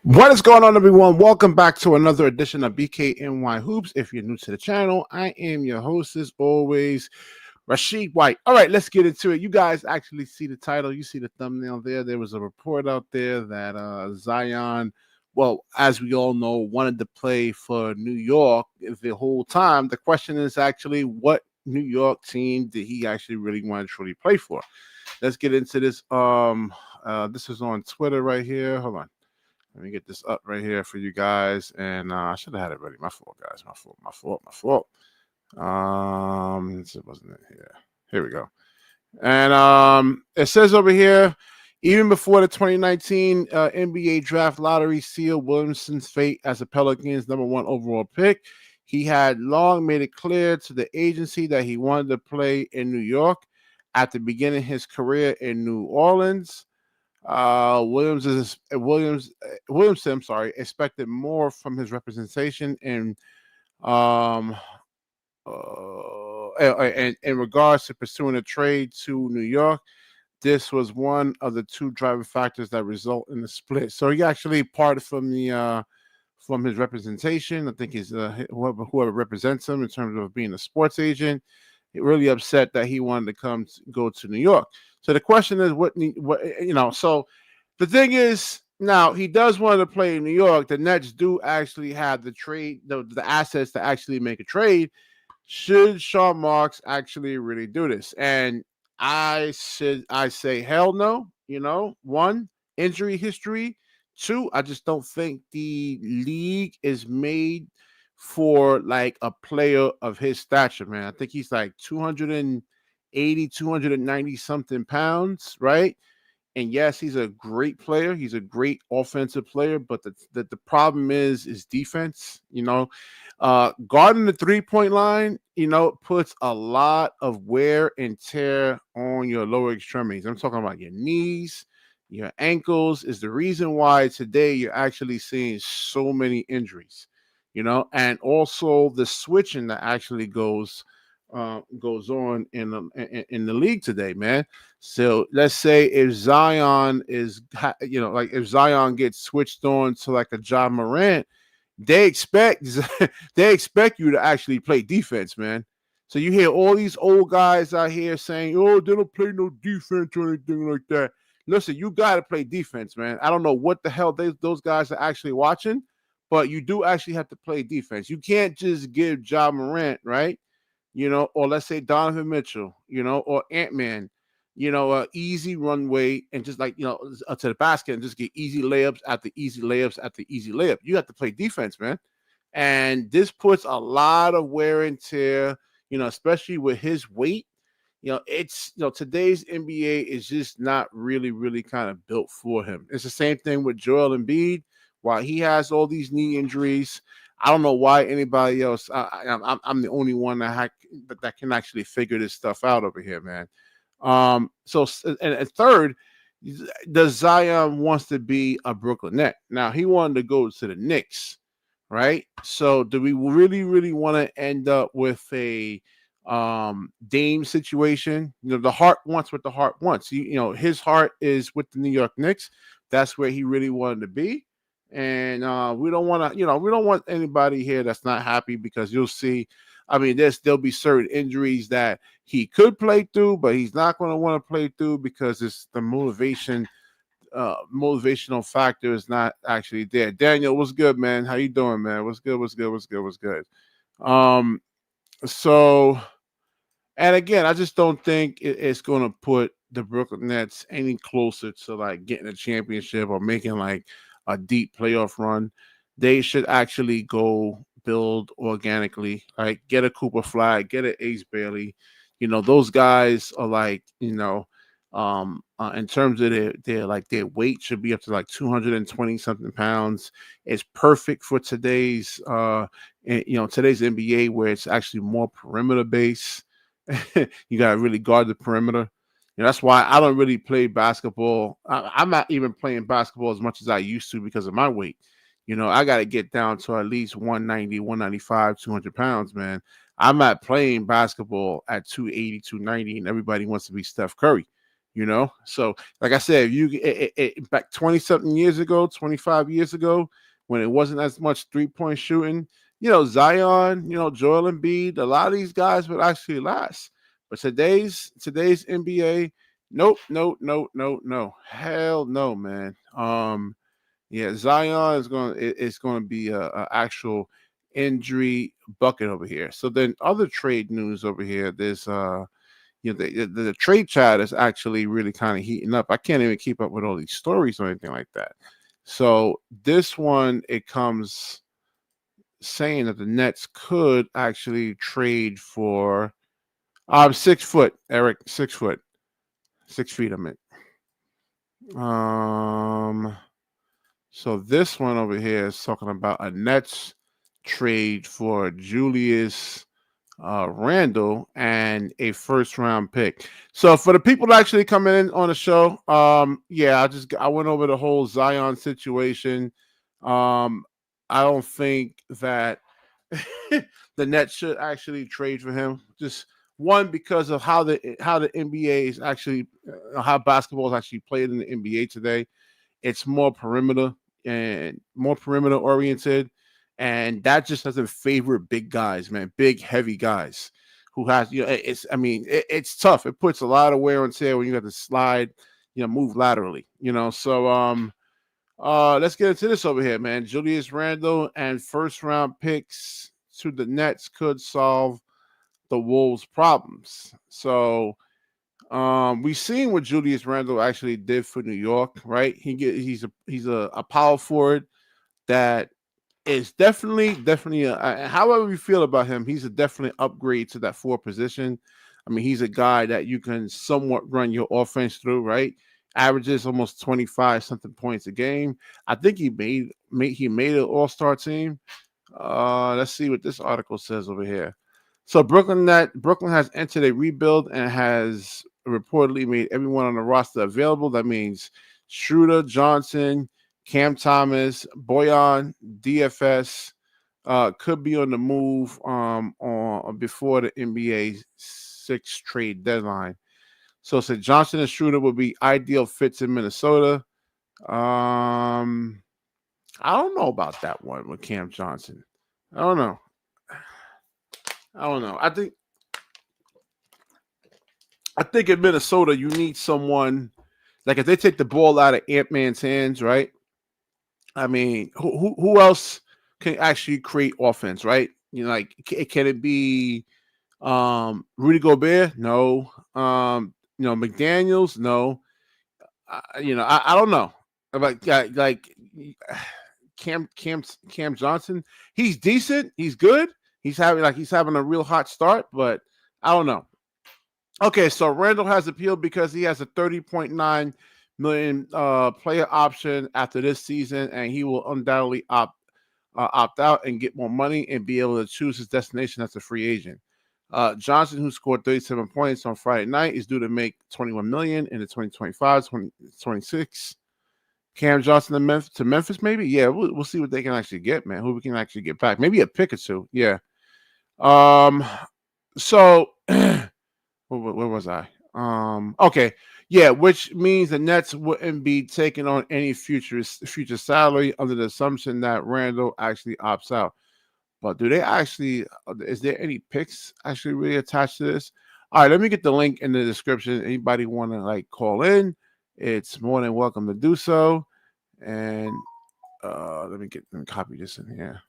What is going on, everyone? Welcome back to another edition of BKNY Hoops. If you're new to the channel, I am your host, as always, Rashid White. All right, let's get into it. You guys actually see the title. You see the thumbnail there. There was a report out there that Zion, well, as we all know, wanted to play for New York the whole time. The question is actually, what New York team did he actually really want to truly play for? Let's get into this. This is on Twitter right here. Hold on. Let me get this up right here for you guys. And I should have had it ready. My fault, guys. My fault. It wasn't it here. Here we go. And it says over here, even before the 2019 NBA draft lottery sealed Williamson's fate as a Pelicans #1 overall pick, he had long made it clear to the agency that he wanted to play in New York. After beginning his career in New Orleans, Williamson, expected more from his representation in regards to pursuing a trade to New York. This was one of the two driving factors that result in the split. So he actually parted from his representation. I think he's whoever represents him in terms of being a sports agent. Really upset that he wanted to go to New York. So the question is, so the thing is, now he does want to play in New York. The Nets do actually have the assets to actually make a trade. Should Sean Marks actually really do this? And I say hell no. One, injury history. Two, I just don't think the league is made for like a player of his stature, man. I think he's like 280, 290 something pounds, right? And yes, he's a great player. He's a great offensive player, but the problem is defense. Guarding the 3-point line, puts a lot of wear and tear on your lower extremities. I'm talking about your knees, your ankles. Is the reason why today you're actually seeing so many injuries. And also the switching that actually goes on in the league today, man. So let's say if Zion if Zion gets switched on to like a Ja Morant, they expect you to actually play defense, man. So you hear all these old guys out here saying, "Oh, they don't play no defense or anything like that." Listen, you got to play defense, man. I don't know what the hell those guys are actually watching, but you do actually have to play defense. You can't just give Ja Morant, right? Or let's say Donovan Mitchell, or Ant-Man, easy runway and just like, to the basket and just get easy layups after easy layups after easy layup. You have to play defense, man. And this puts a lot of wear and tear, especially with his weight. It's, today's NBA is just not really, really kind of built for him. It's the same thing with Joel Embiid. While he has all these knee injuries, I don't know why anybody else. I'm the only one that can actually figure this stuff out over here, man. So and third, the Zion wants to be a Brooklyn Net. Now he wanted to go to the Knicks, right? So do we really, really want to end up with a Dame situation? The heart wants what the heart wants. His heart is with the New York Knicks. That's where he really wanted to be. And we don't want to, we don't want anybody here that's not happy, because you'll see, I mean, there'll be certain injuries that he could play through, but he's not going to want to play through because it's the motivational factor is not actually there. Daniel, what's good, man? How you doing, man? What's good? So, and again, I just don't think it's going to put the Brooklyn Nets any closer to like getting a championship or making like a deep playoff run. They should actually go build organically, right? Get a Cooper Flag, get an Ace Bailey. Those guys are like, in terms of their weight should be up to like 220 something pounds. It's perfect for today's NBA, where it's actually more perimeter based. You got to really guard the perimeter. That's why I don't really play basketball. I'm not even playing basketball as much as I used to because of my weight. I got to get down to at least 190, 195, 200 pounds, man. I'm not playing basketball at 280, 290, and everybody wants to be Steph Curry. So like I said, back 20 something years ago, 25 years ago, when it wasn't as much 3-point shooting, Zion, Joel Embiid, a lot of these guys would actually last. But today's NBA, nope, nope, nope, nope, no, hell no, man. Yeah, Zion it's going to be a actual injury bucket over here. So then other trade news over here. There's the trade chat is actually really kind of heating up. I can't even keep up with all these stories or anything like that. So this one, it comes saying that the Nets could actually trade for 6 foot, Eric, 6 foot, 6 feet. I meant. So this one over here is talking about a Nets trade for Julius Randle and a first round pick. So for the people actually coming in on the show, yeah, I went over the whole Zion situation. I don't think that the Nets should actually trade for him. Just one, because of how the NBA is actually how basketball is actually played in the NBA today. It's more perimeter oriented, and that just doesn't favor big guys, man. Big, heavy guys who has it's tough. It puts a lot of wear and tear when you have to slide, move laterally. So let's get into this over here, man. Julius Randle and first round picks to the Nets could solve the Wolves' problems. So we've seen what Julius Randle actually did for New York, right? He's a power forward that is definitely however you feel about him, he's a definitely upgrade to that 4 position. I mean, he's a guy that you can somewhat run your offense through, right? Averages almost 25 something points a game. I think he made an all-star team. Let's see what this article says over here. So Brooklyn has entered a rebuild and has reportedly made everyone on the roster available. That means Schroeder, Johnson, Cam Thomas, Boyan, DFS could be on the move on before the NBA 6 trade deadline. So Johnson and Schroeder would be ideal fits in Minnesota. I don't know about that one with Cam Johnson. I don't know. I think in Minnesota you need someone like if they take the ball out of Ant-Man's hands, right? I mean, who else can actually create offense, right? Like can it be Rudy Gobert? No. McDaniels? No. I don't know. Like Cam Johnson, he's decent. He's good. He's having a real hot start, but I don't know. Okay, so Randall has appealed because he has a $30.9 million player option after this season, and he will undoubtedly opt out and get more money and be able to choose his destination as a free agent. Johnson, who scored 37 points on Friday night, is due to make $21 million in the 2025-2026. Cam Johnson to Memphis, maybe? Yeah, we'll see what they can actually get, man. Who we can actually get back. Maybe a pick or two. Yeah. So where was I? Okay. Yeah, which means the Nets wouldn't be taking on any future salary under the assumption that Randall actually opts out. But do they actually? Is there any picks actually really attached to this? All right, let me get the link in the description. Anybody want to call in? It's more than welcome to do so. And let me copy this in here.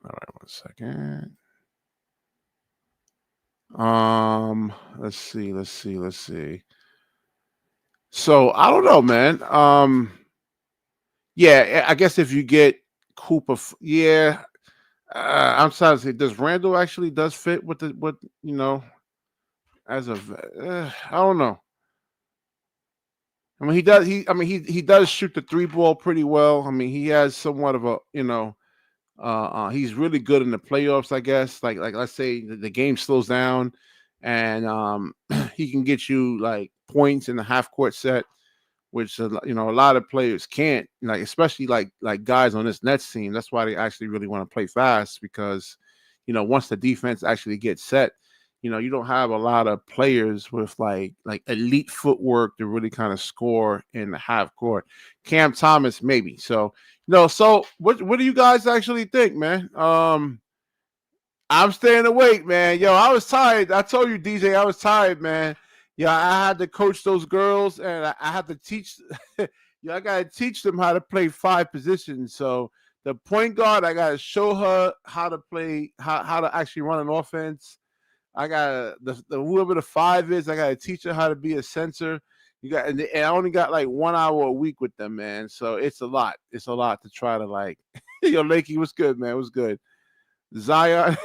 All right, 1 second. Let's see. So I don't know, man. Yeah, I guess if you get Cooper, yeah. I'm sorry to say, does Randall actually does fit with as of I don't know. I mean, he does. He does shoot the 3 ball pretty well. I mean, he has somewhat of a he's really good in the playoffs, I guess. Like let's say the game slows down, and he can get you points in the half court set, which a lot of players can't. Especially like guys on this Nets team. That's why they actually really want to play fast because once the defense actually gets set, you don't have a lot of players with like elite footwork to really kind of score in the half court. Cam Thomas, maybe. So no. So what do you guys actually think, man? I'm staying awake, man. Yo, I was tired. I told you, DJ, I was tired, man. Yeah, I had to coach those girls, and I had to teach. Yeah, I gotta teach them how to play 5 positions. So the point guard, I gotta show her how to play, how to actually run an offense. I got the whoever the 5 is, I gotta teach her how to be a center. You got, and I only got like 1 hour a week with them, man. So it's a lot. It's a lot to try to like. Yo, Lakey, what's good, man? What's good? Zion,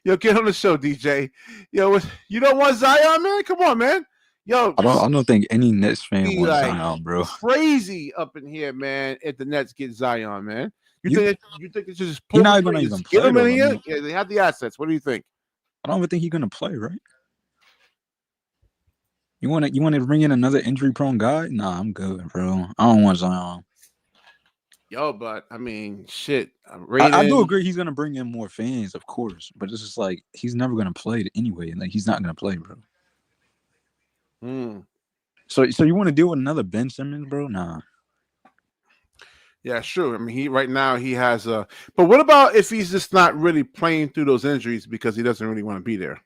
yo, get on the show, DJ. Yo, you don't want Zion, man? Come on, man. Yo, I don't think any Nets fan be wants like Zion, bro. crazy up in here, man. If the Nets get Zion, man, you think it's just He's pull not the gonna trigger, even get play him in though. here? Yeah, they have the assets. What do you think? I don't even think he's gonna play, right? You want to bring in another injury prone guy? Nah, I'm good, bro. I don't want Zion. Yo, but I mean, shit. I do agree he's gonna bring in more fans, of course, but it's just like he's never gonna play anyway. Like he's not gonna play, bro. So you want to deal with another Ben Simmons, bro? Nah. Yeah, sure. I mean, right now he has a. But what about if he's just not really playing through those injuries because he doesn't really want to be there?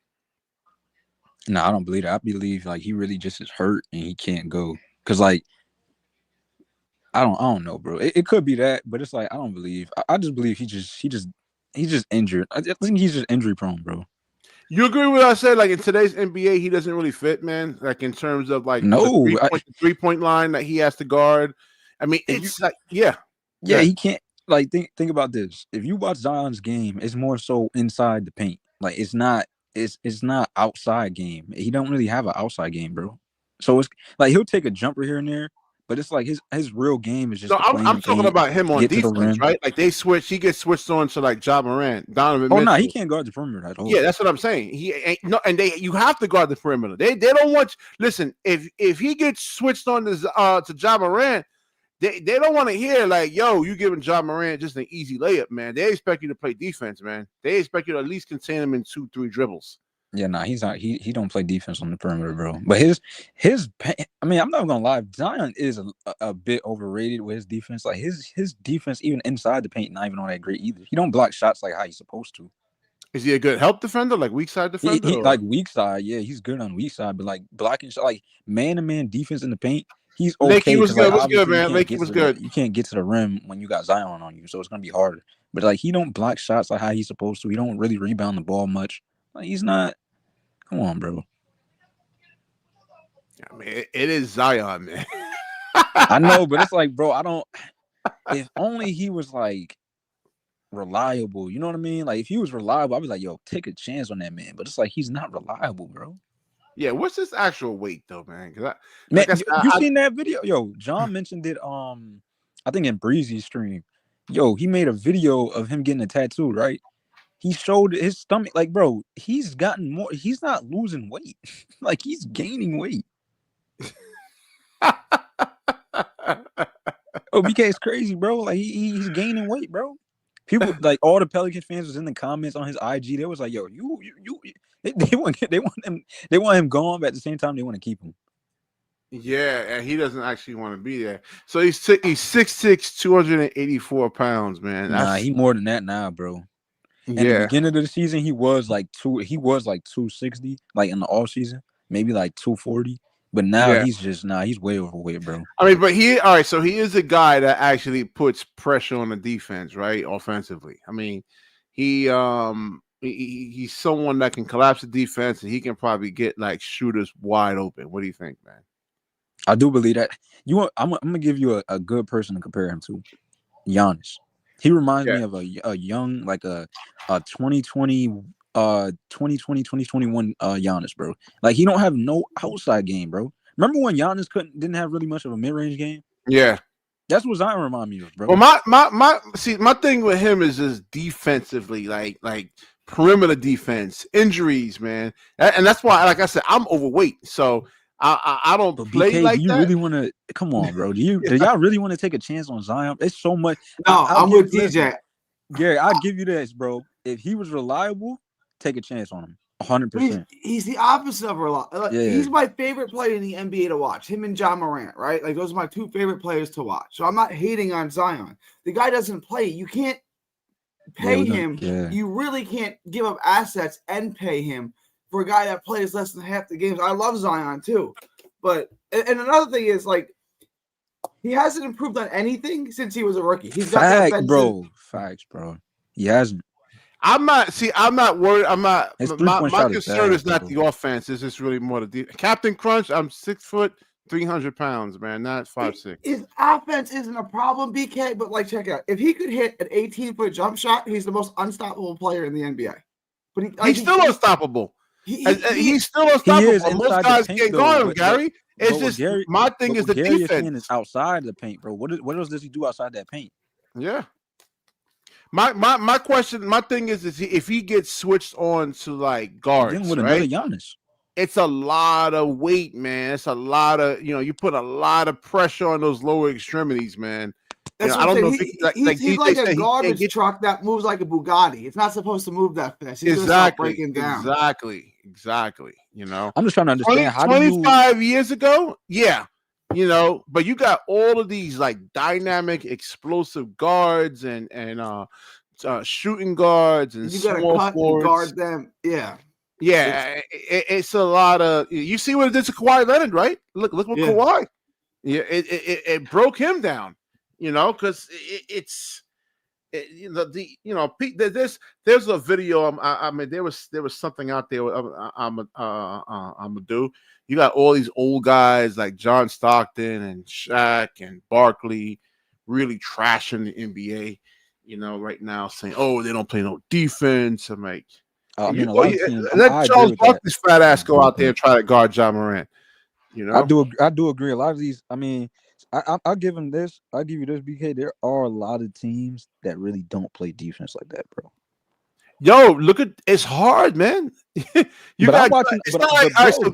No, I don't believe that. I believe like he really just is hurt and he can't go. Cause like I don't know, bro. It could be that, but it's like I don't believe. I just believe he's just injured. I think he's just injury prone, bro. You agree with what I said? Like in today's NBA, he doesn't really fit, man. Like in terms of like the 3-point line that he has to guard. I mean, it's like yeah, he can't. Like think about this. If you watch Zion's game, it's more so inside the paint. Like it's not outside game. He don't really have an outside game, bro. So it's like he'll take a jumper here and there. But it's like his real game is just. No, I'm talking about him on defense, right? Like they switch, he gets switched on to like Ja Morant, Donovan. Oh no, he can't guard the perimeter at all. Yeah, that's what I'm saying. He ain't no, and you have to guard the perimeter. They don't want. Listen, if he gets switched on to Ja Morant, they don't want to hear like, yo, you giving Ja Morant just an easy layup, man. They expect you to play defense, man. They expect you to at least contain him in 2-3 dribbles. Yeah, nah, he's not. He don't play defense on the perimeter, bro. But his. I mean, I'm not gonna lie. Zion is a bit overrated with his defense. Like his defense, even inside the paint, not even all that great either. He don't block shots like how he's supposed to. Is he a good help defender, like weak side defender? He like weak side, yeah, he's good on weak side, but like blocking shot, like man to man defense in the paint, he's okay. Lakey was good. What's good, man? Lakey was good. You can't get to the rim when you got Zion on you, so it's gonna be harder. But like he don't block shots like how he's supposed to. He don't really rebound the ball much. Like he's not. Come on, bro. I mean, it is Zion, man. I know, but it's like, bro, I don't. If only he was like reliable, you know what I mean? Like if he was reliable, I'd be like, yo, take a chance on that man. But it's like he's not reliable, bro. Yeah, what's his actual weight though, man? Man, you seen that video? Yo, John mentioned it. I think in Breezy's stream. Yo, he made a video of him getting a tattoo, right? He showed his stomach, like, bro, he's gotten more. He's not losing weight. Like, he's gaining weight. BK is crazy, bro. Like, he's gaining weight, bro. People, like, all the Pelican fans was in the comments on his IG. They was like, yo, they want him gone, but at the same time, they want to keep him. Yeah, and he doesn't actually want to be there. So he's 6'6", 284 pounds, man. Nah, he more than that now, bro. And at the beginning of the season, he was like 260, like in the off season, maybe like 240. But now he's way overweight, bro. I mean, but all right, so he is a guy that actually puts pressure on the defense, right? Offensively. I mean, he's someone that can collapse the defense and he can probably get like shooters wide open. What do you think, man? I do believe that. I'm gonna give you a good person to compare him to. Giannis. He reminds me of a young, like a 2020, 2021 Giannis, bro. Like he don't have no outside game, bro. Remember when Giannis didn't have really much of a mid-range game? Yeah. That's what Zion remind me of, bro. Well, my thing with him is just defensively, like perimeter defense, injuries, man. And that's why, like I said, I'm overweight. So I don't play BK, like do you that. really want to come on, bro? Do y'all really want to take a chance on Zion? It's so much. No, I'm with DJ. Gary, I'll give you this, bro. If he was reliable, take a chance on him. 100%. He's the opposite of her. Like, Yeah. He's my favorite player in the NBA to watch. Him and John Morant, right? Like those are my two favorite players to watch. So I'm not hating on Zion. The guy doesn't play. You can't pay him. Yeah. You really can't give up assets and pay him for a guy that plays less than half the games. I love Zion too, but and another thing is like he hasn't improved on anything since he was a rookie. He's got that Facts, bro. He hasn't. I'm not worried. My concern is not the offense. It's just really more the defense. Captain Crunch, I'm 6 foot, 300 pounds, man, not 5'6". His offense isn't a problem, BK, but like check it out. If he could hit an 18-foot jump shot, he's the most unstoppable player in the NBA. But he's still unstoppable. He's still unstoppable. Most guys can't guard him, Gary. It's just my thing is the defense. Is outside the paint, bro. What else does he do outside that paint? Yeah. My question, my thing is if he gets switched on to like guards, with right? Another Giannis. It's a lot of weight, man. It's a lot of you put a lot of pressure on those lower extremities, man. That's I don't know if he's like a garbage truck that moves like a Bugatti. It's not supposed to move that fast. He's breaking down. Exactly. I'm just trying to understand 25 years ago, yeah. But you got all of these like dynamic, explosive guards and shooting guards and you gotta cut and guard them. Yeah. It's a lot of. You see what it did to Kawhi Leonard, right? Look what Kawhi. Yeah, it broke him down. Because there's a video. I mean, there was something out there. I'm gonna do. You got all these old guys like John Stockton and Shaq and Barkley really trashing the NBA, right now saying, oh, they don't play no defense. I'm like, let Charles Barkley's fat ass go out there and try to guard John Morant. I do agree. A lot of these, I mean, I'll give him this. I'll give you this, BK. There are a lot of teams that really don't play defense like that, bro. Yo, look at it's hard, man. It's not like guys are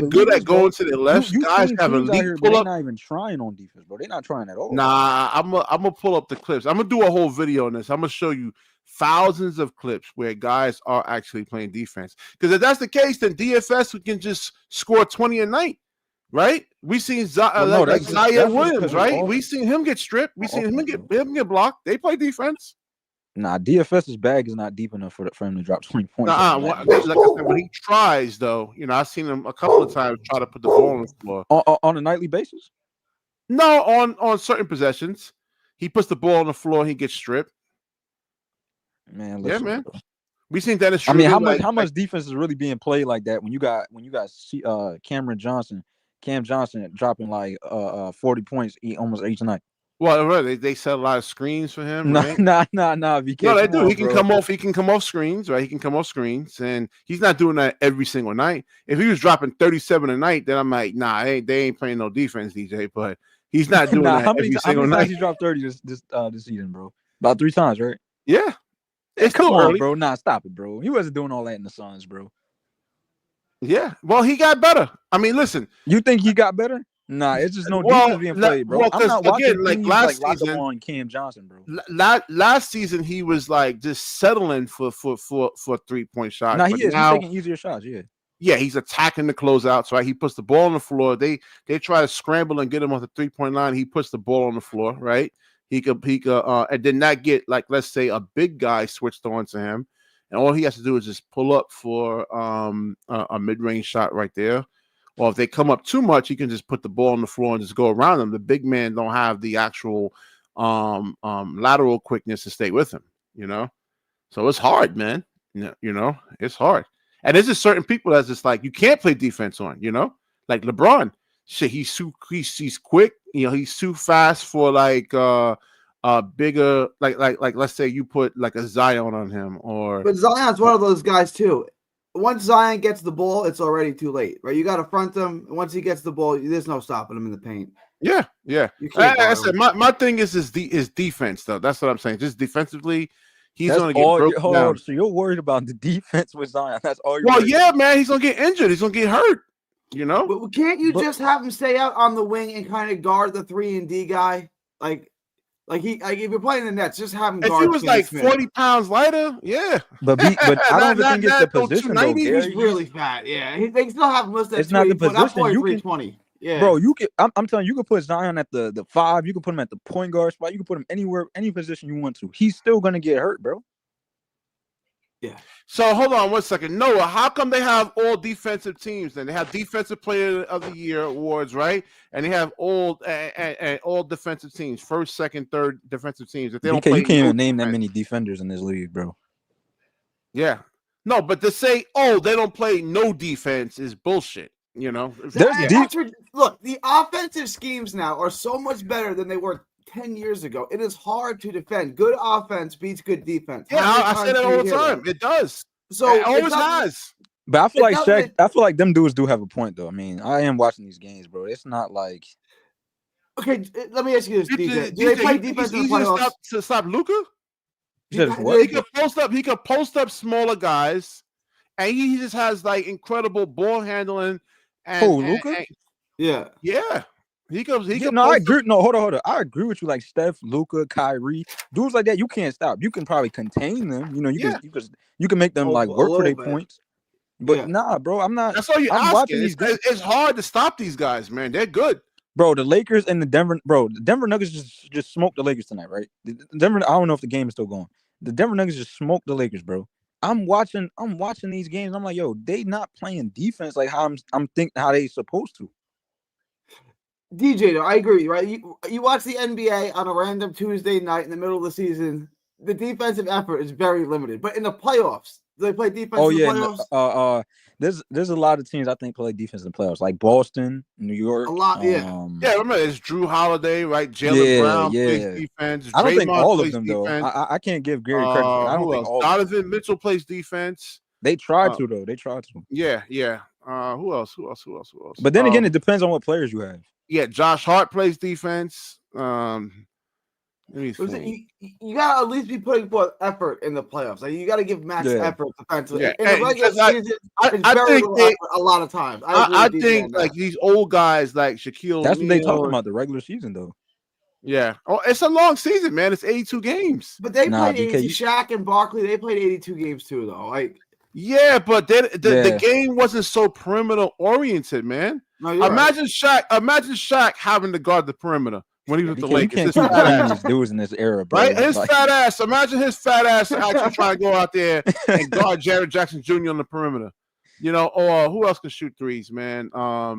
good at going to the left. Guys have elite pull up. They're not even trying on defense, bro. They're not trying at all. Nah, I'm gonna pull up the clips. I'm gonna do a whole video on this. I'm gonna show you thousands of clips where guys are actually playing defense. Because if that's the case, then DFS we can just score 20 a night, right? We seen Zion Williams, right? We seen him get stripped. We seen him get blocked. They play defense. Nah, DFS's bag is not deep enough for him to drop 20 points. Like I said, when he tries, though, I've seen him a couple of times try to put the ball on the floor on a nightly basis. No, on certain possessions, he puts the ball on the floor. And he gets stripped. Man, listen, man. Bro. We seen Dennis. I mean, how much defense is really being played like that when you got Cam Johnson dropping like 40 points almost each night. Well, they set a lot of screens for him. Right? Nah. No, they do. He can come off. He can come off screens, right? He can come off screens, and he's not doing that every single night. If he was dropping 37 a night, then I'm like, nah, they ain't playing no defense, DJ. But he's not doing that every single night. How many times he dropped 30 this season, bro? About 3 times, right? Yeah. It's Come still on, early. Bro. Nah, stop it, bro. He wasn't doing all that in the Suns, bro. Yeah. Well, he got better. I mean, listen. You think he got better? Nah, it's just no defense being played, bro. I'm not watching like last season on Cam Johnson, bro. Last season he was like just settling for 3-point shots. Nah, he is. He's taking easier shots, yeah. Yeah, he's attacking the closeouts, right? He puts the ball on the floor. They try to scramble and get him off the 3-point line. He puts the ball on the floor, right? He could and did not get, like, let's say a big guy switched on to him, and all he has to do is just pull up for a mid-range shot right there. Or if they come up too much, he can just put the ball on the floor and just go around them. The big man don't have the actual lateral quickness to stay with him, So it's hard, man. It's hard. And there's just certain people that's just like you can't play defense on, like LeBron. Shit, he's quick. He's too fast for like bigger, like let's say you put like a Zion on him, but Zion's one of those guys too. Once Zion gets the ball, it's already too late, right? You got to front him. Once he gets the ball, there's no stopping him in the paint. Yeah. Like I said, my thing is his defense, though. That's what I'm saying. Just defensively, he's going to get broken down. So you're worried about the defense with Zion? That's all. Yeah, man. He's going to get injured. He's going to get hurt. But can't you just have him stay out on the wing and kind of guard the 3-and-D guy? Like, Like if you're playing the Nets, just have him If guard. he was Finney like Smith. 40 pounds lighter, yeah. But I don't even think it's the those position though, 290. Gary. He's really fat. Yeah, they still have him listed. It's not the position. I'm You can, 320. Yeah, bro. You can. I'm telling you, you can put Zion at the 5. You can put him at the point guard spot. You can put him anywhere, any position you want to. He's still gonna get hurt, bro. Yeah. So hold on 1 second, Noah. How come they have all defensive teams? Then they have Defensive Player of the Year awards, right? And they have all defensive teams, first, second, third defensive teams. If they don't play, you can't even name that many defenders in this league, bro. Yeah, no, but to say, oh, they don't play no defense is bullshit. You know, look, the offensive schemes now are so much better than they were 10 years ago. It is hard to defend. Good offense beats good defense. Yeah, I say that all the time. It does. So it always has. But I feel like Shaq, I feel like them dudes do have a point, though. I mean, I am watching these games, bro. It's not like. Okay, let me ask you this, DJ. Do they play defense in the playoffs? To stop Luka? He could post up. He could post up smaller guys, and he just has like incredible ball handling. And, Luka? Yeah. He comes. I agree. No, hold on. I agree with you. Like Steph, Luka, Kyrie, dudes like that, you can't stop. You can probably contain them. You know, you can make them like work for their points. But nah, bro, I'm not. That's all you're asking. It's hard to stop these guys, man. They're good, bro. The Lakers and the Denver Nuggets just smoked the Lakers tonight, right? Denver. I don't know if the game is still going. The Denver Nuggets just smoked the Lakers, bro. I'm watching these games. I'm like, yo, they not playing defense like how I'm thinking how they supposed to. DJ, though, I agree, right? You watch the NBA on a random Tuesday night in the middle of the season. The defensive effort is very limited, but in the playoffs, do they play defense? Oh in the yeah, playoffs? There's a lot of teams I think play defense in the playoffs, like Boston, New York. A lot, yeah. Remember it's Drew Holiday, right? Jaylen Brown plays defense. I don't think all of them defense. though. I can't give Gary credit. I don't think all. Donovan Mitchell plays defense. They tried to though. They tried to. Yeah. Who else? But then again, it depends on what players you have. Yeah, Josh Hart plays defense. You gotta at least be putting forth effort in the playoffs. Like you gotta give max effort defensively. Yeah. In the regular season, I think a lot of times. I think like these old guys like Shaquille. That's what they talking about the regular season though. Yeah. Oh, it's a long season, man. It's 82 games. But they played 82. Shaq and Barkley, they played 82 games too, though. Like. Yeah, but the game wasn't so perimeter oriented, man. No, imagine Shaq having to guard the perimeter when he was with the Lakers. You can't keep these dudes in this era, bro. Right? His fat ass. Imagine his fat ass actually trying to go out there and guard Jared Jackson Jr. on the perimeter. You know, or who else can shoot threes, man? All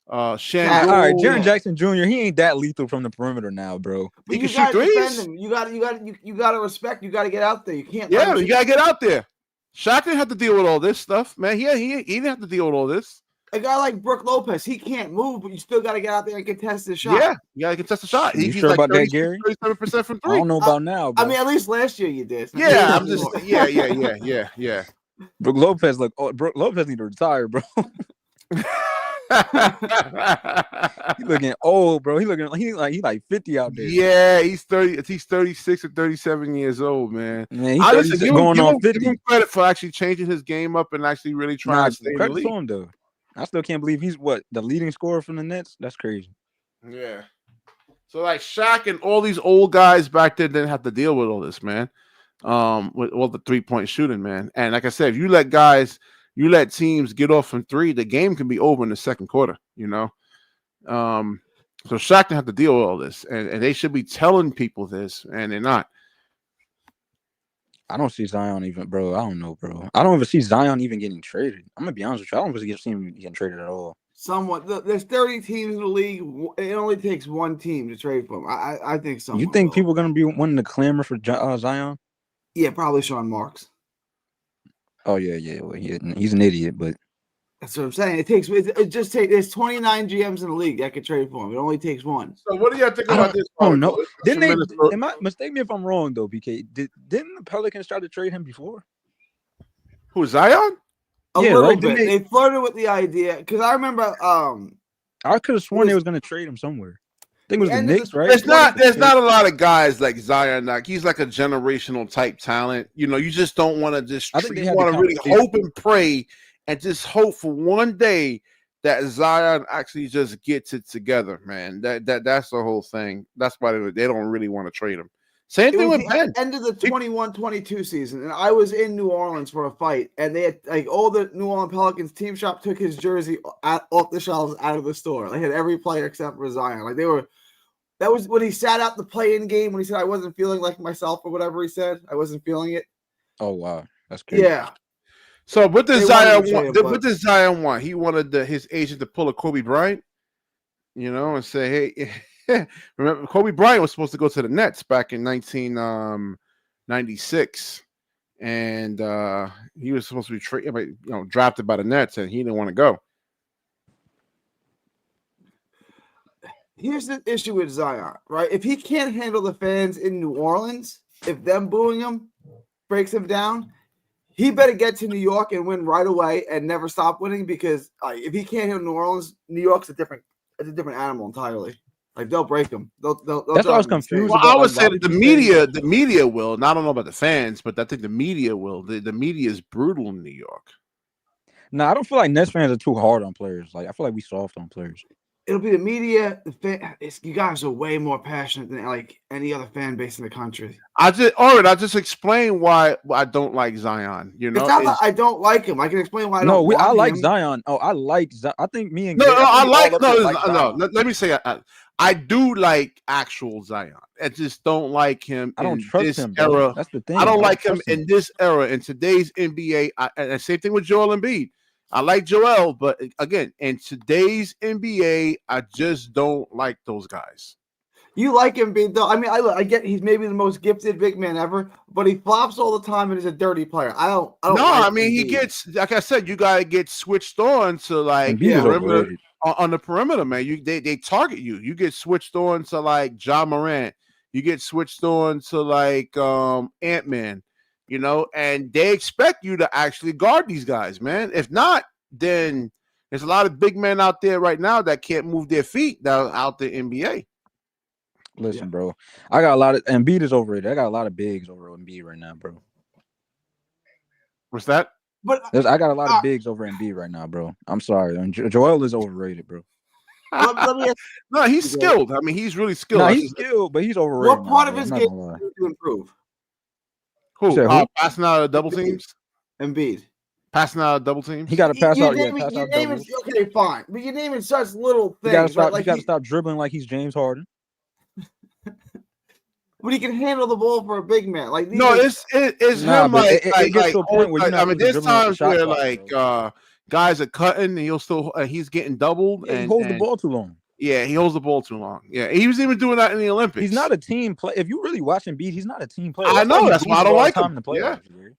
right, Jared Jackson Jr. He ain't that lethal from the perimeter now, bro. He can shoot threes. You gotta respect. You gotta get out there. You can't. Yeah, you gotta get out there. Shaq didn't have to deal with all this stuff, man. He didn't have to deal with all this. A guy like Brook Lopez, he can't move, but you still got to get out there and contest the shot. Yeah, you got to contest the shot. You sure about that, Gary? 37% from three. I don't know about now. Bro. I mean, at least last year you did. Yeah, I'm just. Yeah. Brook Lopez need to retire, bro. He's looking old, bro. He's like 50 out there. Yeah, he's 30. He's 36 or 37 years old, man. Man, he's going on 50. Give him credit for actually changing his game up and actually really trying to stay in the league. Him, though. I still can't believe he's the leading scorer from the Nets. That's crazy. Yeah. So like Shaq and all these old guys back there didn't have to deal with all this, man. With all the 3-point shooting, man. And like I said, if you let teams get off from three, the game can be over in the second quarter, you know. So Shaq didn't have to deal with all this, and they should be telling people this, and they're not. I don't see Zion even, bro. I don't know, bro. I don't even see Zion even getting traded. I'm gonna be honest with you. I don't even see him getting traded at all. Somewhat. There's 30 teams in the league. It only takes one team to trade for him. I think so. You think people are gonna be wanting to clamor for Zion? Yeah, probably Sean Marks. Oh yeah. Well, he's an idiot, but that's what I'm saying. There's 29 GMs in the league that could trade for him. It only takes one. So what do you think about this? Oh no! Mistake me if I'm wrong though, BK. Didn't the Pelicans try to trade him before? Who, Zion? A little bit. They flirted with the idea because I remember. I could have sworn they was going to trade him somewhere. I think it was the Knicks, right? There's not a lot of guys like Zion. Like he's like a generational type talent. You know, you just don't want to just. You want to really hope and pray and just hope for one day that Zion actually just gets it together, man. That's the whole thing. That's why they don't really want to trade him. Same It thing was with the Ben. end of the 21-22 season, and I was in New Orleans for a fight, and they had like all the New Orleans Pelicans team shop took his jersey off the shelves out of the store. They had every player except for Zion. Like they were. That was when he sat out the play-in game when he said I wasn't feeling like myself or whatever he said. I wasn't feeling it. Oh wow, that's crazy. Yeah. So what does They Zion wanted to want? trade him, What but- does Zion want? He wanted his agent to pull a Kobe Bryant, and say, hey, remember Kobe Bryant was supposed to go to the Nets back in 1996, and he was supposed to be drafted by the Nets, and he didn't want to go. Here's the issue with Zion, right? If he can't handle the fans in New Orleans, if them booing him breaks him down, he better get to New York and win right away and never stop winning because if he can't handle New Orleans, New York's a different animal entirely. Like they'll break him. They'll That's why I was confused. Well, about, I would like, say why that the would you say- media will. And I don't know about the fans, but I think the media will. The media is brutal in New York. No, I don't feel like Nets fans are too hard on players. Like I feel like we soft on players. It'll be the media. You guys are way more passionate than like any other fan base in the country. I just explained why I don't like Zion. It's not that I don't like him. I can explain why I don't. I like him. Zion. Oh, I like Zion. I think me and No, Gary, no, I think like all of us no. Zion. Let me say I do like actual Zion. I just don't like him. I don't in trust this him, bro. era. That's the thing. I don't like him trust in this era in today's NBA. And same thing with Joel Embiid. I like Joel, but again, in today's NBA, I just don't like those guys. You like him, though. I mean, I get he's maybe the most gifted big man ever, but he flops all the time and is a dirty player. I don't. No, like I mean he gets, like I said, you gotta get switched on to like Embiid is on the perimeter, man. They target you. You get switched on to like Ja Morant. You get switched on to like Ant-Man. And they expect you to actually guard these guys, man. If not, then there's a lot of big men out there right now that can't move their feet out the NBA. Listen, bro, I got a lot of Embiid is overrated. I got a lot of bigs over Embiid right now, bro. What's that? But I got a lot of bigs over Embiid right now, bro. I'm sorry. Joel is overrated, bro. let me ask No, he's skilled. I mean, he's really skilled. No, he's skilled, but he's overrated. what part now, of his bro. game to improve? Who? Who? Passing out of double teams? Embiid. Passing out of double teams? He got to pass out. Yeah, Your pass out name doubles. is okay, fine, but you're naming such little You gotta things. stop. Like you gotta stop dribbling like he's James Harden. but he can handle the ball for a big man. Like No, it's Nah, him. but Like it gets to a point where you're not I mean, really there's dribbling off the times shot where clock, like bro. guys are cutting and he's getting doubled. Yeah, he and holds the ball too long. Yeah, he holds the ball too long. Yeah, he was even doing that in the Olympics. He's not a team player. If you really watch Embiid, he's not a team player. I know, that's why I don't like him. In the playoffs, Gary.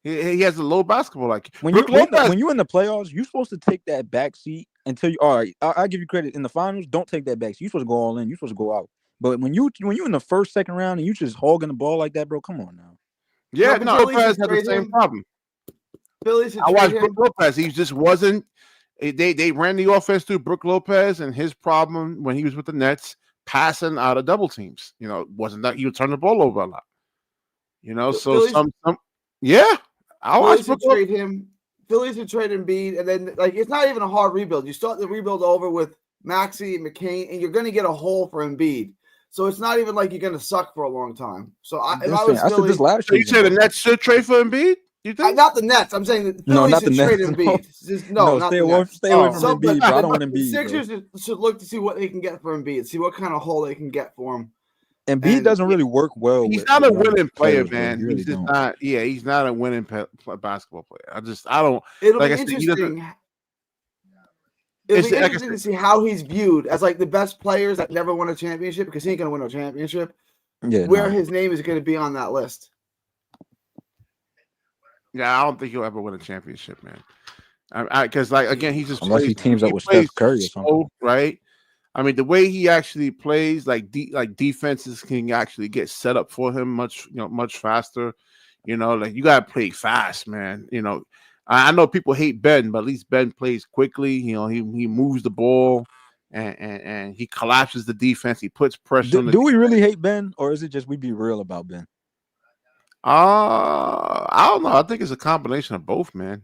He has a low basketball like When Brook Lopez. when you're in the playoffs, you're supposed to take that back seat until you. All right, I give you credit in the finals. Don't take that back seat. You're supposed to go all in. You're supposed to go out. But when you in the first, second round and you just hogging the ball like that, bro, come on now. Yeah, No, Lopez has the same problem. I watched Brook Lopez. He just wasn't. They ran the offense through Brook Lopez, and his problem when he was with the Nets, passing out of double teams. Wasn't that he would turn the ball over a lot. So some yeah. I watched Phillies would trade him. Phillies would trade Embiid, and then like it's not even a hard rebuild. You start the rebuild over with Maxey and McCain, and you're going to get a hole for Embiid. So it's not even like you're going to suck for a long time. So I said this last so you say the Nets should trade for Embiid? You think? Not the Nets. I'm saying the Phillies should trade Embiid. No, not stay the away, Nets. stay away from Embiid. Bro. I don't want Embiid. The Sixers should look to see what they can get for Embiid, see what kind of hole they can get for him. Embiid doesn't really work well. He's not a winning player, players, man. really He's just don't. not. Yeah, he's not a winning basketball player. I don't. It'll like be I said, interesting. It'll be interesting to see how he's viewed as like the best players that never won a championship because he ain't gonna win a championship. Yeah, where his name is going to be on that list. Yeah, I don't think he'll ever win a championship, man. Because like again, he just unless he teams up with Steph Curry or something, right? I mean, the way he actually plays, like defenses can actually get set up for him much faster. Like you gotta play fast, man. I know people hate Ben, but at least Ben plays quickly. He moves the ball and he collapses the defense. He puts pressure on the Do we really hate Ben, or is it just we be real about Ben? I don't know. I think it's a combination of both, man.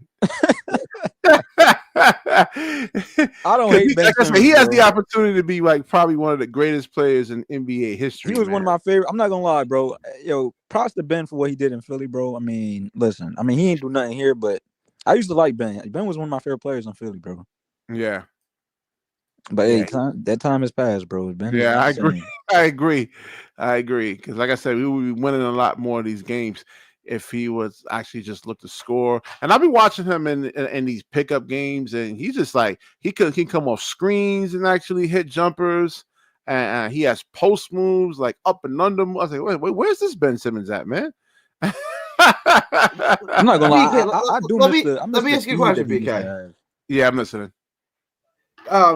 I don't hate Ben like I said, Simmons, he has bro. the opportunity to be like probably one of the greatest players in NBA history. He was man. one of my favorite. I'm not gonna lie, bro. Yo, props to Ben for what he did in Philly, bro. I mean, listen, I mean, he ain't do nothing here, but I used to like Ben. Ben was one of my favorite players in Philly, bro. Yeah. But Yeah. hey, that time has passed, bro. Ben is Yeah, not I the agree. same. I agree. Because, like I said, we would be winning a lot more of these games if he was actually just look to score. And I've been watching him in these pickup games, and he's just like he come off screens and actually hit jumpers. And he has post moves like up and under. I was like, wait, where's this Ben Simmons at, man? I'm not gonna lie. I do let miss me, the. I miss let me the ask you a speed question, that he used to BK. have. Yeah, I'm listening.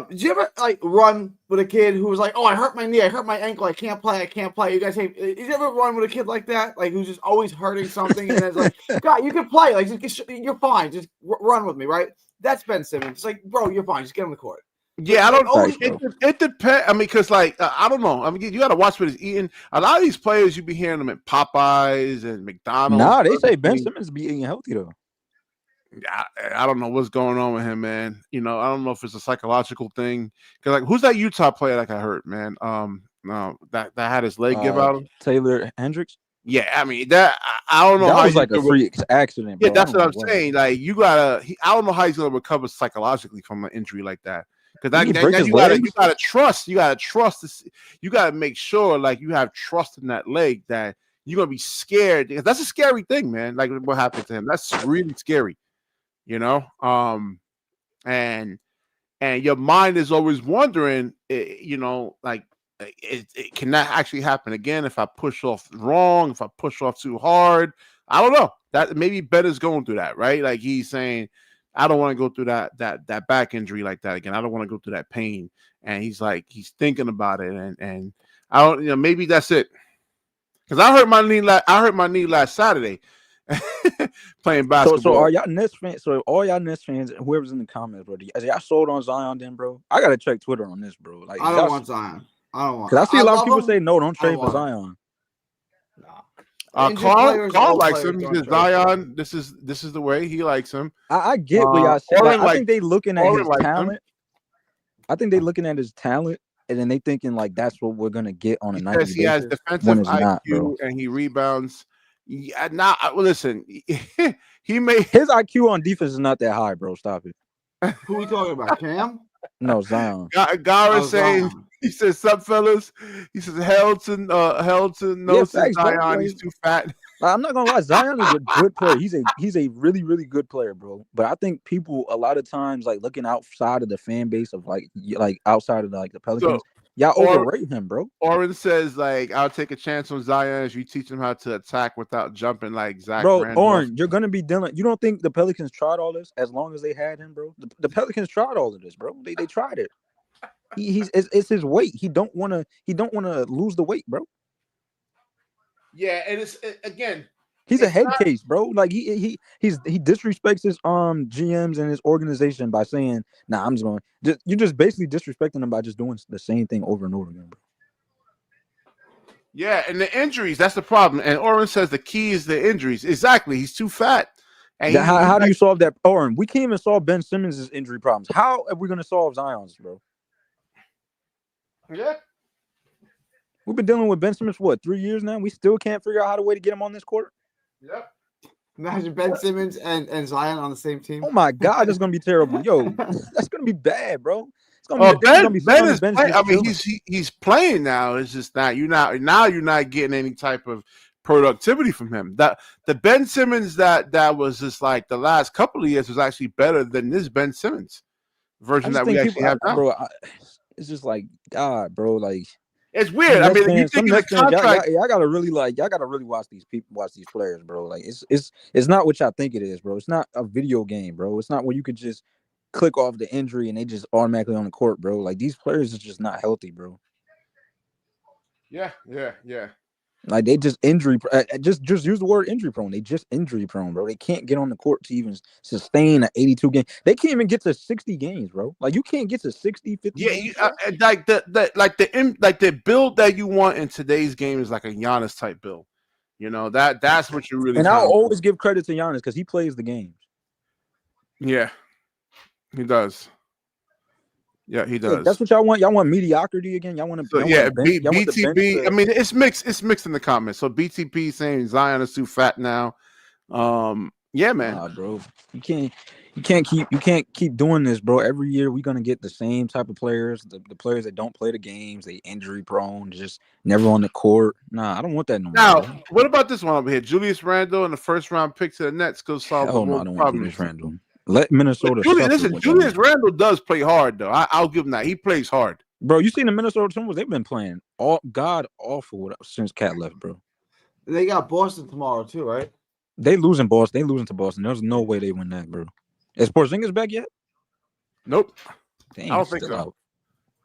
Did you ever like run with a kid who was like, "Oh, I hurt my knee, I hurt my ankle, I can't play, I can't play"? You guys, did you ever run with a kid like that, like who's just always hurting something, and then it's like, "God, you can play, like you're fine, just run with me, right?" That's Ben Simmons. It's like, bro, you're fine, just get on the court. Yeah, I don't. always, It depends. I mean, because like I don't know. I mean, you got to watch what he's eating. A lot of these players, you be hearing them at Popeyes and McDonald's. Nah, they say Ben Simmons be eating healthy though. I don't know what's going on with him, man. You know, I don't know if it's a psychological thing. Because like, who's that Utah player like I heard, man? No, that had his leg give out. Taylor Hendricks. Yeah, I mean that. I don't know that how was like a freak accident. Bro. Yeah, that's what I'm saying. Like you gotta. I don't know how he's gonna recover psychologically from an injury like that. Because you gotta trust. You gotta trust this. You gotta make sure, like you have trust in that leg that you're gonna be scared. That's a scary thing, man. Like what happened to him. That's really scary. You know. And your mind is always wondering. You know, like can that actually happen again if I push off wrong? If I push off too hard? I don't know. That maybe Ben is going through that, right? Like he's saying, I don't want to go through that back injury like that again. I don't want to go through that pain. And he's thinking about it, and I don't, maybe that's it. Because I hurt my knee last Saturday playing basketball. So are y'all Nets fans? So all y'all Nets fans, whoever's in the comments, bro, y'all sold on Zion then, bro? I gotta check Twitter on this, bro. Like I don't want Zion. I don't want. Because I see a lot of people say no, don't trade for Zion. Carl likes him. He says Zion. This is the way he likes him. I get what y'all say. I think they looking at his talent. I think they looking at his talent, and then they thinking like that's what we're gonna get on a nightly basis. He has defensive IQ and he rebounds. Yeah, listen, he made his IQ on defense is not that high, bro. Stop it. Who are we talking about? Cam? No, Zion. Gara saying. He says, "Sup, fellas." He says, "Helton knows Zion. He's too fat." I'm not gonna lie, Zion is a good player. He's a really, really good player, bro. But I think people a lot of times like looking outside of the fan base of like outside of the Pelicans, y'all overrate him, bro. Oren says like, "I'll take a chance on Zion if you teach him how to attack without jumping like Zach." Bro, Randolph. Oren, you're gonna be dealing. You don't think the Pelicans tried all this as long as they had him, bro? The Pelicans tried all of this, bro. They tried it. It's his weight. He don't want to lose the weight, bro. Yeah, and it's again. He's a head case, bro. Like he disrespects his GMs and his organization by saying, "Nah, I'm just going." You're just basically disrespecting him by just doing the same thing over and over again, bro. Yeah, and the injuries, that's the problem. And Oren says the key is the injuries. Exactly. He's too fat. And how do you solve that? Oren, we can't even solve Ben Simmons' injury problems. How are we going to solve Zion's, bro? Yeah. We've been dealing with Ben Simmons for 3 years now. We still can't figure out how to get him on this court. Yep. Imagine Ben Simmons and Zion on the same team. Oh my God, that's gonna be terrible. Yo, that's gonna be bad, bro. It's gonna be Ben is playing. I mean, he's playing now. It's just that you're not getting any type of productivity from him. That the Ben Simmons that was just like the last couple of years was actually better than this Ben Simmons version that we actually have now. Bro, it's just like God, bro. Like it's weird. I mean, you think the contract? Y'all gotta really watch these players, bro. Like it's not what y'all think it is, bro. It's not a video game, bro. It's not where you could just click off the injury and they just automatically on the court, bro. Like these players are just not healthy, bro. Yeah. Like they just injury, just use the word injury prone. They just injury prone, bro. They can't get on the court to even sustain an 82 game. They can't even get to 60 games, bro. Like you can't get to 60, 50. Yeah, like the build that you want in today's game is like a Giannis type build. You know that's what you really. And I'll always give credit to Giannis because he plays the games. Yeah. He does. Yeah, he Yeah, does. that's what y'all want. Y'all want mediocrity again. Y'all want to. So Y'all yeah, want the bench. Y'all want the bench BTB. I to, mean, it's mixed. It's mixed in the comments. So BTB saying Zion is too fat now. Yeah, man. Nah, bro. You can't keep doing this, bro. Every year we're gonna get the same type of players. The players that don't play the games, they injury prone, just never on the court. Nah, I don't want that no more. Now, Bro. what about this one over here? Julius Randle in the first round pick to the Nets could solve the Hell no, I world don't want problems. Julius Randle. Let Minnesota suffer with Julius that. Randle does play hard though. I'll give him that. He plays hard. Bro, you seen the Minnesota Timberwolves? They've been playing all god awful since Cat left, bro. They got Boston tomorrow too, right? They losing Boston. They losing to Boston. There's no way they win that, bro. Is Porzingis back yet? Nope. Dang, I don't think still so. out.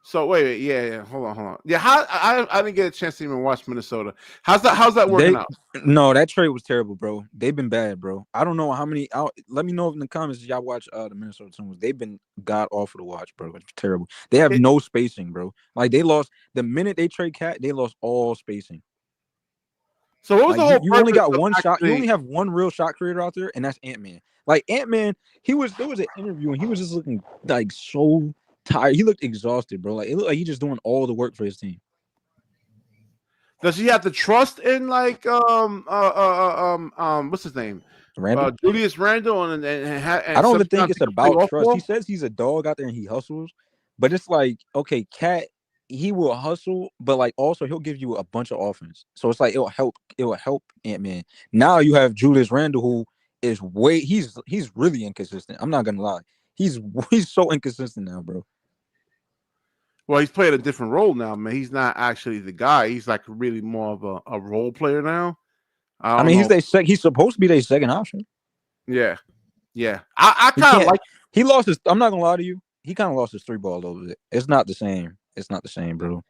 So wait, yeah. Hold on. Yeah, I didn't get a chance to even watch Minnesota. How's that working out? No, that trade was terrible, bro. They've been bad, bro. I don't know how many. Let me know in the comments if y'all watch the Minnesota Timberwolves. They've been god awful to watch, bro. It's terrible. They have no spacing, bro. Like they lost the minute they trade Cat, they lost all spacing. So what was the whole? You only got one actually... shot. You only have one real shot creator out there, and that's Ant-Man. Like Ant-Man, there was an interview and he was just looking like so tired. He looked exhausted, bro. Like it looked like he's just doing all the work for his team. Does he have to trust in like what's his name? Randall? Julius Randle and I don't even think it's about trust. He says he's a dog out there and he hustles, but it's like, okay, Cat, he will hustle, but like also he'll give you a bunch of offense. So it's like it will help Ant-Man. Now you have Julius Randle who is he's really inconsistent. I'm not gonna lie. He's so inconsistent now, bro. Well, he's playing a different role now, man. He's not actually the guy. He's like really more of a role player now. I mean, he's supposed to be their second option. Yeah. I kind of like. He lost his. I'm not gonna lie to you. He kind of lost his 3-ball over it. It's not the same. It's not the same, bro.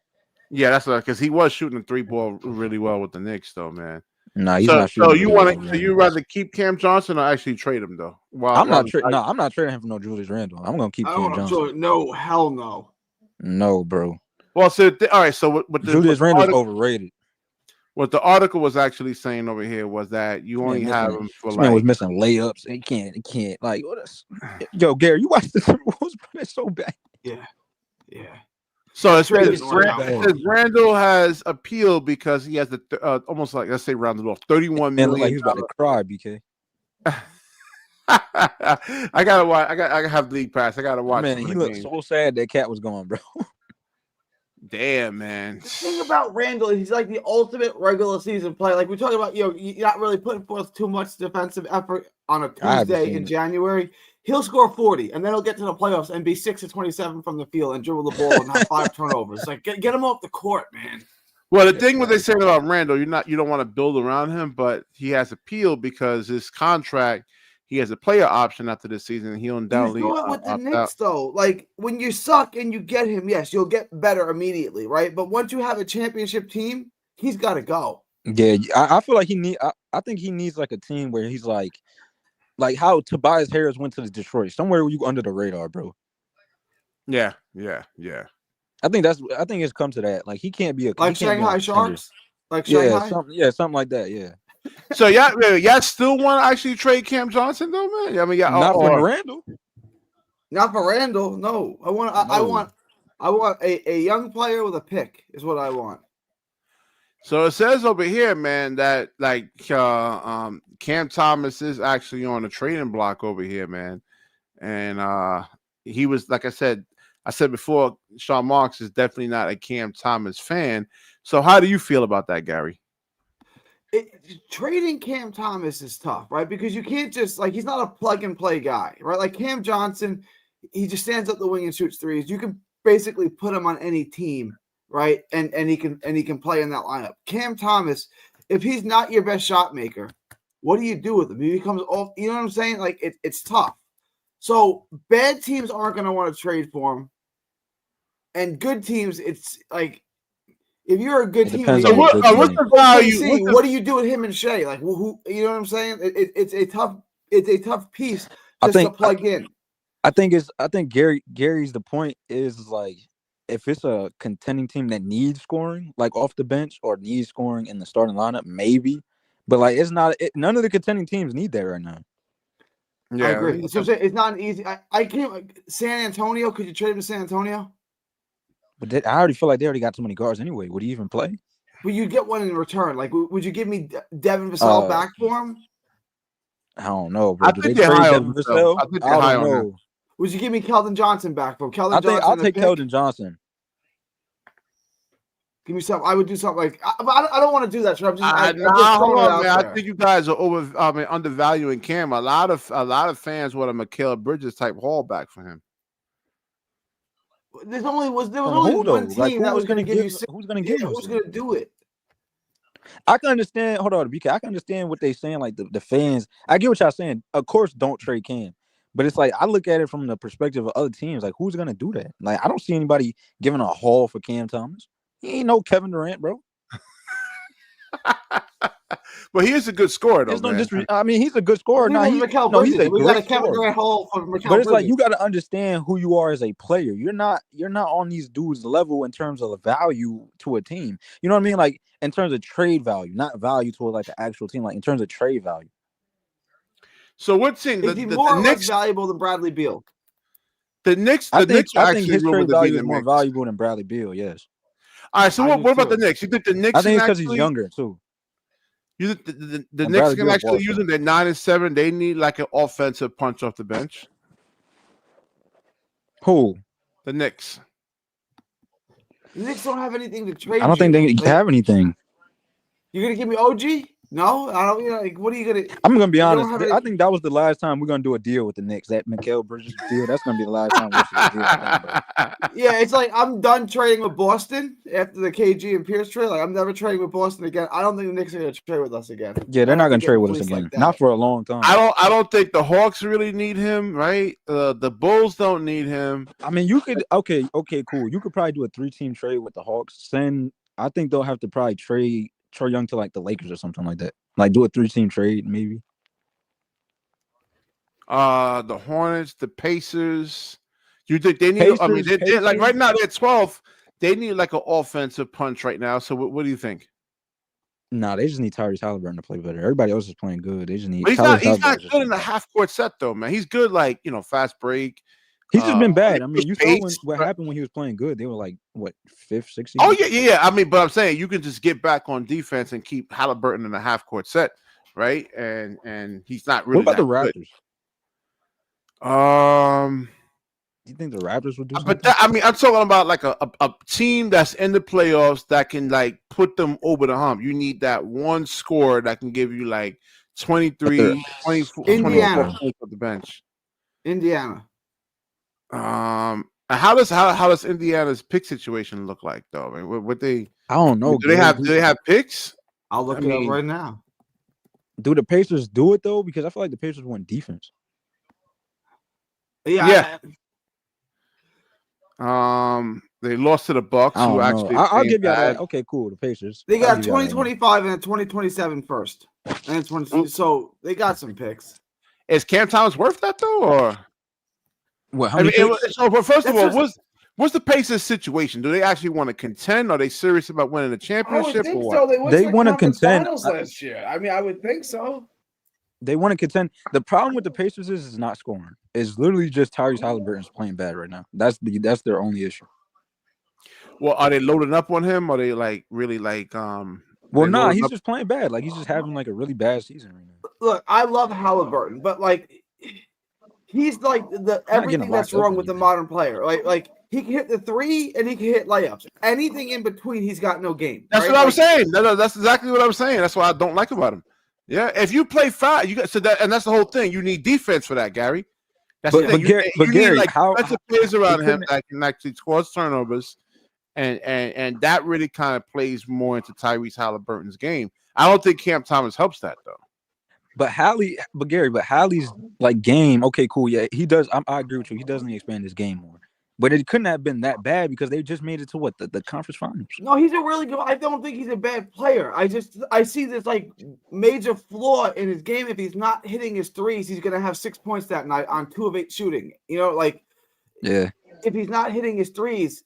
Yeah, that's because he was shooting the 3-ball really well with the Knicks, though, man. Nah, he's not shooting. So you rather keep Cam Johnson or actually trade him though? I'm not trading him for no Julius Randle. I'm gonna keep Cam Johnson. No, hell no. No, bro. Well, so all right. So what Julius Randle's overrated. What the article was actually saying over here was that you only have him for man was missing layups. He can't like what is. Yo, Gary, you watch the Timberwolves, bro? That's so bad. Yeah. So it says Randle has appeal because he has the almost like, let's say rounded off, 31 million. Like he's about to cry, BK. I gotta watch. I gotta have league pass. I gotta watch. Man, he looked so sad that Cat was gone, bro. Damn, man. The thing about Randle is he's like the ultimate regular season player. Like we're talking about, you're not really putting forth too much defensive effort on a Tuesday in January. He'll score 40, and then he'll get to the playoffs and be 6 of 27 from the field and dribble the ball and have 5 turnovers. Like get him off the court, man. Well, the thing what they say about Randle, you don't want to build around him, but he has appeal because his contract, he has a player option after this season. He'll undoubtedly with the Knicks though. Like when you suck and you get him, yes, you'll get better immediately, right? But once you have a championship team, he's got to go. Yeah, I feel like I think he needs like a team where he's like how Tobias Harris went to the Detroit, somewhere where you under the radar, bro. Yeah. I think it's come to that. Like he can't be like Shanghai Sharks, like Shanghai, something like that. Yeah. So y'all still want to actually trade Cam Johnson though, man? I mean, not for Randle. Not for Randle. No, I want a young player with a pick is what I want. So it says over here, man, that like Cam Thomas is actually on the trading block over here, man, and he was, like I said before, Sean Marks is definitely not a Cam Thomas fan. So how do you feel about that, Gary? Trading Cam Thomas is tough, right? Because you can't just he's not a plug and play guy, right? Like Cam Johnson, he just stands up the wing and shoots threes. You can basically put him on any team, right? And he can play in that lineup. Cam Thomas, if he's not your best shot maker, what do you do with him? He becomes off. You know what I'm saying? Like it's tough. So bad teams aren't going to want to trade for him, and good teams, it's like. If you're a good team, what do you do with him and Shea? Like, who? You know what I'm saying? It's a tough piece to plug in. I think Gary's the point is like if it's a contending team that needs scoring, like off the bench, or needs scoring in the starting lineup, maybe. But like it's not. None of the contending teams need that right now. Yeah, I agree. So it's not an easy. I can't. San Antonio. Could you trade him to San Antonio? But I already feel like they already got too many guards anyway. Would he even play? But you get one in return. Like, would you give me Devin Vassell back for him? I don't know, bro. I Do think they they're trade high Devin on him. Vassell? I think I they're high don't on him. know. Would you give me Keldon Johnson back for him? Keldon I think Johnson. I'll take Keldon Johnson. Give me something. I would do something like. I don't want to do that. So I'm just. I'm just hold throwing it on, out man. there. I think you guys are undervaluing Cam. A lot of fans want a Mikal Bridges type haul back for him. There was From only who, one though? team Like, that who was going to give you. Who's going to give him? Who's going to do it? I can understand. Hold on, BK. I can understand what they're saying. Like the fans. I get what y'all saying. Of course, don't trade Cam. But it's like I look at it from the perspective of other teams. Like, who's going to do that? Like, I don't see anybody giving a haul for Cam Thomas. He ain't no Kevin Durant, bro. But he is a good scorer, though, man. I mean, he's a good scorer. He's a we great got a Kevin Durant haul for Mikal But it's like Bridges. you got to understand who you are as a player. You're not on these dudes' level in terms of the value to a team. You know what I mean? Like in terms of trade value, not value to like an actual team. Like in terms of trade value. So what's in is he more or less valuable than Bradley Beal? The Knicks. I Knicks think his trade value is more valuable than Bradley Beal. Yes. All right. So what about the Knicks? You think the Knicks? I think it's because he's younger too. You think the Knicks can actually use him? They're 9-7. They need like an offensive punch off the bench. Who? The Knicks. The Knicks don't have anything to trade. I don't think they have anything. You're gonna give me OG? No, I don't. You know, like, what are you gonna? I'm gonna be honest. I think that was the last time we're gonna do a deal with the Knicks. That Mikal Bridges deal. That's gonna be the last time we'll see a deal with them, bro. Yeah, it's like I'm done trading with Boston after the KG and Pierce trade. Like I'm never trading with Boston again. I don't think the Knicks are gonna trade with us again. Yeah, they're not gonna trade with us again. Like not for a long time. I don't think the Hawks really need him, right? The Bulls don't need him. I mean, you could okay, cool. You could probably do a 3-team trade with the Hawks. I think they'll have to probably trade Trae Young to like the Lakers or something like that. Like do a 3-team trade, maybe. The Hornets, the Pacers. You think they need? I mean, they like right now they're 12th. They need like an offensive punch right now. So what do you think? Nah, they just need Tyrese Halliburton to play better. Everybody else is playing good. They just need. But he's not good in the half-court set though, man. He's good like fast break. He's just been bad. I mean, you saw what happened when he was playing good. They were like what 5th, 6th. Oh yeah. I mean, but I'm saying you can just get back on defense and keep Halliburton in the half-court set, right? And he's not really. What about the Raptors? Good. Do you think the Raptors would do something? But I mean, I'm talking about like a team that's in the playoffs that can like put them over the hump. You need that one scorer that can give you like 23, 24, Indiana 24 points off the bench. Indiana. How does Indiana's pick situation look like though? I mean, what they? I don't know. Do they have picks? I'll look it up right now. Do the Pacers do it though? Because I feel like the Pacers want defense. Yeah. They lost to the Bucks. Who actually? I'll give you that. Okay, cool. The Pacers. They got 2025 and a 2027 first, and 20. So they got some picks. Is Cam Thomas worth that though, or? What? But first of all, what's the Pacers situation? Do they actually want to contend? Are they serious about winning the championship? I would think so. They want to contend last year. I mean, I would think so. They want to contend. The problem with the Pacers is not scoring. It's literally just Tyrese Halliburton's playing bad right now. That's their only issue. Well, are they loading up on him? Are they like really like Well, nah, he's just playing bad. Like he's just having like a really bad season right now. Look, I love Halliburton, but like he's like everything that's wrong with the modern player. Like he can hit the 3 and he can hit layups. Anything in between, he's got no game. That's what I'm saying. No, that's exactly what I'm saying. That's what I don't like about him. Yeah, if you play 5, you got and that's the whole thing. You need defense for that, Gary. That's the thing. You need like defensive players around him that can actually cause turnovers, and that really kind of plays more into Tyrese Halliburton's game. I don't think Cam Thomas helps that though. But Hallie's like game. Okay, cool. Yeah, he does. I agree with you. He doesn't expand his game more. But it couldn't have been that bad because they just made it to what the conference finals. No, he's a really good. I don't think he's a bad player. I see this like major flaw in his game. If he's not hitting his threes, he's gonna have 6 points that night on 2 of 8 shooting. Like yeah. If he's not hitting his threes,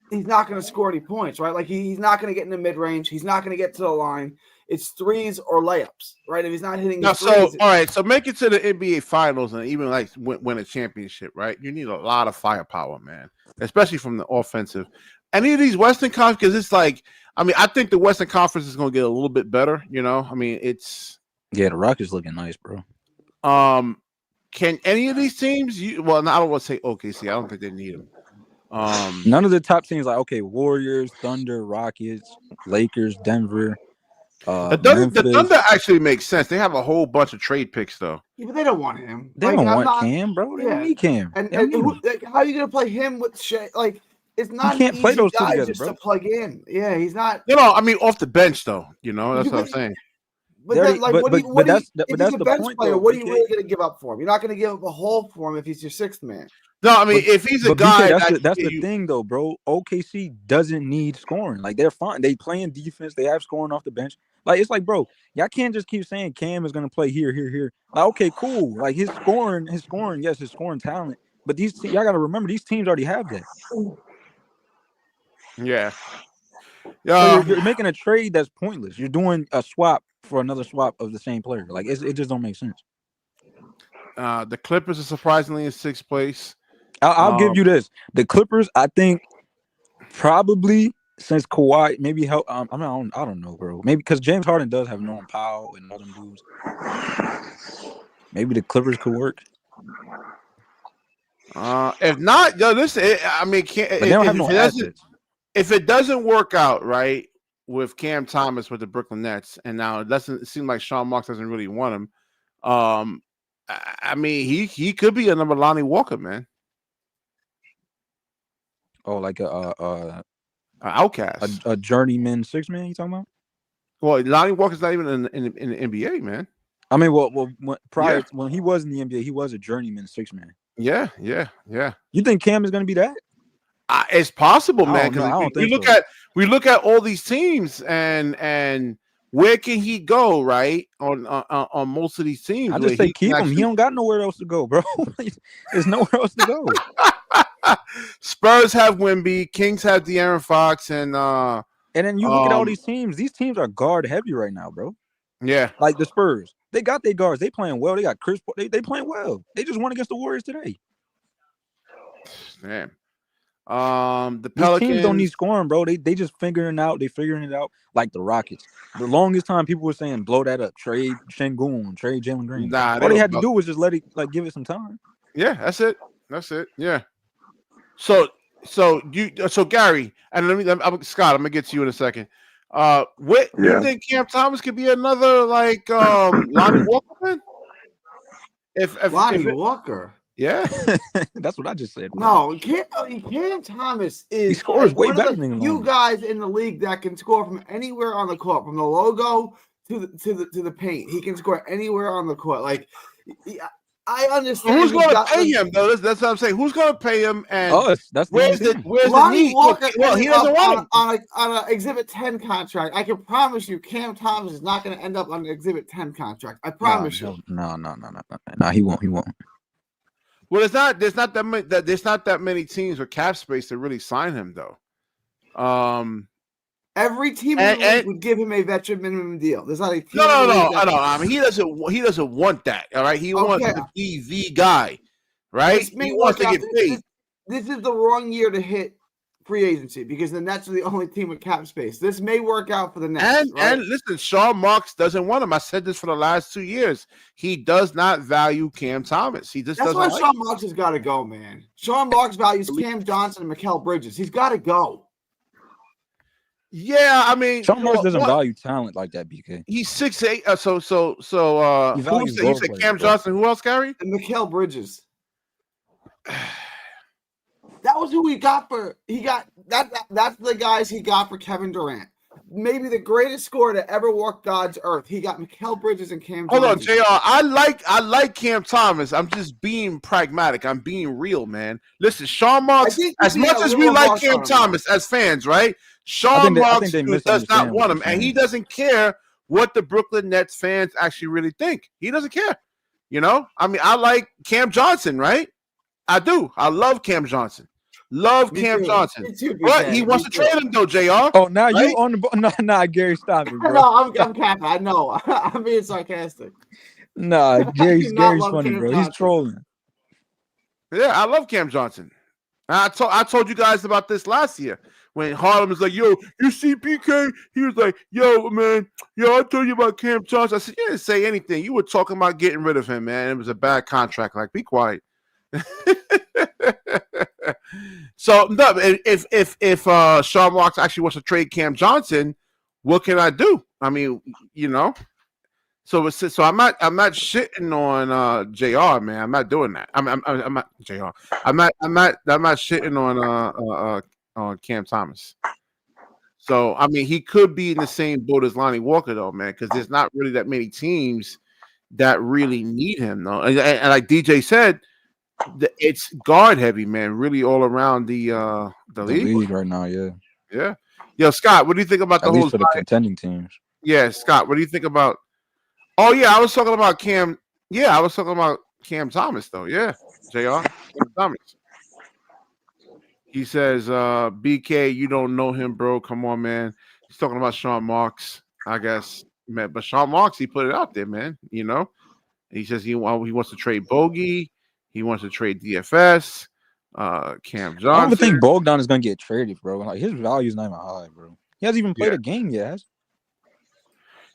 he's not gonna score any points, right? Like he's not gonna get in the mid range. He's not gonna get to the line. it's threes or layups, right? If he's not hitting Now, his threes, all right, so make it to the NBA Finals and even like win a championship, right? You need a lot of firepower, man, especially from the offensive. Any of these Western Conference, because it's like, I mean, I think the Western Conference is going to get a little bit better. You know, I mean, it's the Rockets looking nice, bro. Can any of these teams? Well, I don't want to say OKC. I don't think they need them. None of the top teams, like Warriors, Thunder, Rockets, Lakers, Denver. The Thunder actually makes sense. They have a whole bunch of trade picks, though. Yeah, but they don't want him. They don't want Cam, bro. They don't need Cam. And how are you gonna play him with Shea? Like, it's not. You can't play those two together, just bro. to plug in. Yeah, he's not. I mean, off the bench, though. That's what I'm saying. But then, like, if he's a bench point, player, though, what are you really going to give up for him? You're not going to give up a hole for him if he's your sixth man. No, I mean, if he's a guy, that's the thing, though, bro. OKC doesn't need scoring. Like, they're fine. They playing defense. They have scoring off the bench. Like, it's like, bro, y'all can't just keep saying Cam is going to play here. Like, okay, cool. Like, his scoring, yes, his scoring talent. But y'all got to remember, these teams already have that. Yeah. So you're making a trade that's pointless. You're doing a swap for another swap of the same player. Like, it just don't make sense. The Clippers are surprisingly in sixth place. I'll give you this. The Clippers, I think, probably since Kawhi maybe help. I don't know, bro. Maybe because James Harden does have Norman Powell and other dudes. Maybe the Clippers could work. If not, listen. I mean, they don't have no assets. If it doesn't work out right with Cam Thomas with the Brooklyn Nets, and now it doesn't seem like Sean Marks doesn't really want him. I mean, he could be another Lonnie Walker, man. Oh, like an outcast, a journeyman six man. You talking about? Well, Lonnie Walker's not even in the NBA, man. I mean, when he was in the NBA, he was a journeyman six man. Yeah. You think Cam is going to be that? It's possible, man. Because we look at all these teams and where can he go, right? On most of these teams. I just say keep him. He don't got nowhere else to go, bro. There's nowhere else to go. Spurs have Wemby, Kings have De'Aaron Fox, and then you look at all these teams. These teams are guard heavy right now, bro. Yeah, like the Spurs, they got their guards. They playing well. They got Chris. They playing well. They just won against the Warriors today. Man, the Pelicans these teams don't need scoring, bro. They just figuring it out. They figuring it out like the Rockets. The longest time people were saying blow that up, trade Şengün, trade Jalen Green. Nah, all they had to do was just let it give it some time. Yeah, that's it. Yeah. So Gary, and Scott, I'm gonna get to you in a second. You think Cam Thomas could be another like Lonnie Walker? Man? If Lonnie Walker, yeah, that's what I just said. No, Cam Thomas he scores way better than you guys in the league that can score from anywhere on the court, from the logo to the paint. He can score anywhere on the court. Like, I understand. Who's going to pay him though? That's what I'm saying. Who's going to pay him? And where's the need? Walker, well, he doesn't want on an Exhibit 10 contract. I can promise you, Cam Thomas is not going to end up on an Exhibit 10 contract. I promise you. No, he won't. He won't. Well, there's not that many teams with cap space to really sign him though. Every team in the league would give him a veteran minimum deal. There's not a team. No. I mean, he doesn't want that. All right, he wants to be the guy, right? He wants to get paid. This is the wrong year to hit free agency because the Nets are the only team with cap space. This may work out for the Nets. And listen, Sean Marks doesn't want him. I said this for the last 2 years. He does not value Cam Thomas. He just doesn't. That's why Sean Marks has got to go, man. Sean Marks values Cam Johnson and Mikal Bridges. He's got to go. Yeah, I mean, Sean Marks doesn't value talent like that, BK. He's 6'8". Who you said Cam Johnson? Who else, Gary? And Mikal Bridges. That was who that's the guys he got for Kevin Durant. Maybe the greatest scorer to ever walk God's earth. He got Mikal Bridges and Cam Johnson. Hold on, JR. I like Cam Thomas. I'm just being pragmatic. I'm being real, man. Listen, Sean Marks, as much as we like Cam Thomas as fans, right? Sean Marks does not want him, and he doesn't care what the Brooklyn Nets fans actually really think. He doesn't care. I mean, I like Cam Johnson, right? I do. I love Cam Johnson. Love Me Cam too. Johnson. Me too, But BK. he wants Me to too. trade him though, JR. Oh, now you Right? on the nah, Gary, stop it, bro. No, I'm capping. I know. I'm being sarcastic. Nah, I Gary's do not love funny, Cam bro. Johnson. He's trolling. Yeah, I love Cam Johnson. I told you guys about this last year when Harlem was like, "Yo, you see BK?" He was like, "Yo, man, I told you about Cam Johnson." I said, "You didn't say anything. You were talking about getting rid of him, man. It was a bad contract. Like, be quiet." So no, if Sean Marks actually wants to trade Cam Johnson, what can I do? I mean, So I'm not shitting on JR, man. I'm not doing that. I'm not JR. I'm not shitting on Cam Thomas. So I mean, he could be in the same boat as Lonnie Walker, though, man, because there's not really that many teams that really need him, though. And like DJ said, it's guard heavy, man. Really all around the league right now, yeah. Yeah. Yo, Scott, what do you think about At the least whole for the contending teams? Yeah, Scott, what do you think about? Oh yeah, I was talking about Cam. Yeah, I was talking about Cam Thomas though. Yeah, JR, Cam Thomas. He says, BK, you don't know him, bro. Come on, man. He's talking about Sean Marks, I guess. Man, but Sean Marks, he put it out there, man. He says he wants to trade Bogey. He wants to trade DFS. Cam Johnson. I don't even think Bogdan is gonna get traded, bro. Like his value is not even high, bro. He hasn't even played a game yet.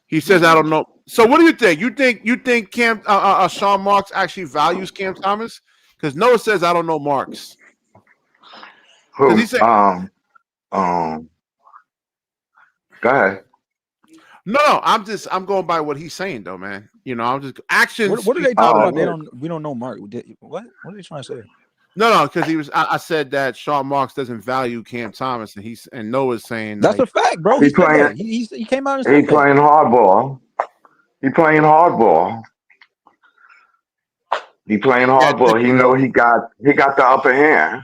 He says, "I don't know." So, what do you think? You think Cam Sean Marks actually values Cam Thomas? Because Noah says, "I don't know Marks." Who? He said, Go ahead. No, I'm going by what he's saying, though, man. I'm just actions. What are they talking about? We don't know Mark. What are they trying to say? No, because he was. I said that Sean Marks doesn't value Cam Thomas, and Noah's saying that's a fact, bro. He came out and said he's playing hardball. He playing hardball. He playing hardball. He know he got the upper hand.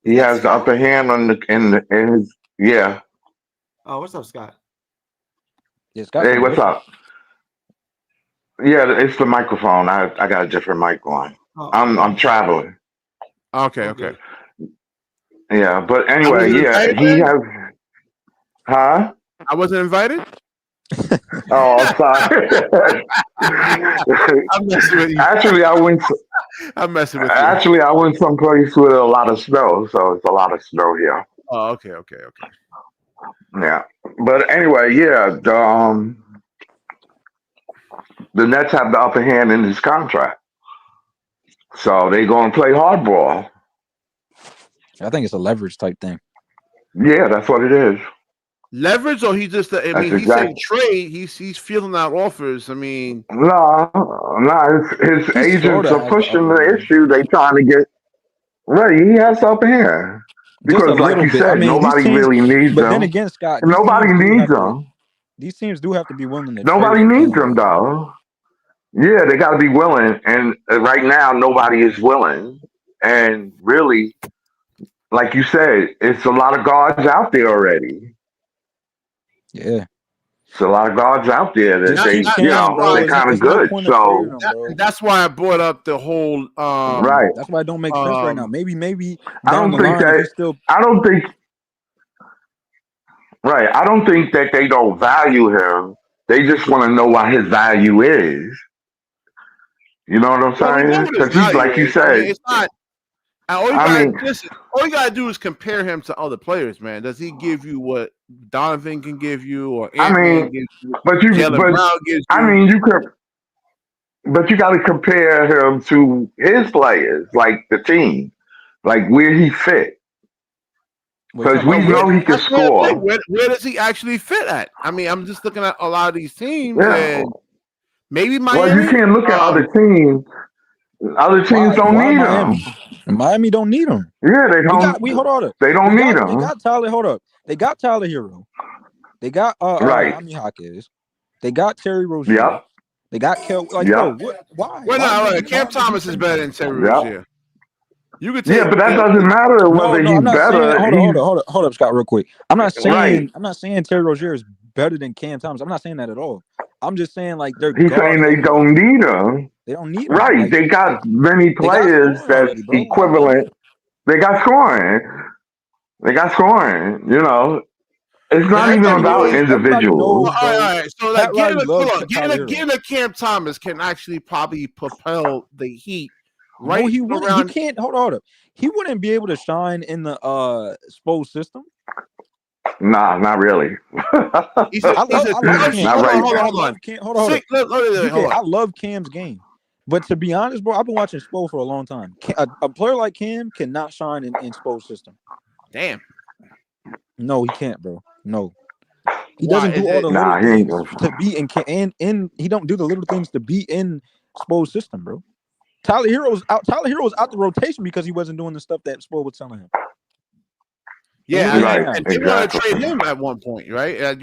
He has the upper hand in his yeah. Oh, what's up, Scott? Yeah, Scott. Hey, what's up? Yeah, it's the microphone. I got a different mic on. Oh, I'm traveling. Okay. Yeah, but anyway, yeah, he has. Huh? I wasn't invited. Oh, I'm sorry. I'm messing with you. Actually, I went. I'm messing with you. Actually, I went someplace with a lot of snow, so it's a lot of snow here. Oh, okay. Yeah, but anyway, yeah, the Nets have the upper hand in this contract, so they're going to play hardball. I think it's a leverage type thing. Yeah, that's what it is. Leverage, or he just? I mean, he's saying trade. He's feeling out offers. I mean, no, his agents are pushing the issue. They trying to get right. He has the upper hand because, like you said, nobody really needs but him. Then again, Scott, nobody needs him. These teams do have to be willing to. Nobody needs him, though. Yeah, they got to be willing, and right now nobody is willing. And really, like you said, it's a lot of guards out there already. Yeah, it's a lot of guards out there that they're kind of good. So that's why I brought up the whole. Right. That's why it don't make sense right now. Maybe. I don't think that. I don't think. Right. I don't think that they don't value him. They just want to know what his value is. You know what I'm saying? Because he's like you said. I mean, it's not. All you gotta do is compare him to other players, man. Does he give you what Donovan can give you, or gives you, Brown gives you? I mean, you could, but you got to compare him to his players, like the team, like where he fit. Because we know he can score. Where does he actually fit at? I mean, I'm just looking at a lot of these teams, and maybe Miami. Well, you can't look at other teams. Other teams don't need him. Miami don't need him. Yeah, they don't. Hold on. They don't need him. They got Tyler. Hold up. They got Tyler Hero. They got Miami Hawkins. They got Terry Rozier. Yep. They got Kel. Like, yo, why? Well, no, Cam Thomas is better than Terry Rozier. You could take but that doesn't matter whether he's better. Hold up, Scott, real quick. I'm not saying Terry Rozier is better than Cam Thomas. I'm not saying that at all. I'm just saying He's saying they don't need him. They don't need him. Right. They got many players that's equivalent. They got scoring. They got scoring. You know, it's Yeah, not even about Everybody individuals. knows, all right, bro. all right. So Pat like Riley hold loves on, Tyler Hero. getting a Cam Thomas can actually probably propel the Heat No, right he wouldn't. He around. can't. Hold up. He wouldn't be able to shine in the Spo system. Nah, not really. He's a I love Cam. Not right hold on, I now. hold on. love Cam. Hold on. Hold BK, on. I love Cam's game. But to be honest, bro, I've been watching Spo for a long time. A player like Cam cannot shine in Spo's system. Damn. No, he can't, bro. No. He Why doesn't is do all it? the little Nah, he ain't things gonna. to be in he don't do the little things to be in Spo's system, bro. Tyler Hero was out the rotation because he wasn't doing the stuff that Spo was telling him. Yeah, Right, and they want to exactly. trade him at one point, right? Yeah,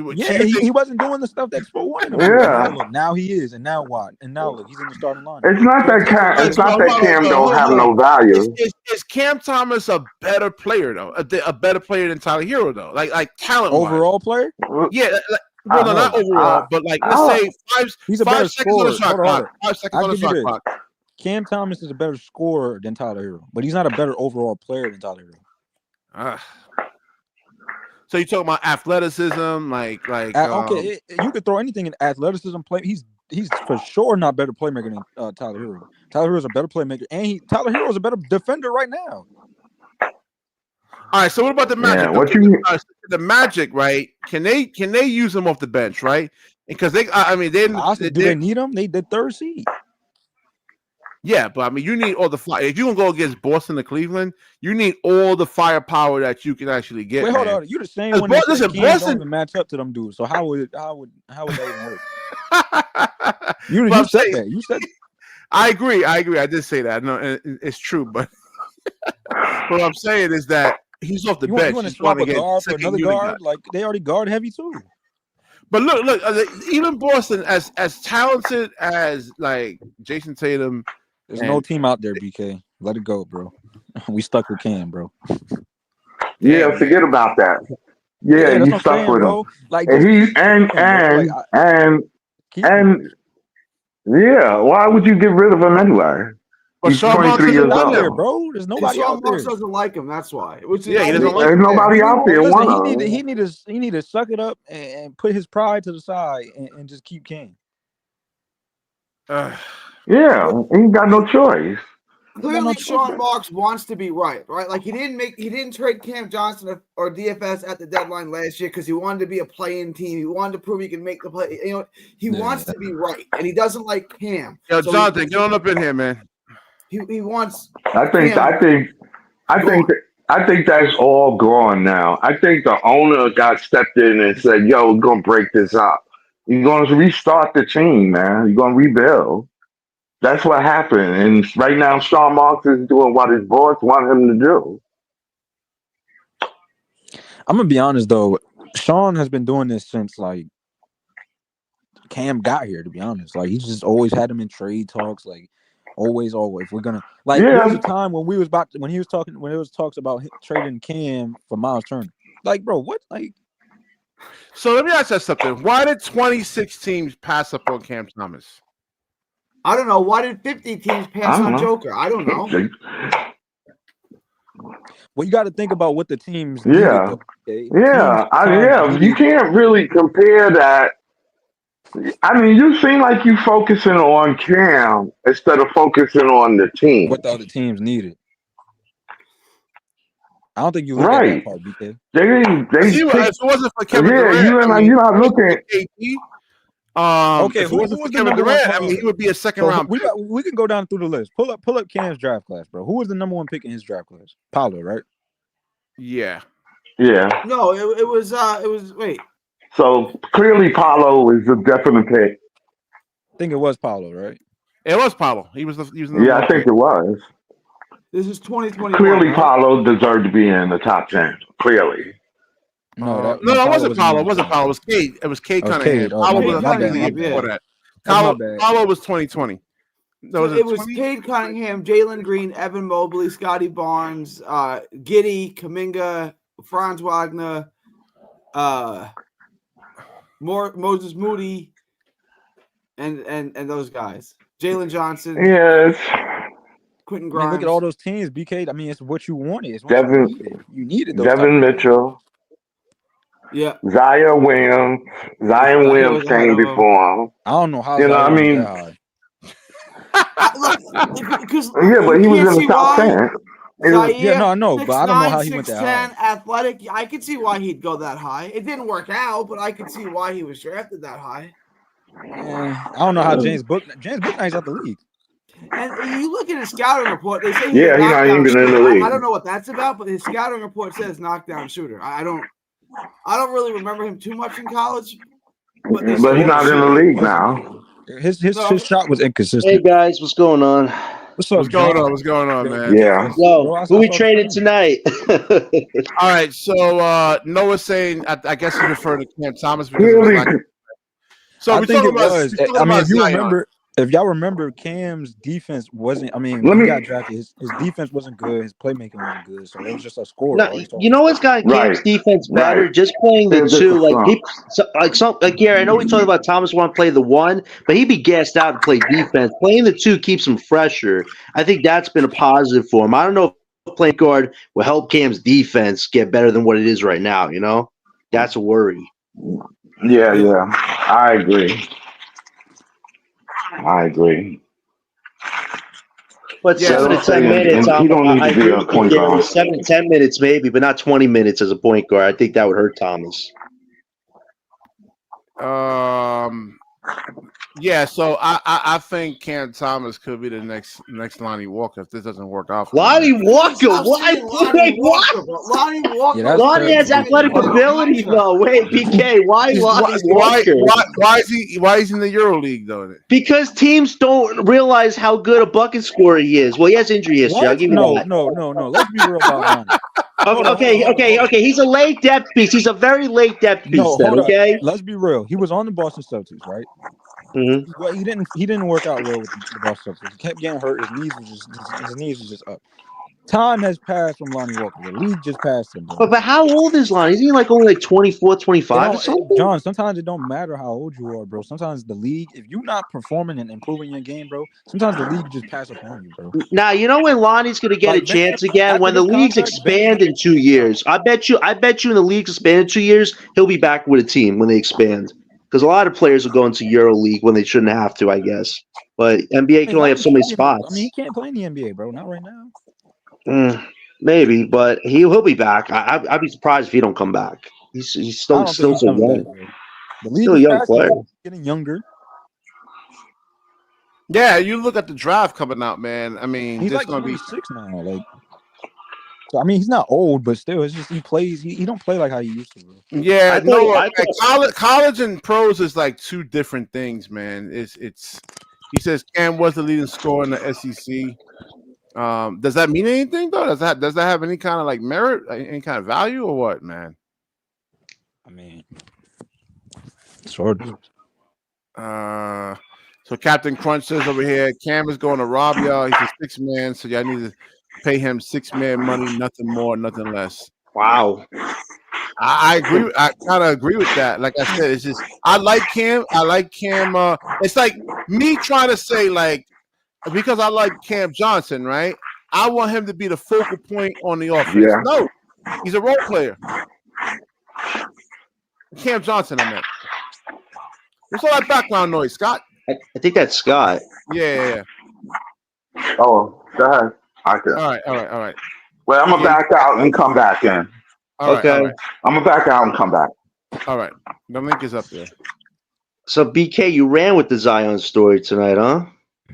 he wasn't doing the stuff that Spo wanted him to do. Yeah. And look, now he is, and now what? And now look, he's in the starting lineup. It's not So that Cam. Right, It's so not hold that on, Cam so don't have hold on. no value. Is Cam Thomas a better player though? A better player than Tyler Hero though? Like talent overall player? Yeah. Well, no, not overall, but like let's say he's a 5 better seconds on the scorer. shot Hold clock. on. 5 seconds I'll on the give you shot this. clock. Cam Thomas is a better scorer than Tyler Hero, but he's not a better overall player than Tyler Hero. So you talking about athleticism, like okay, you could throw anything in athleticism. Play, he's for sure not better playmaker than Tyler Hero. Tyler Hero is a better playmaker, and Tyler Hero is a better defender right now. All right, so what about the Magic? Yeah, what you? The Magic, right? Can they use them off the bench, right? Because they do they need them? They the third seed. Yeah, but I mean, you need all the fire. If you gonna go against Boston or Cleveland, you need all the firepower that you can actually get. Wait, hold on. You the same one that said Cam don't even match up to them dudes. So how would that even work? You said that. You said. I agree. I did say that. No, it's true. But what I'm saying is that he's off the bench. You want to swap a guard for another guard? Like they already guard heavy too. But look. Even Boston, as talented as like Jason Tatum. There's no team out there, BK. Let it go, bro. We stuck with Cam, bro. Yeah, forget about that. Yeah, you stuck with him. Like and he and yeah. Why would you get rid of him anyway? But He's Sean 23 years out old. there, bro. There's nobody out there. Sean doesn't like him. That's why. He doesn't like. There's nobody out there. Listen, he need to suck it up and put his pride to the side and just keep Cam. Yeah, he ain't got no choice. Clearly, Sean Marks wants to be right? Like he didn't trade Cam Johnson or DFS at the deadline last year because he wanted to be a play-in team. He wanted to prove he can make the play. You know, he wants to be right, and he doesn't like Cam. Yo, so Jonathan, get on up in here, man. He wants. I think that's all gone now. I think the owner got stepped in and said, "Yo, we're gonna break this up. You're gonna restart the team, man. You're gonna rebuild." That's what happened. And right now, Sean Marks is doing what his boss want him to do. I'm going to be honest, though. Sean has been doing this since, like, Cam got here, to be honest. Like, he's just always had him in trade talks. Like, always. We're going to... Like, there was a time when it was talks about trading Cam for Miles Turner. Like, bro, what? Like... So let me ask you something. Why did 26 teams pass up on Cam Thomas? I don't know. Why did 50 teams pass on Joker? I don't know. Well, you got to think about what the teams needed, needed. You can't really compare that. I mean, you seem like you focusing on Cam instead of focusing on the team. What the other teams needed. I don't think you look at that part, BK. If it wasn't for Kevin Durant, you're not looking. Okay, who was the Kevin Durant? I mean, he would be a second round. We can go down through the list. Pull up Cam's draft class, bro. Who was the number one pick in his draft class? Paolo, right? Yeah. No, it was. Wait. So clearly, Paolo is a definite pick. I think it was Paolo, right? It was Paolo. He was. I think it was. This is 2021. Clearly, Paolo deserved to be in the top 10. Clearly. No, it wasn't Paolo. It wasn't Paolo. It was Cade. It was Cade Cunningham. Paolo was before that. Paolo was 2020. So it was Cade Cunningham, Jalen Green, Evan Mobley, Scotty Barnes, Giddey, Kuminga, Franz Wagner, Moses Moody, and those guys. Jalen Johnson. Yes. Quentin I Grimes. mean, look at all those teams, BK. I mean, it's what you wanted. It's what you Devin, needed. You needed those. Devin Mitchell, Yeah. Zion Williams. Zion He Williams was ahead came of him. before him. I don't know how You know, I Zion was mean, that high. Look, because yeah, but you he was can't in see the top why 10. Yeah, no, I Zaire, know, but I don't know how he went that 6'9", high. 6'10", athletic. I could see why he'd go that high. It didn't work out, but I could see why he was drafted that high. I don't know how James Bouknight's out the league. And you look at his scouting report, they say he's Yeah, a he's not knockdown even in shooter. the league. I don't know what that's about, but his scouting report says knockdown shooter. I don't really remember him too much in college, but they But say he's not in the league now. His shot was Hey inconsistent. guys, what's going on? What's up, What's going John? on? What's going on, man? Yeah. Yo, Bro, I who we saw the traded stream. tonight? All right, so Noah's saying, I guess he's referring to Cam Thomas because Clearly, it was like. So I we're think talking it about. was. We're talking I mean, about if you Zion. remember, if y'all remember, Cam's defense wasn't. I mean, Let when he me- got drafted, his defense wasn't good. His playmaking wasn't good. So it was just a score. No, you know what's gotten Cam's Right, defense better? right. Just playing the Here's the two. Like song. people, like Gary. I know we talked about Thomas want to play the one, but he'd be gassed out to play defense. Playing the two keeps him fresher. I think that's been a positive for him. I don't know if playing guard will help Cam's defense get better than what it is right now. You know, that's a worry. Yeah. I agree. But Yeah, 7 to so- 10 minutes, and he don't need I to be agree a with point you, Gary. guard. 7 to 10 minutes maybe, but not 20 minutes as a point guard. I think that would hurt Thomas. Yeah, so I think Cam Thomas could be the next Lonnie Walker if this doesn't work out. For him. Lonnie Walker, Stop why? saying Lonnie Wait, what? Walker, bro. Lonnie Walker. Yeah, that's Lonnie has terrible. athletic ability, though. Wait, BK, why Lonnie Walker? Why is he in the Euro League though? Because teams don't realize how good a bucket scorer he is. Well, he has injury history. I'll give you that. No. Let's be real about Lonnie. Hold on. Okay. He's a late depth piece. He's a very late depth piece. No, Then, hold okay. up. Let's be real. He was on the Boston Celtics, right? Mm-hmm. Well, he didn't work out well with the Boston Celtics. He kept getting hurt. His knees was just up. Time has passed from Lonnie Walker. The league just passed him, bro. But how old is Lonnie? Isn't he like only like 24, 25 or something? John, sometimes it don't matter how old you are, bro. Sometimes the league, if you're not performing and improving your game, bro, sometimes the league just pass up on you, bro. Now you know when Lonnie's gonna get Like, a chance again after when the this leagues contract, expand in 2 years. I bet you in the leagues expand in 2 years, he'll be back with a team when they expand. Because a lot of players will go into Euro League when they shouldn't have to, I guess. But NBA can only have so many spots. I mean, he can't play in the NBA, bro. Not right now. Maybe, but he'll be back. I'd be surprised if he don't come back. He's still so young. The league Still a is young player. getting younger. Yeah, you look at the draft coming out, man. I mean, He's there's like gonna be 26 now. Like, so I mean, he's not old, but still, it's just he plays. He don't play like how he used to, bro. Yeah, college and pros is like two different things, man. It's he says Cam was the leading scorer in the SEC. Does that mean anything though? Does that have any kind of like merit, any kind of value, or what, man? I mean, sort of. So Captain Crunch says over here, Cam is going to rob y'all. He's a 6-man, so y'all need to pay him 6-man money, nothing more, nothing less. Wow. I agree. I kind of agree with that. Like I said, it's just I like Cam. It's like me trying to say like because I like Cam Johnson, right? I want him to be the focal point on the offense. Yeah. No, he's a role player. Cam Johnson, I meant. What's all that background noise, Scott? I think that's Scott. Yeah. Oh, go ahead. I can. All right. Well, I'm gonna back out and come back in. All right. I'm gonna back out and come back. All right. The link is up there. So BK, you ran with the Zion story tonight, huh?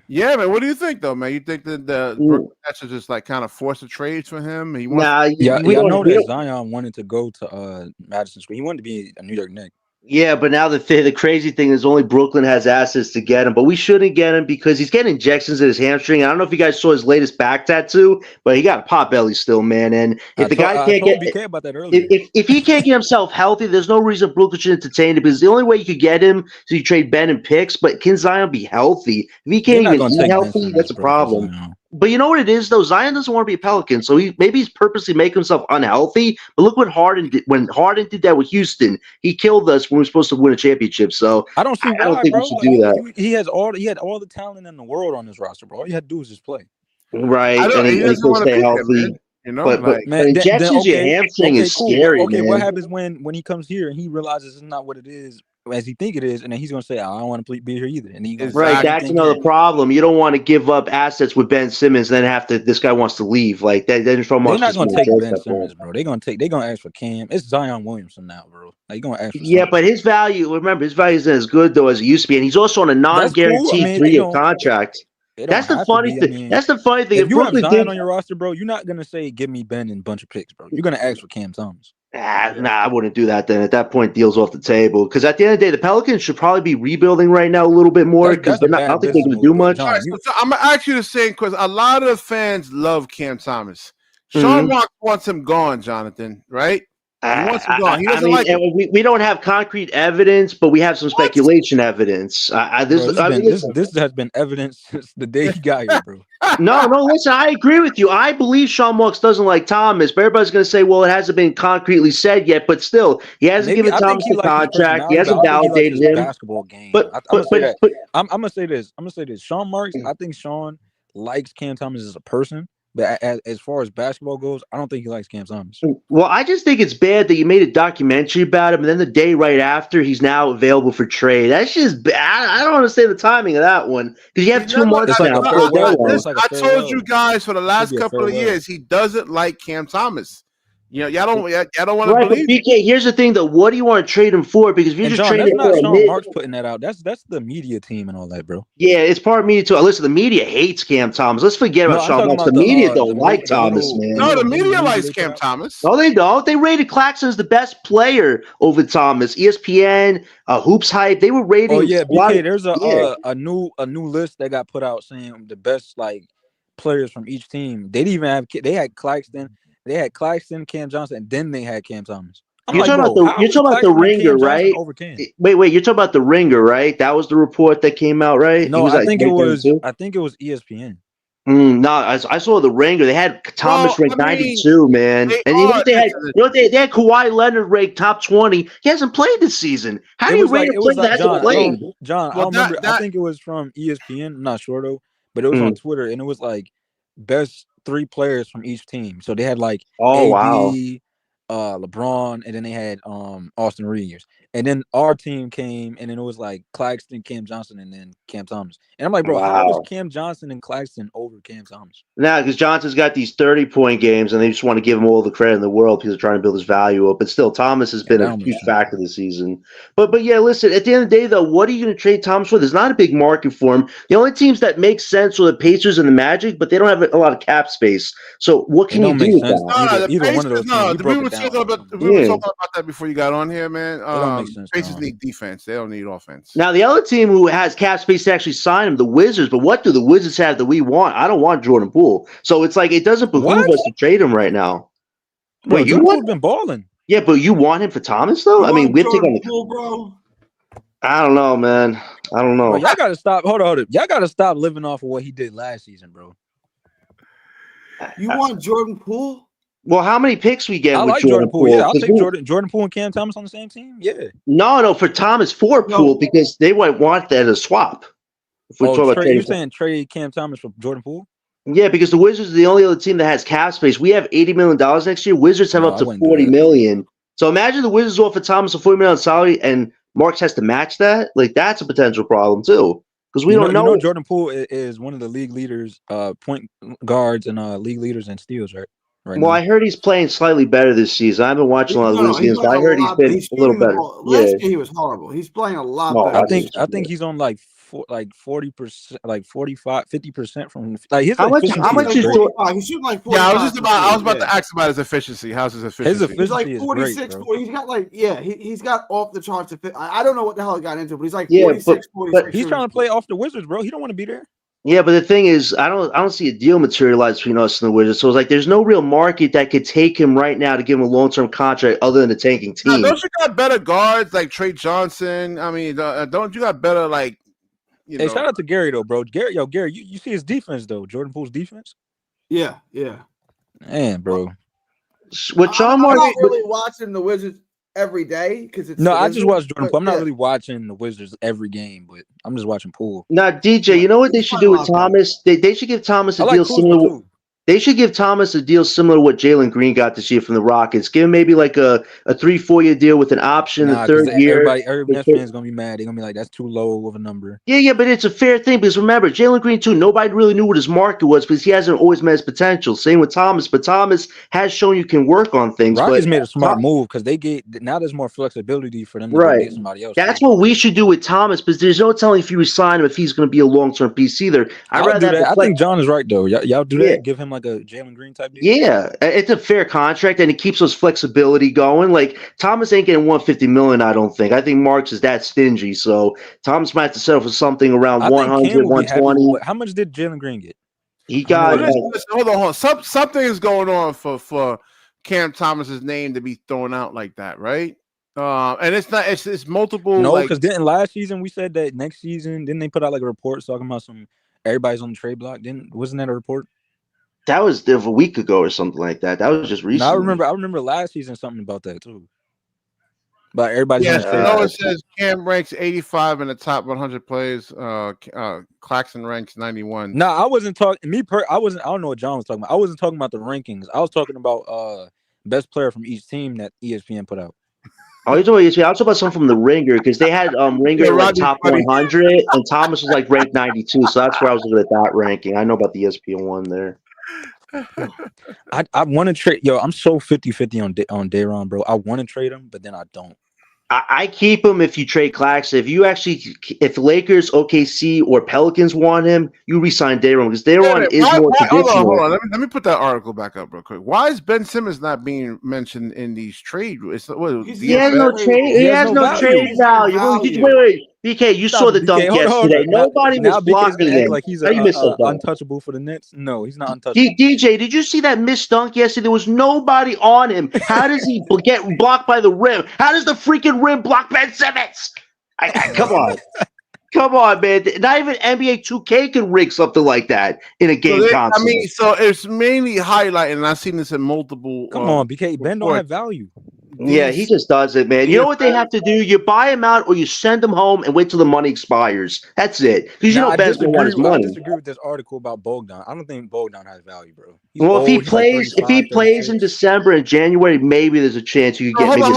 Yeah, man. What do you think, though, man? You think that the Brooklyn Nets are just like kind of force a trade for him? I know that Zion wanted to go to Madison Square. He wanted to be a New York Knick. Yeah, but now the crazy thing is only Brooklyn has assets to get him. But we shouldn't get him because he's getting injections in his hamstring. I don't know if you guys saw his latest back tattoo, but he got a pot belly still, man. And if the guy can't get BK about that earlier. If he can't get himself healthy, there's no reason Brooklyn should entertain it because the only way you could get him is you trade Ben and picks. But can Zion be healthy? If he can't even eat healthy, that's a problem. But you know what it is, though? Zion doesn't want to be a Pelican, so maybe he's purposely making himself unhealthy. But look what Harden did. When Harden did that with Houston, he killed us when we were supposed to win a championship. So I don't think we should do that. He had all the talent in the world on his roster, bro. All you had to do was just play. Right, and he he's doesn't gonna want to stay be there, healthy. man. You know, But like Man, injections, your hamstring is scary, cool. Okay, man. what happens when he comes here and he realizes it's not what it is as he think it is, and then he's gonna say, "I don't want to be here either," and he's gonna Right, Exactly. that's another problem. You don't want to give up assets with Ben Simmons, then have to. This guy wants to leave. Like that. Then from They're us not just gonna gonna take address Ben that point. Simmons, bro. They're gonna ask for Cam. It's Zion Williamson now, bro. Like, you're gonna ask for Yeah, something. but his value. Remember, his value isn't as good though as it used to be, and he's also on a That's cool. I non-guaranteed mean, 3-year contract. it That's don't the have to funny be. I thing. mean, That's the funny thing. if If you have Brooklyn Zion did, on your roster, bro, you're not gonna say give me Ben and a bunch of picks, bro. You're gonna ask for Cam Thomas. nah, I wouldn't do that. Then at that point, deals off the table. Because at the end of the day, the Pelicans should probably be rebuilding right now a little bit more. Because That's a I don't bad think they're business going to move, do though. much. John, all right, so I'm gonna ask you the same because a lot of fans love Cam Thomas. Sean Marks wants him gone, Jonathan. Right? He wants him gone. He doesn't like him. We don't have concrete evidence, but we have some speculation evidence. This has been evidence since the day he got here, bro. No, listen, I agree with you. I believe Sean Marks doesn't like Thomas, but everybody's going to say, well, it hasn't been concretely said yet, but still, he hasn't given Thomas the contract. He hasn't validated him. Basketball game. But I'm gonna say that. I'm gonna say this. Sean Marks, I think Sean likes Cam Thomas as a person. But as far as basketball goes, I don't think he likes Cam Thomas. Well, I just think it's bad that you made a documentary about him, and then the day right after, he's now available for trade. That's just bad. I don't understand the timing of that one because you have 2 months now. I told you guys for the last couple of years he doesn't like Cam Thomas. You know, y'all don't want to believe. But BK, here's the thing though. What do you want to trade him for? Because if you just trade him for Sean Marks putting that out. That's the media team and all that, bro. Yeah, it's part of media too. Listen, the media hates Cam Thomas. Let's forget about Sean Marks. The media don't like Thomas, man. No, the media likes Cam Thomas. No, they don't. They rated Claxton as the best player over Thomas. ESPN, Hoops Hype, they were rating. Oh yeah, BK. There's a new list that got put out saying the best players from each team. They didn't even have. They had Claxton. They had Claxton, Cam Johnson, and then they had Cam Thomas. You're talking about the Ringer, right? Wait. You're talking about the Ringer, right? That was the report that came out, right? No, I think it was ESPN. No, I saw the Ringer. They had Thomas ranked 92, man. And you know what they had? They had Kawhi Leonard ranked top 20. He hasn't played this season. How do you rate a player that hasn't played? John, I remember. I think it was from ESPN. I'm not sure though, but it was on Twitter, and it was best 3 players from each team. So they had AD, LeBron, and then they had Austin Reeves. And then our team came, and then it was Claxton, Cam Johnson, and then Cam Thomas. And I'm like, bro, how was Cam Johnson and Claxton over Cam Thomas? Nah, because Johnson's got these 30-point games, and they just want to give him all the credit in the world because they're trying to build his value up. But still, Thomas has been a huge factor this season. But yeah, listen, at the end of the day, though, what are you going to trade Thomas for? There's not a big market for him. The only teams that make sense are the Pacers and the Magic, but they don't have a lot of cap space. So what can you do with that? Either one of those teams. We were talking about that before you got on here, man. Pacers need defense. They don't need offense. Now, the other team who has cap space to actually sign him, the Wizards. But what do the Wizards have that we want? I don't want Jordan Poole. So it's it doesn't behoove us to trade him right now. Bro, wait, Jordan Poole's been balling. Yeah, but you want him for Thomas, though? I mean, we're taking Poole, bro. I don't know, man. I don't know. Bro, y'all got to stop. Hold on. Y'all got to stop living off of what he did last season, bro. You want Jordan Poole? Well, how many picks we get? I like Jordan Poole. Yeah, I'll take Jordan Poole and Cam Thomas on the same team. Yeah. No, for Thomas Poole because they might want that as a swap. You're saying trade Cam Thomas for Jordan Poole? Yeah, because the Wizards are the only other team that has cap space. We have $80 million next year. Wizards have up to $40 million. So imagine the Wizards offer Thomas a $40 million salary and Marks has to match that. That's a potential problem too. Because we don't know. You know Jordan Poole is one of the league leaders, point guards and league leaders in steals, right? Well, I heard he's playing slightly better this season. I've been watching a lot of Wizards games, but I heard he's been a little better. Last year he was horrible. He's playing a lot better. I think he's on 40%, 45, 50% from his how much is he's shooting like 45%. Yeah, I was about to ask about his efficiency. How's his efficiency? His efficiency he's 46, 40. He's got he's got off the charts. I don't know what the hell he got into, but he's 46, 46. But he's trying to play off the Wizards, bro. He don't want to be there. Yeah, but the thing is, I don't see a deal materialize between us and the Wizards. So it's there's no real market that could take him right now to give him a long-term contract other than the tanking team. Don't you got better guards like Trey Johnson? I mean, don't you got better Hey, shout out to Gary though, bro. Gary, you see his defense though. Jordan Poole's defense. Yeah. Man, bro. With Sean Marks, I'm not really watching the Wizards. every day because it's I just watch Jordan Poole. I'm not really watching the Wizards every game, but I'm just watching Poole. Now, DJ, you know what they should do with Thomas? They should give Thomas a deal similar. They should give Thomas a deal similar to what Jalen Green got this year from the Rockets. Give him maybe like a 3-4 year deal with an option the third year. Every Nets fan's gonna be mad. They're gonna be like, "That's too low of a number." Yeah, but it's a fair thing because remember, Jalen Green too. Nobody really knew what his market was because he hasn't always met his potential. Same with Thomas, but Thomas has shown you can work on things. Rockets made a smart move because now there's more flexibility for them to go get somebody else. That's what we should do with Thomas, because there's no telling if you resign him if he's going to be a long-term piece either. I think John is right though. Y'all do that. Give him like a Jalen Green type deal. Yeah, it's a fair contract and it keeps those flexibility going. Like Thomas ain't getting $150 million, I don't think. I think Marks is that stingy, so Thomas might have to settle for something around 100, 120. How much did Jalen Green get? He got. Hold on. Something is going on for Cam Thomas's name to be thrown out like that, right? And it's not. It's multiple. No, because didn't last season we said that next season didn't they put out like a report talking about everybody's on the trade block? Wasn't that a report? That was a week ago or something like that. That was just recent. I remember last season something about that too. But everybody's on the trade block. It says Cam ranks 85 in the top 100 players. Claxton ranks 91. No, I wasn't talking. I don't know what John was talking about. I wasn't talking about the rankings. I was talking about best player from each team that ESPN put out. Oh, you're talking about ESPN. I was talking about something from the Ringer because they had Ringer like top 100 and Thomas was like ranked 92. So that's where I was looking at that ranking. I know about the ESPN one there. I want to trade. Yo, I'm so 50-50 on Dayron, bro. I want to trade him, but then I don't. I keep him if you trade Claxton. If the Lakers, OKC, or Pelicans want him, you re-sign Dayron because Dayron is more traditional. Hold on. Let me put that article back up real quick. Why is Ben Simmons not being mentioned in these trades? He has no trade. He has no trade value. Wait. BK, you saw the dunk yesterday. Nobody was blocking him. Like he's untouchable for the Nets. No, he's not untouchable. DJ, did you see that missed dunk yesterday? There was nobody on him. How does he get blocked by the rim? How does the freaking rim block Ben Simmons? Come on. Come on, man. Not even NBA 2K can rig something like that in a game console. I mean, so it's mainly highlighting, and I've seen this in multiple. Come on, BK. Ben don't have value. Yeah, he just does it, man. You know what they have to do? You buy him out or you send him home and wait till the money expires. That's it. Because Ben's going to want his money. I disagree with this article about Bogdan. I don't think Bogdan has value, bro. If he plays in December and January, maybe there's a chance you could get maybe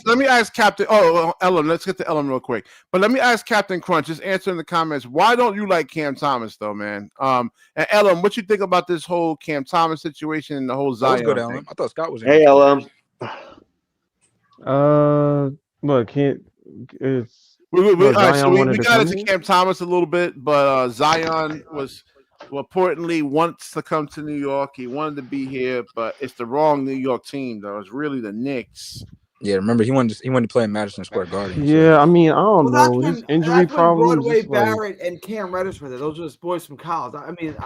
Let me ask Captain. Ellen, let's get to Ellen real quick. But let me ask Captain Crunch. Just answer in the comments. Why don't you like Cam Thomas though, man? And Ellen, what you think about this whole Cam Thomas situation and the whole Zion? Good, Ellen. I thought Scott was. Hey, Ellen. Look, we got into Cam Thomas a little bit, but Zion was reportedly wants to come to New York. He wanted to be here, but it's the wrong New York team, though. It's really the Knicks. Yeah, remember he wanted to play in Madison Square Garden. Yeah, I mean, I don't know. His injury problems. Broadway Barrett and Cam Reddish were there. Those are his boys from college. I mean,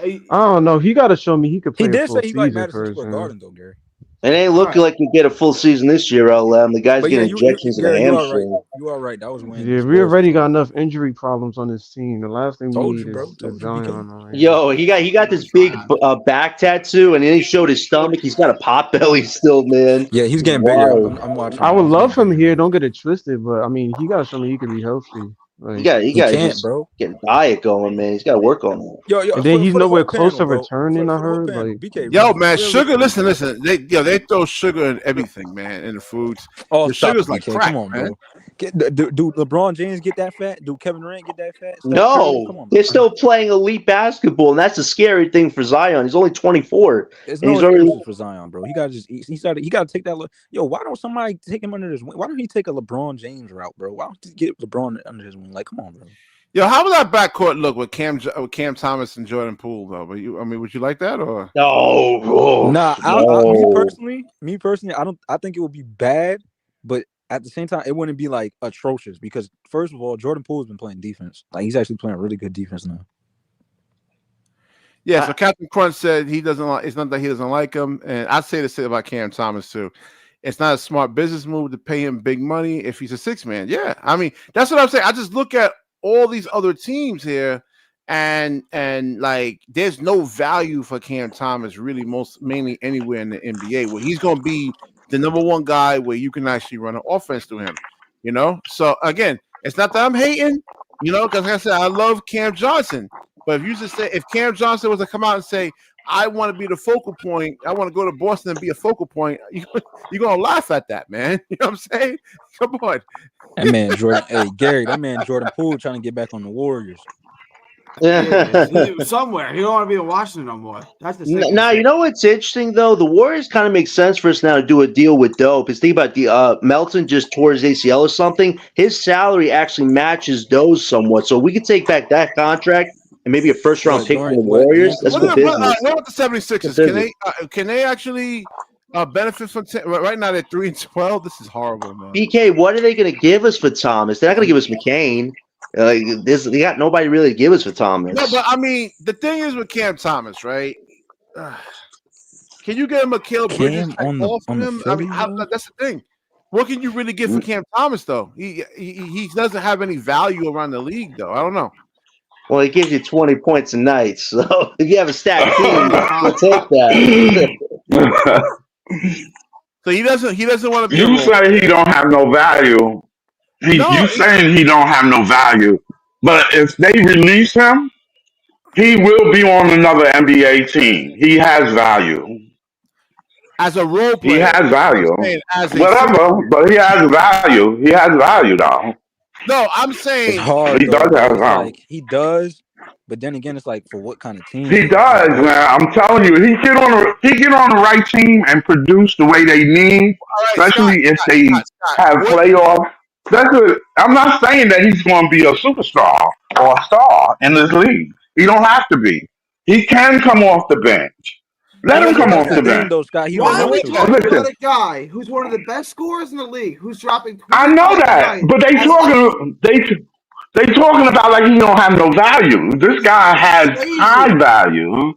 I don't know. He got to show me he could play. He did say he liked Madison Square Garden, though, Gary. It ain't looking like you get a full season this year, LM. The guy's getting injections in the hamstring. You are right. That was when. Yeah, we already got enough injury problems on this team. The last thing we need is Zion. Yo, he got this big back tattoo, and then he showed his stomach. He's got a pot belly still, man. Yeah, he's getting bigger. I'm watching. I would love him here. Don't get it twisted, but I mean, he got to show me he can be healthy. Like, he can't, bro. Getting diet going, man. He's got to work on that. Yo, and then he's nowhere close to returning. I heard. Yo, man, sugar. Listen. They throw sugar in everything, man, in the foods. Oh, the sugar's like crack, come on, man. Bro. Do LeBron James get that fat? Do Kevin Durant get that fat? No, they're still playing elite basketball, and that's a scary thing for Zion. He's only 24. There's no excuses for Zion, bro. He got to just eat. He got to take that. Yo, why don't somebody take him under his wing? Why don't he take a LeBron James route, bro? Why don't he get LeBron under his wing? Like, come on, bro. Yo, how would that backcourt look with Cam Thomas and Jordan Poole, though? But would you like that or no? Me personally, I think it would be bad, but at the same time, it wouldn't be like atrocious because first of all, Jordan Poole has been playing defense. Like he's actually playing really good defense now. Yeah, so Captain Crunch said he doesn't like. It's not that he doesn't like him, and I'd say the same about Cam Thomas too. It's not a smart business move to pay him big money if he's a six man. Yeah, I mean that's what I'm saying. I just look at all these other teams here, and like there's no value for Cam Thomas really mainly anywhere in the NBA where he's going to be the number one guy where you can actually run an offense through him. You know, so again, it's not that I'm hating. You know, because like I said, I love Cam Johnson. But if you just say if Cam Johnson was to come out and say, I want to be the focal point, I want to go to Boston and be a focal point, you're gonna laugh at that, man. You know what I'm saying? Come on. That man Jordan, hey Gary, that man Jordan Poole trying to get back on the Warriors. He's somewhere. He don't want to be in Washington no more. That's the thing. Now, you know what's interesting though? The Warriors kind of make sense for us now to do a deal with Doe. Because think about the Melton just tore his ACL or something. His salary actually matches Doe's somewhat, so we could take back that contract and maybe a first round pick for the Warriors. That's good business. What about the 76ers? Can they actually benefit from right now? They're 3-12. This is horrible, man. BK, what are they going to give us for Thomas? They're not going to give us McCain. They got nobody really to give us for Thomas. No, but I mean, the thing is with Cam Thomas, right? Can you get him a Caleb Bridges on him? I mean, that's the thing. What can you really get for Cam Thomas, though? He doesn't have any value around the league, though. I don't know. Well, he gives you 20 points a night, so if you have a stacked team, I'll take that. So he doesn't want to be. You say he don't have no value. You saying he don't have no value, but if they release him, he will be on another NBA team. He has value. As a role player, he has value. Whatever, but he has value. He has value, though. No, I'm saying it's hard. He does have value. Like, he does, but then again, it's like for what kind of team? He does, man. I'm telling you, he get on the right team and produce the way they need, especially if they have playoffs. I'm not saying that he's going to be a superstar or a star in this league. He don't have to be. He can come off the bench. Let him come off the bench. Why are we talking about a guy who's one of the best scorers in the league, who's dropping? I know that, but they talking about like he don't have no value. This guy has high value.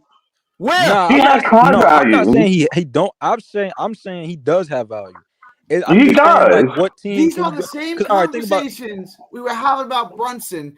Where he has high value. I'm not saying he don't. I'm saying he does have value. He does. Saying, like, what team? These are the same conversations we were having about Brunson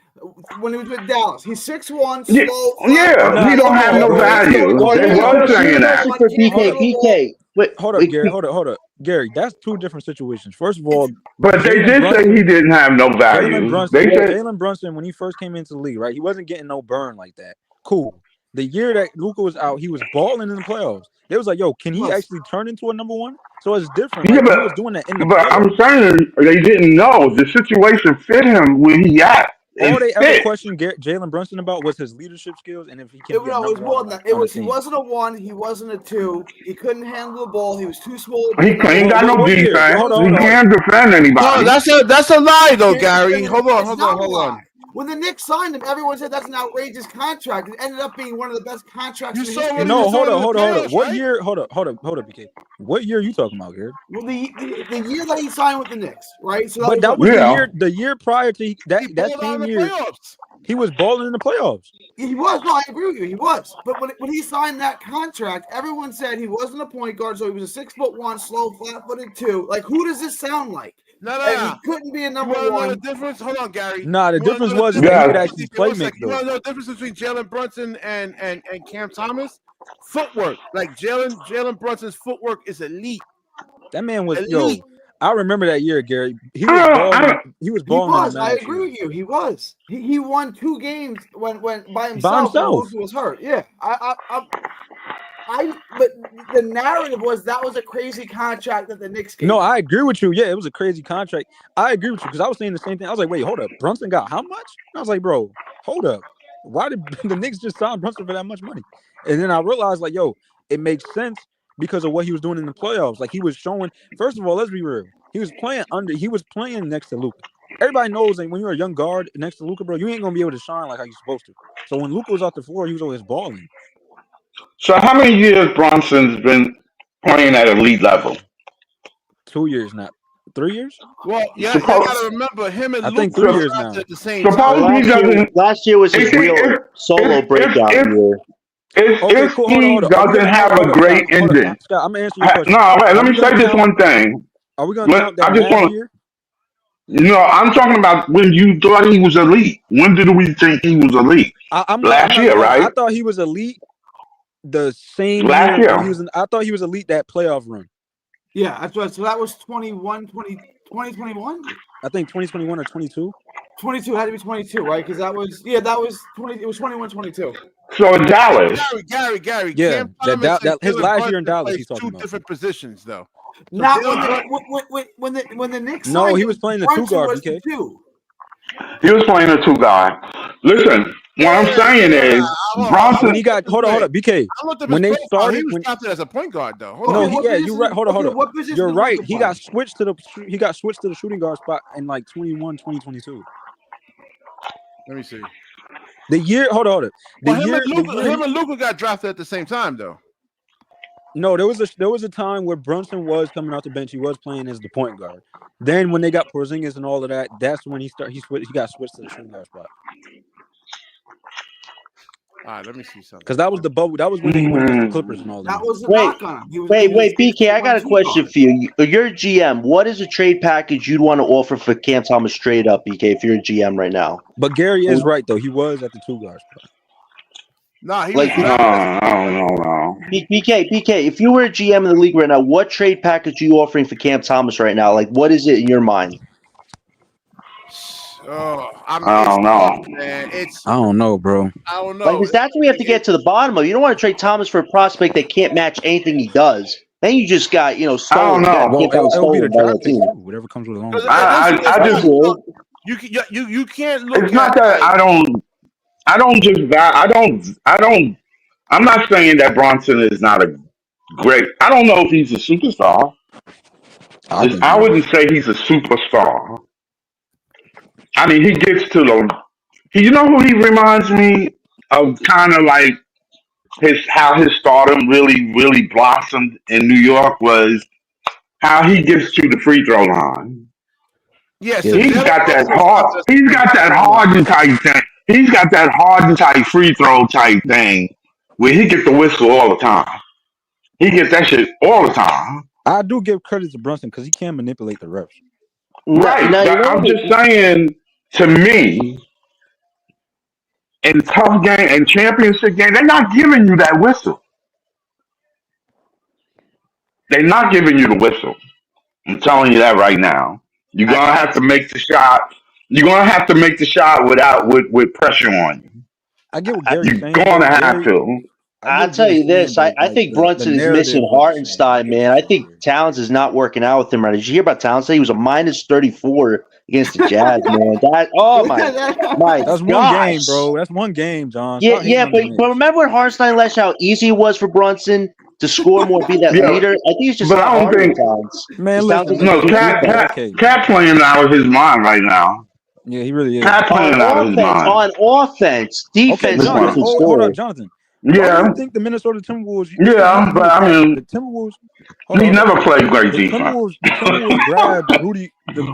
when he was with Dallas. He's 6'1", slow. Yeah, he don't have no value. They were saying that. BK. Wait, hold up, Gary. Hold up, Gary. That's two different situations. First of all, but they did say he didn't have no value. Jalen Brunson, when he first came into the league, right? He wasn't getting no burn like that. Cool. The year that Luka was out, he was balling in the playoffs. They was like, "Yo, can he actually turn into a number one?" So it's different. Like, he was doing that in the playoffs. I'm saying they didn't know the situation fit him where he at. All they ever questioned Jalen Brunson about was his leadership skills and if he can. It was more than that. It was he wasn't a 1, he wasn't a 2. He couldn't handle the ball. He was too small. He ain't got no defense. He can't defend anybody. No, that's a lie, though, Gary. Hold on. When the Knicks signed him, everyone said that's an outrageous contract. It ended up being one of the best contracts. Hold up. What year? Hold up, BK. What year are you talking about, Gary? Well, the year that he signed with the Knicks, right? So that was the year prior to that same year. He was balling in the playoffs. He was. No, I agree with you. He was. But when he signed that contract, everyone said he wasn't a point guard, so he was a 6'1", slow, flat-footed 2. Like, who does this sound like? No. He couldn't be a number one. The difference? Hold on, Gary. Nah, the difference was that he could actually play make, though. You know the difference between Jalen Brunson and Cam Thomas? Footwork. Like, Jalen Brunson's footwork is elite. That man was, elite. I remember that year, Gary. He was balling. He was. I agree with you. He was. He won 2 games when by himself. When he was hurt. Yeah. But the narrative was that was a crazy contract that the Knicks gave. No, I agree with you. Yeah, it was a crazy contract. I agree with you because I was saying the same thing. I was like, wait, hold up. Brunson got how much? I was like, bro, hold up. Why did the Knicks just sign Brunson for that much money? And then I realized, like, yo, it makes sense because of what he was doing in the playoffs. Like, he was showing. First of all, let's be real. He was playing next to Luka. Everybody knows that when you're a young guard next to Luka, bro, you ain't gonna be able to shine like how you're supposed to. So when Luka was off the floor, he was always balling. So how many years Brunson's been playing at elite level? 2 years, not 3 years. Well, yeah, you gotta remember him and I think 3 years now. At the same time. Last year was his real solo breakout year. If he doesn't have a great ending. I'm gonna answer your question. No, wait, let me say this one thing. Are we gonna count that last year? No, I'm talking about when you thought he was elite. When did we think he was elite? Last year, right? I thought he was elite the same last year. I thought he was elite that playoff run. Yeah, that's right. So that was 2021. I think 2021 or 22. 22 had to be 22, right? Because that was 20. It was 21-22. So Dallas. Gary. Yeah, Cam Thomas and his Dylan last year in Brunson Dallas. He's plays talking two about different positions, though. So Not Dylan when the Knicks. No, signed he him, was playing the Brunson 2 guard. was the BK. 2. He was playing a 2 guy. Listen, what I'm saying is Bronson. When he got hold on, BK. When they started, he was drafted as a point guard, though. You're right. Hold on. What position You're did right. Luka He got switched to the shooting guard spot in like 2022. Let me see. The year, hold on. Him and Luka got drafted at the same time, though. No, there was a time where Brunson was coming off the bench. He was playing as the point guard. Then when they got Porzingis and all of that, that's when he got switched to the shooting guard spot. All right, let me see something. Because that was the bubble. That was when they went against the Clippers and all that. That was the knock on him. Wait, BK, I got a question for you. You're a GM. What is a trade package you'd want to offer for Cam Thomas straight up, BK, if you're a GM right now? But Gary is right, though. He was at the 2 guard spot. Nah, he Like, was no. BK, if you were a GM in the league right now, what trade package are you offering for Cam Thomas right now? Like, what is it in your mind? I don't know. Man. I don't know, bro. I don't know. Like, because that's what we have to get to the bottom of. You don't want to trade Thomas for a prospect that can't match anything he does. Then you just got, stolen. I don't know. Well, it'll be the draft pick, whatever comes with it. I just you can't look. It's not that I'm not saying that Bronson is not a great. I don't know if he's a superstar. I wouldn't say he's a superstar. I mean, he gets to you know who he reminds me of, kind of like how his stardom really, really blossomed in New York, was how he gets to the free throw line. Yes, he's got that hard. He's got that hard and tight thing. He's got that hard and tight free throw type thing where he gets the whistle all the time. He gets that shit all the time. I do give credit to Brunson because he can manipulate the refs. Right. I'm just saying, to me, in tough game and championship game, they're not giving you that whistle. They're not giving you the whistle. I'm telling you that right now. You're gonna have to make the shot. You're gonna have to make the shot with pressure on you. I get what Gary's saying. You're gonna have to. I'll tell you this. I think Brunson is missing Hartenstein, man. I think Towns is not working out with him right now. Did you hear about Towns? He was a -34 against the Jazz, man. That's one game, bro. That's one game, John. Yeah, but remember when Hartenstein left, how easy it was for Brunson to score more, be that leader? I think it's just. But I don't think. Man, listen. No, Cat playing out of his mind right now. Yeah, he really is. Cat playing out of his mind. On offense, defense. Okay, hold up, Jonathan. Yeah, I think the Minnesota Timberwolves. Yeah, but I mean, the Timberwolves. He never played great defense. The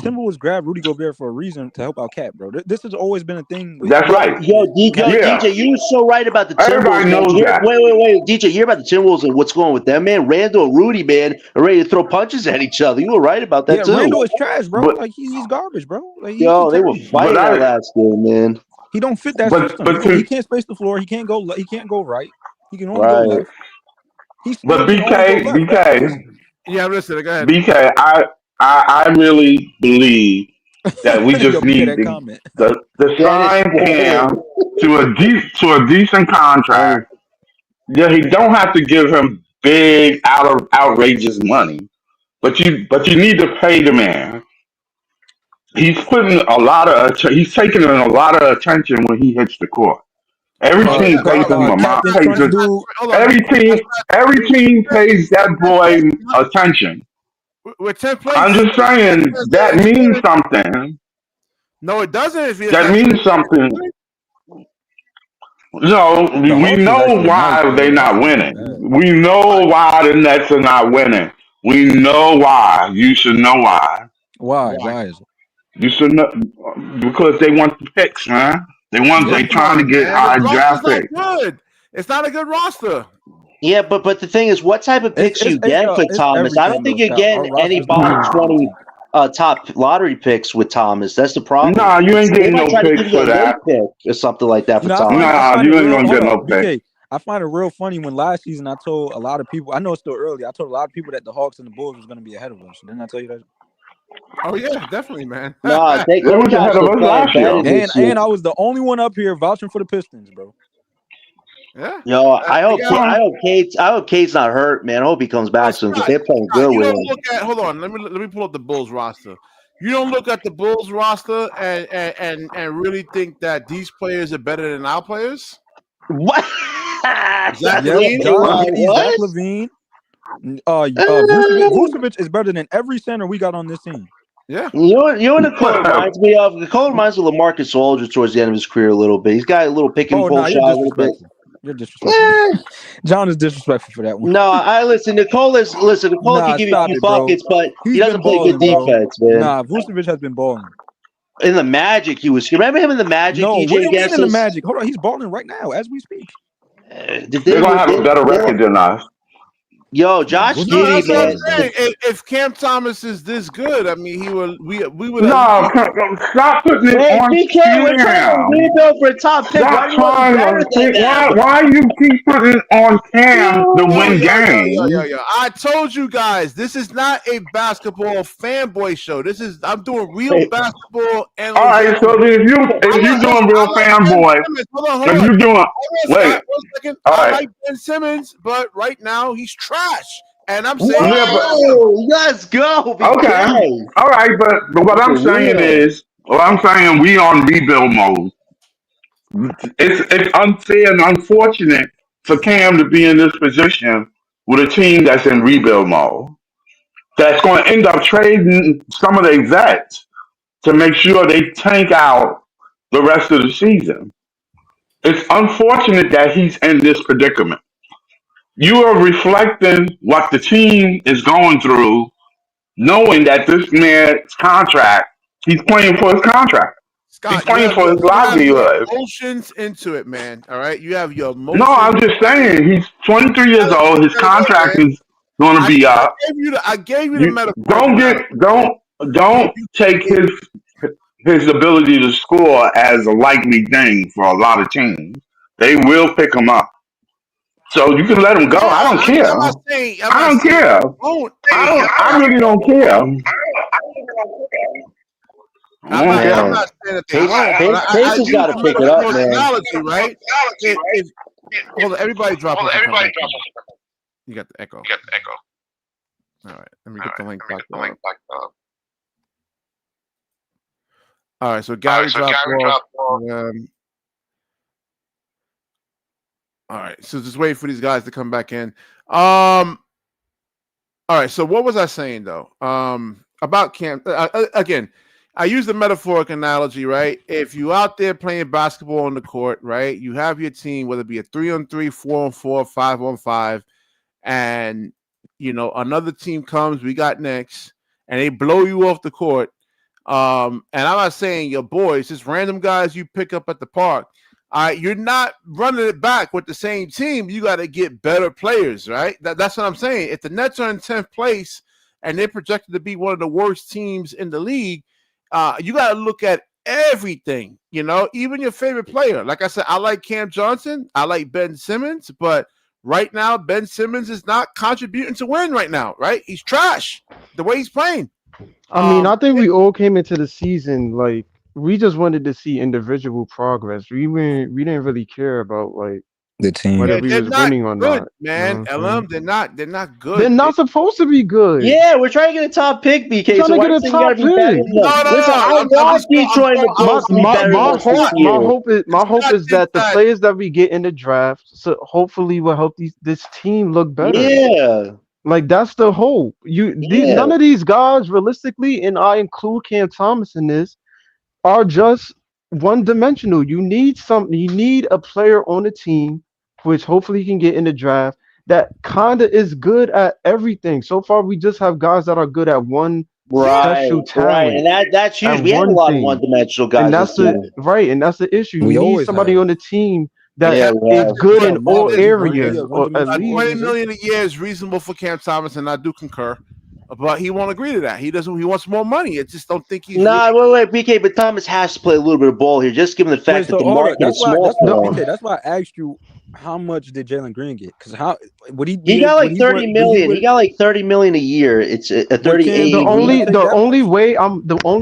Timberwolves grabbed Rudy Gobert for a reason to help out Cat, bro. This has always been a thing. That's right. Yo, DJ, you were so right about the Timberwolves. Everybody knows that. Wait, DJ, you're about the Timberwolves and what's going with them, man. Randall and Rudy, man, are ready to throw punches at each other. You were right about that too. Randall is trash, bro. Like he's garbage, bro. Like, they were fighting that last game, man. He don't fit that system. He can't space the floor. He can't go. He can't go right. He can only go left. But BK. Yeah, listen. Go ahead. BK, I really believe that we just need to sign Cam to a decent contract. Yeah, he don't have to give him big outrageous money, but you need to pay the man. He's putting he's taking in a lot of attention when he hits the court. Every team pays him every team pays that boy attention. With 10 plays, I'm just saying that means something. No, it doesn't. That means something. No, we know why they're not winning. We know why the Nets are not winning. We know why. You should know why. Why? Why is it? You should know, because they want the picks, man. They trying to get high draft picks. Good. It's not a good roster. Yeah, but the thing is, what type of picks you get for Thomas? I don't think you're getting any bottom 20 top lottery picks with Thomas. That's the problem. Nah, you ain't getting no picks for that. Pick or something like that for Thomas. Nah, you ain't gonna get no picks. I find it real funny when last season I told a lot of people. I know it's still early. I told a lot of people that the Hawks and the Bulls was going to be ahead of us. Didn't I tell you that? Oh yeah, definitely, man. No, they was guys ahead of are us playing last year. better this year. And I was the only one up here vouching for the Pistons, bro. Yeah. Yo, I hope Kate's not hurt, man. I hope he comes back soon because they're playing good you with don't him. look at. Hold on, let me pull up the Bulls roster. You don't look at the Bulls roster and really think that these players are better than our players. What? Zach LaVine. Vucevic is better than every center we got on this team. Yeah. You know what Nicole reminds me of? Nicole reminds me of LaMarcus Aldridge towards the end of his career a little bit. He's got a little pick and pull shot a little bit. You're disrespectful. John is disrespectful for that one. No, Nicole can give you a few buckets, but he doesn't play good defense, man. Nah, Vucevic has been balling. In the Magic, he was. Remember him in the Magic? No, DJ what do you mean in the Magic? Hold on, he's balling right now as we speak. They're gonna have a better record than us. Yo, Josh Giddey, man. If Cam Thomas is this good, I mean, we would. No, stop putting it on BK, we're trying to rebuild for a top pick. Why you keep putting it on Cam to win games? I told you guys, this is not a basketball fanboy show. I'm doing real basketball analysis. All right, so if you're doing real fanboy, if you're doing wait, I like Ben Simmons, but right now he's trash. And I'm saying, let's go. Okay, all right, but what I'm saying is, we on rebuild mode. It's unfair and unfortunate for Cam to be in this position with a team that's in rebuild mode. That's going to end up trading some of their vets to make sure they tank out the rest of the season. It's unfortunate that he's in this predicament. You are reflecting what the team is going through, knowing that this man's contract, he's playing for his contract. Scott, he's playing for his livelihood. Emotions into it, man. All right, you have your emotions. No, I'm just saying he's 23 years old. His contract is going to be up. I gave you the metaphor. Don't take his ability to score as a likely thing for a lot of teams. They will pick him up. So you can let him go. I don't care. I don't care. I really don't care. I'm not saying that they won't. Pace has got to pick it up, man. Right? Hold on, everybody drop it. You got the echo. All right, let me get the link back up. All right, so Gary dropped off. All right, so just wait for these guys to come back in. All right, so what was I saying though? About Cam again. I use the metaphoric analogy, right? If you out there playing basketball on the court, right? You have your team, whether it be a 3-on-3, 4-on-4, 5-on-5, and another team comes, we got next, and they blow you off the court. And I'm not saying your boys, just random guys you pick up at the park. You're not running it back with the same team. You got to get better players, right? That's what I'm saying. If the Nets are in 10th place and they're projected to be one of the worst teams in the league, you got to look at everything, even your favorite player. Like I said, I like Cam Johnson. I like Ben Simmons. But right now, Ben Simmons is not contributing to win right now, right? He's trash the way he's playing. I mean, I think we all came into the season like we just wanted to see individual progress. We didn't really care about like the team whether we was winning or not. Man, LM, they're not good. They're not supposed to be good. Yeah, we're trying to get a top pick, BK. We're trying to get a top pick. I want Detroit to be better. My hope is that the players that we get in the draft, so hopefully will help this team look better. Yeah. Like that's the hope. None of these guys, realistically, and I include Cam Thomas in this, are just one-dimensional. You need a player on the team, which hopefully you can get in the draft, that kind of is good at everything. So far, we just have guys that are good at one special talent. Right, and that's huge. We have a lot of one-dimensional guys. And that's the issue. We need somebody on the team that is good in all areas. $20 million a year is reasonable for Cam Thomas, and I do concur. But he won't agree to that. He doesn't. He wants more money. I just don't think he's. Wait, BK. But Thomas has to play a little bit of ball here, just given the fact that the market is small. That's why I asked you how much did Jalen Green get? Because how would he? He got like 30 million. He got like 30 million a year. It's a 38. The only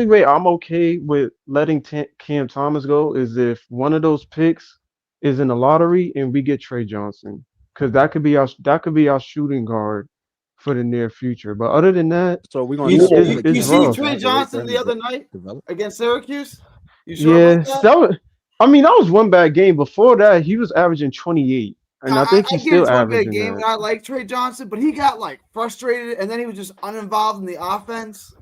way I'm okay with letting Cam Thomas go is if one of those picks is in the lottery and we get Trey Johnson, because that could be our shooting guard for the near future. But other than that, so we're gonna. You see Trey Johnson the other night against Syracuse. You sure about that? That was one bad game. Before that, he was averaging 28. And I think he's still averaging game. I like Trey Johnson, but he got like frustrated, and then he was just uninvolved in the offense.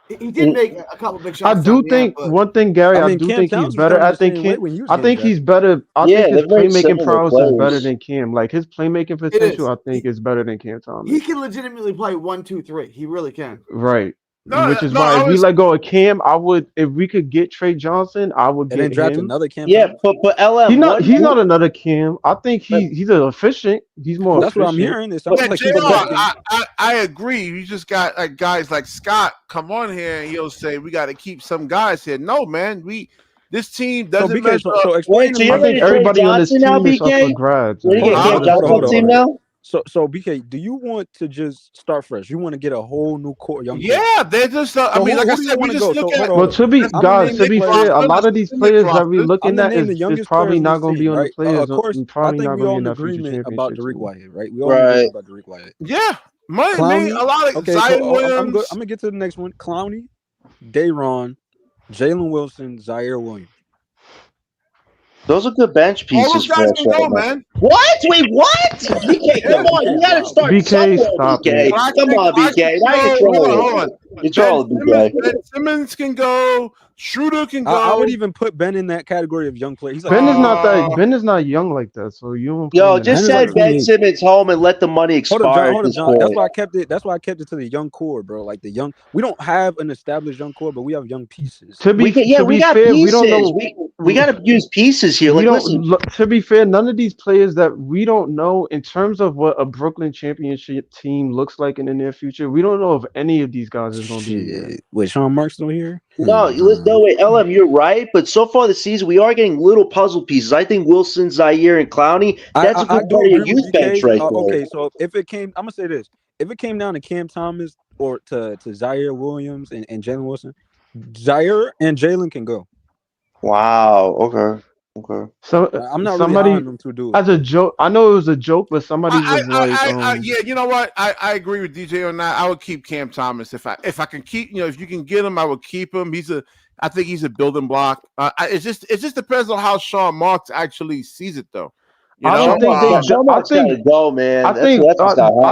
He did make a couple big shots. I do think one thing, Gary. I do think he's better. I think he's better. I think his playmaking prowess is better than Cam. Like his playmaking potential, I think is better than Cam Thomas. He can legitimately play 1, 2, 3. He really can. Right. Which is why if we let go of Cam, I would. If we could get Trey Johnson, I would get draft him. Another Cam. Yeah, but LM, he's not another Cam. I think he's an efficient. He's more. That's what I'm hearing. I agree. You just got guys like Scott come on here and he'll say we got to keep some guys here. No, man, this team doesn't. So explain to me. I think everybody on this team is up for grabs. What do you get Cam Johnson on the team now? So BK, do you want to just start fresh? You want to get a whole new core young players? Yeah, they're just. I mean, like I said, we just look at. Well, to be fair, a lot of these players that we're looking at is probably not going to be on the players. Of course, probably I think not we all going in to be in agreement about Derek Whitehead, right? We all agree about Derek Whitehead. Yeah, money, a lot of Zion Williams. I'm gonna get to the next one. Clowney, Day'Ron, Jalen Wilson, Zaire Williams. Those are good bench pieces. All those guys can go, man. What? Wait, what? BK, come on. You got to start BK, stop BK. Come on, BK. Now you're trolling. Hold on. You're trolling, BK. Ben Simmons can go. Schroeder can go. I would even put Ben in that category of young players. Ben is not that. Ben is not young like that. So you. Just send Ben Simmons home and let the money expire. Hold on, John. That's why I kept it. That's why I kept it to the young core, bro. Like the young. We don't have an established young core, but we have young pieces. We got fair, pieces. We don't know. We got to use pieces here. Like, listen. To be fair, none of these players that we don't know in terms of what a Brooklyn championship team looks like in the near future. We don't know if any of these guys is going to be here. Wait, Sean Marks still here? No, wait, LM, you're right. But so far this season, we are getting little puzzle pieces. I think Wilson, Zaire, and Clowney, that's a good part of your youth bench right there. Okay, so if it came, I'm going to say this. If it came down to Cam Thomas or to Zaire Williams and Jalen Wilson, Zaire and Jalen can go. Wow, okay. So I'm not really on them two dudes. As a joke, I know it was a joke, but somebody was like, yeah, you know what? I agree with DJ on that. I would keep Cam Thomas if I can keep, if you can get him, I would keep him. I think he's a building block. It just depends on how Sean Marks actually sees it, though. I don't think man. I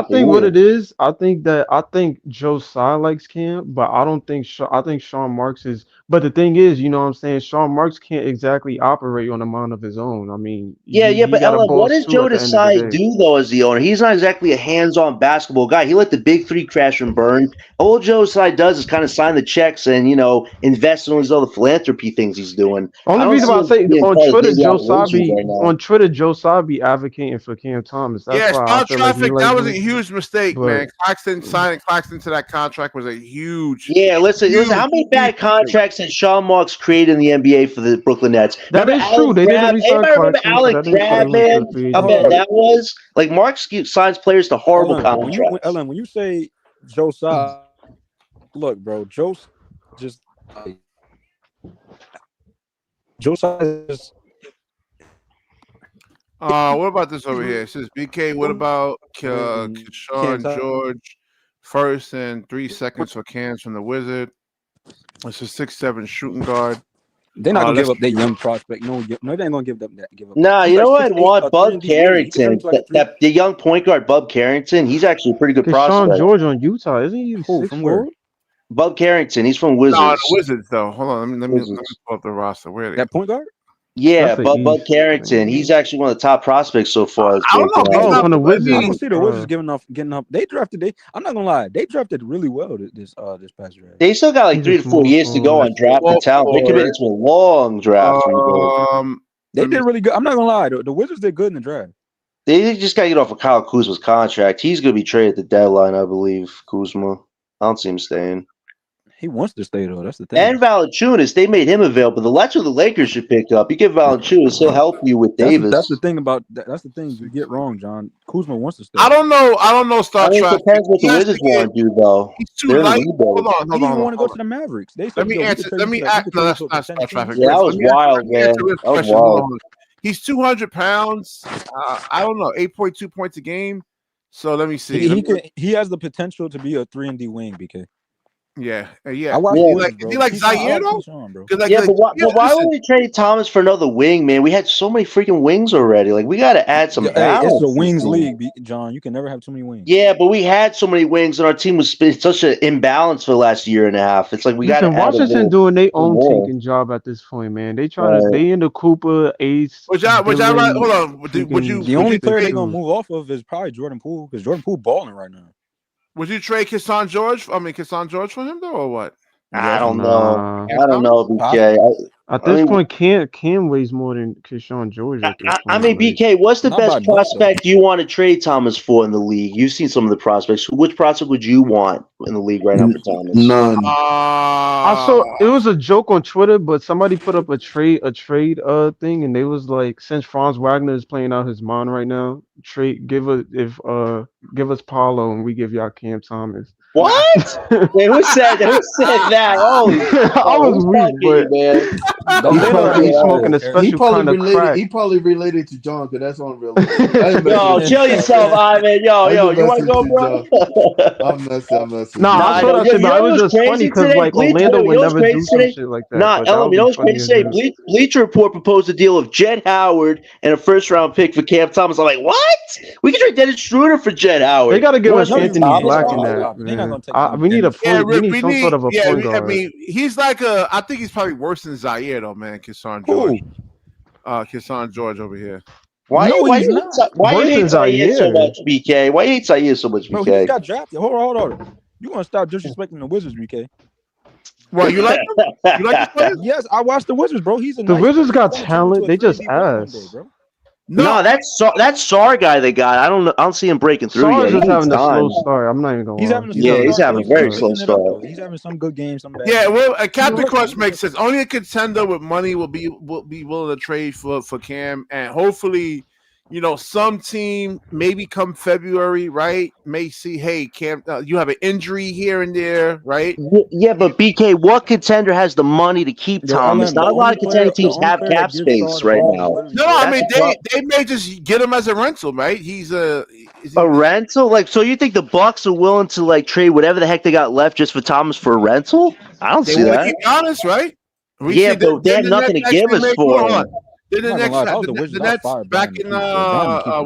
think what it is. I think Joe Tsai likes Cam, but I don't think. I think Sean Marks is. But the thing is, you know what I'm saying? Sean Marks can't exactly operate on a mind of his own. I mean, but Ellen, what does Joe Tsai do though as the owner? He's not exactly a hands-on basketball guy. He let the big three crash and burn. All Joe Tsai does is kind of sign the checks and invest in all these other philanthropy things he's doing. Only reason I say on Twitter, Joe Tsai be advocating for Cam Thomas. That's why Star Traffic, that was a huge mistake, man. Signing Claxton to that contract was a huge. Yeah, listen. How many bad contracts did Sean Marks create in the NBA for the Brooklyn Nets? That is true. They didn't resign remember Alec Crabbe, man? How bad that was? Like, Marks signs players to horrible contracts. Ellen, when you say Joe Tsai, look, bro, Joe Tsai is. What about this over here? It says BK. What about Sean George? 1st and 3 seconds for cans from the Wizard. It's a 6'7" shooting guard. They're not gonna give up that young prospect. No, they ain't gonna give them that. Nah, you know what? I want Bub Carrington, the young point guard, Bub Carrington. He's actually a pretty good prospect. Sean George on Utah, isn't he? From where? Bub Carrington. He's from Wizards. No, the Wizards though. Hold on, let me pull up the roster. Where are they? That point guard? Yeah, Bud Carrington. He's actually one of the top prospects so far. I don't know. On the Wizards. I don't see the Wizards getting up. They drafted. I'm not gonna lie. They drafted really well this past draft. They still got like 3 to 4 years to go on drafting talent. They committed to a long draft. They did really good. I'm not gonna lie. The Wizards did good in the draft. They just got to get off of Kyle Kuzma's contract. He's gonna be traded at the deadline, I believe. Kuzma. I don't see him staying. He wants to stay though. That's the thing. And Valanciunas, they made him available. That's what the Lakers should pick up. You get Valanciunas, he'll help you with Davis. That's the thing about that. That's the thing you get wrong, John. Kuzma wants to stay. I don't know. Star Trek. It depends what the Wizards want to do, though. He's too light. Hold on. He didn't want to go to the Mavericks. They said, let me answer. Let me act. No, that's not Star Traffic. Yeah, that was wild, man. That was wild. He's 200 pounds. I don't know, 8.2 points a game. So let me see. He has the potential to be a 3-and-D wing, BK. Yeah. He like Zaire though? But why would we trade Thomas for another wing, man? We had so many freaking wings already. Like, we got to add some balance. It's a wings league, John. You can never have too many wings. Yeah, but we had so many wings, and our team was such an imbalance for the last year and a half. It's like we got to. Washington doing their own tanking job at this point, man. They trying to. They in the Cooper Ace. Hold on. The only player they're gonna move off of is probably Jordan Poole, because Jordan Poole balling right now. Would you trade Keshawn George for him though, or what? I don't know. I don't know, BK. At this point, Cam weighs more than Keshawn George. I mean, BK, what's the best prospect you want to trade Thomas for in the league? You've seen some of the prospects. Which prospect would you want in the league right now for Thomas? None. I saw it was a joke on Twitter, but somebody put up a trade thing, and they was like, since Franz Wagner is playing out his mind right now, give us Paulo and we give y'all Cam Thomas. What? Wait, who said that? I was weak, but man. He's smoking a special kind of crack. He probably related to John, because that's unrealistic. Yo, chill yourself, Ivan. Yo, you want to go, bro? I'm messing. Nah, I saw that shit, but it was just funny because like Orlando would never do some shit like that. Nah, Ellen, you know what's crazy today? Bleacher Report proposed a deal of Jett Howard and a first-round pick for Cam Thomas. I'm like, what? We can trade Dennis Schroeder for Jett Howard. They got to give us Anthony Black in that. We need some sort of a point guard. I mean, he's like I think he's probably worse than Zaire though, man. Keshawn George. Keshawn George over here. Why you hate Zaire so much, BK? Why you hate Zaire so much, BK? Bro, he got drafted. Hold on. You want to stop disrespecting the Wizards, BK? Well, you like him? You like this? Yes, I watched the Wizards, bro. The Wizards got talent. They just ass. No, that Sar guy they got. I don't see him breaking through yet. He's having a slow start. I'm not even gonna lie. He's having a very slow start. He's having some good games, some bad. Yeah, well, Captain Crunch makes sense. Only a contender with money will be willing to trade for Cam, and hopefully, some team maybe come February, right? May see, hey, Cam, you have an injury here and there, right? Yeah, but BK, what contender has the money to keep Thomas? Not a lot of contending teams have cap space right now. No, I mean they may just get him as a rental, right? He's a rental. Like, so you think the Bucks are willing to like trade whatever the heck they got left just for Thomas for a rental? I don't see that. Keep honest, right? But they have nothing to give us for him. The Nets back in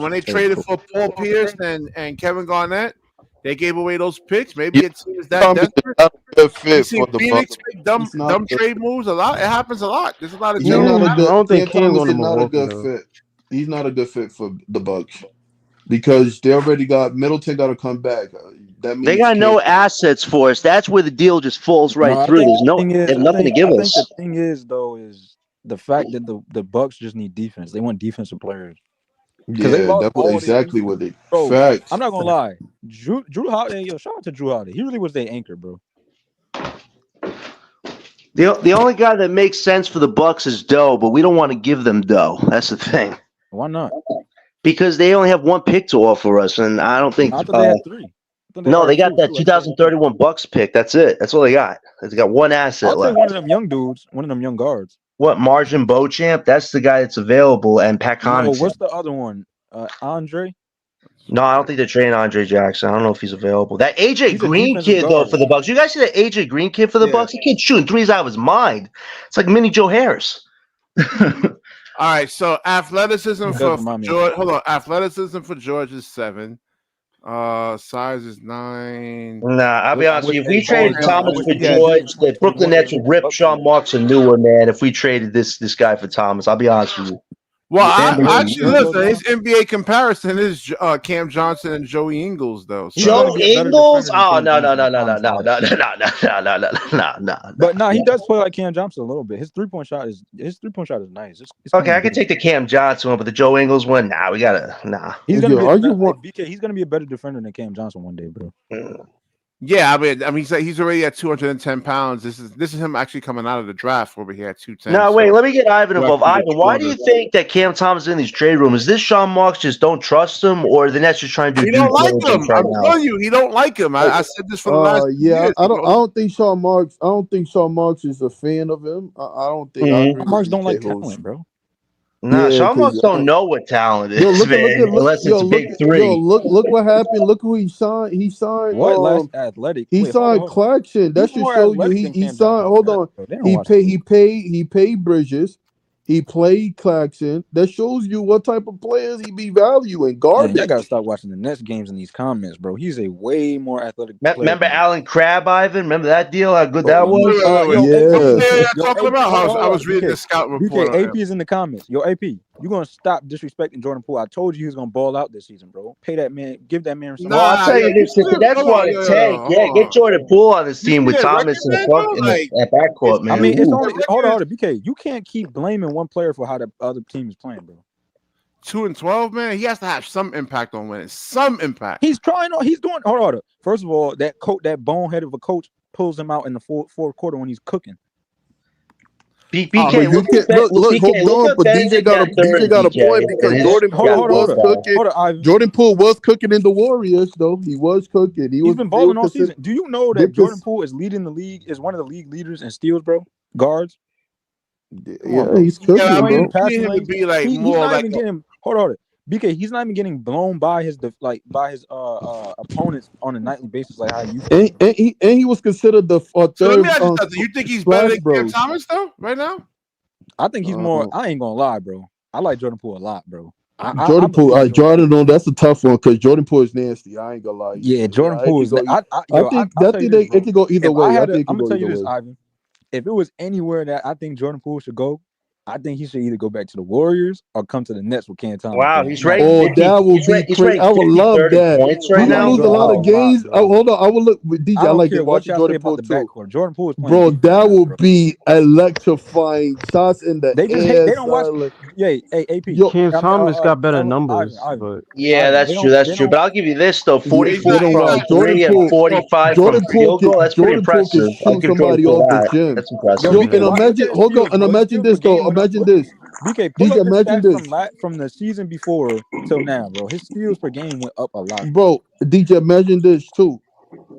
when they traded for Paul Pierce and Kevin Garnett, they gave away those picks. Maybe it's that desperate. Good fit for the Phoenix make dumb trade moves a lot. It happens a lot. There's a lot of. I don't think Cam's not a good fit. He's not a good fit for the Bucks because they already got Middleton got to come back. That means they got no assets for us. That's where the deal just falls right through. They have nothing to give us. The thing is, though, is the fact that the Bucks just need defense. They want defensive players. Yeah, that's exactly what they. Bro, facts. I'm not gonna lie. Drew Holiday, shout out to Drew Holiday. He really was their anchor, bro. The only guy that makes sense for the Bucks is Doe, but we don't want to give them Doe. That's the thing. Why not? Because they only have one pick to offer us, and I don't think. I thought they had three. They got that 2031 Bucks pick. That's it. That's all they got. They got one asset left. One of them young dudes, one of them young guards. What, Margin Beauchamp? That's the guy that's available, and Pat Connaughton. What's the other one? Andre? No, I don't think they're trading Andre Jackson. I don't know if he's available. That AJ Green kid, though, for the Bucks. You guys see that AJ Green kid for the Bucks? He kid's shooting threes out of his mind. It's like mini Joe Harris. All right, so athleticism for George. Hold on, athleticism for George is 7. Size is 9. Nah, I'll be honest with you. If we traded Thomas for George, the Brooklyn Nets would rip Sean Marks a new one, man. If we traded this guy for Thomas, I'll be honest with you. Well, actually, listen, his NBA comparison is Cam Johnson and Joey Ingles, though. So Joe Ingles? Oh, no. But no, he does play like Cam Johnson a little bit. His three-point shot is nice. It's okay, I can take the Cam Johnson one, but the Joe Ingles one, He's gonna be BK. He's gonna be a better defender than Cam Johnson one day, bro. Yeah, I mean, he's already at 210 pounds. This is him actually coming out of the draft over here at 210. Now, wait, so let me get Ivan he'll involved. actually get Ivan, why do you stronger. think that Cam Thomas is in these trade rooms? Is this Sean Marks just don't trust him, or the Nets just trying to do He due don't like diligence him. right I'm now? telling you, he don't like him. I said this for the last 2 Yeah, years. I don't think Sean Marks. I don't think Sean Marks is a fan of him. I don't think I agree with Marks don't BK like Host. talent, bro. Nah, Yeah, Sean Marks 'cause don't know what talent is, yo, look unless it's a big three. look what happened. Look who he signed. He signed What less athletic? he Wait, hold signed on. Claxton. That He's should more show you athletic than he Cam signed. Thomas. Hold on. They don't watch the He paid Bridges. He played Claxton. That shows you what type of players he be valuing. Man, Garbage. y'all gotta stop watching the Nets games in these comments, bro. He's a way more athletic player. Remember than Alan Crabb, Ivan? Remember that deal? How good that was? What player Yeah. y'all talking about? I was reading BK, the scout report. BK, AP is in the comments. Yo, AP, you gonna stop disrespecting Jordan Poole? I told you he was gonna ball out this season, bro. Pay that man, give that man some. Well, I'll tell you this: if the Nets want to tank, get Jordan Poole on this team with Thomas in the front at backcourt, man. I mean, it's only hold on, BK. You can't keep blaming one player for how the other team is playing, bro. 2-12, man. He has to have some impact on winning. Some impact. He's trying. He's doing. Hold on. First of all, that bonehead of a coach pulls him out in the fourth quarter when he's cooking. BK, look, hold on, but DJ got a point because Jordan Poole was cooking. Jordan Poole was cooking in the Warriors, though. He was cooking. He's been balling all season. Do you know that Jordan Poole is leading the league? Is one of the league leaders in steals, bro. Guards. Yeah, he's cooking, bro. He's not even getting. Hold on. BK, he's not even getting blown by his opponents on a nightly basis like how you. And he was considered the third. So let me ask you something. You think he's better than Cam Thomas though? Right now, I think he's more. I ain't gonna lie, bro. I like Jordan Poole a lot, bro. Jordan Poole, Jordan, no, that's a tough one because Jordan Poole is nasty. I ain't gonna lie. Yeah, Jordan Poole is. I think it could go either way. I'm gonna tell you this, Ivan. If it was anywhere that I think Jordan Poole should go, I think he should either go back to the Warriors or come to the Nets with Cam Thomas. Wow, he's right. Oh, that would be crazy. I would love that. We're gonna lose a lot of games. Hold on, I will look with DJ. I like to watch Jordan Poole too. Jordan Poole is playing. Bro, that would be electrifying. Shots in the air. They don't watch. Yeah, hey, AP. Yo, Cam Thomas got better numbers. But yeah, that's true. That's true. But I'll give you this though: 44 from three and 45 from field goal. That's pretty impressive. Shoot somebody off the gym. That's impressive. Yo, and imagine. Hold on, and imagine this though. Imagine this. BK, DJ, imagine this from the season before till now, bro. His steals per game went up a lot. Bro, DJ, imagine this too.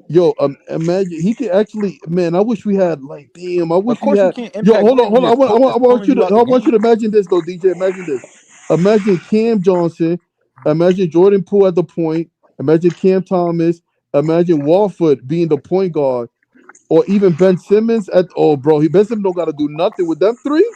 Yo, imagine he could actually. Man, I wish we had like. Damn, I wish we had. Yo, hold on. I want you to imagine this though, DJ. Imagine this. Imagine Cam Johnson. Imagine Jordan Poole at the point. Imagine Cam Thomas. Imagine Walford being the point guard, or even Ben Simmons at. Oh, bro, Ben Simmons don't got to do nothing with them three.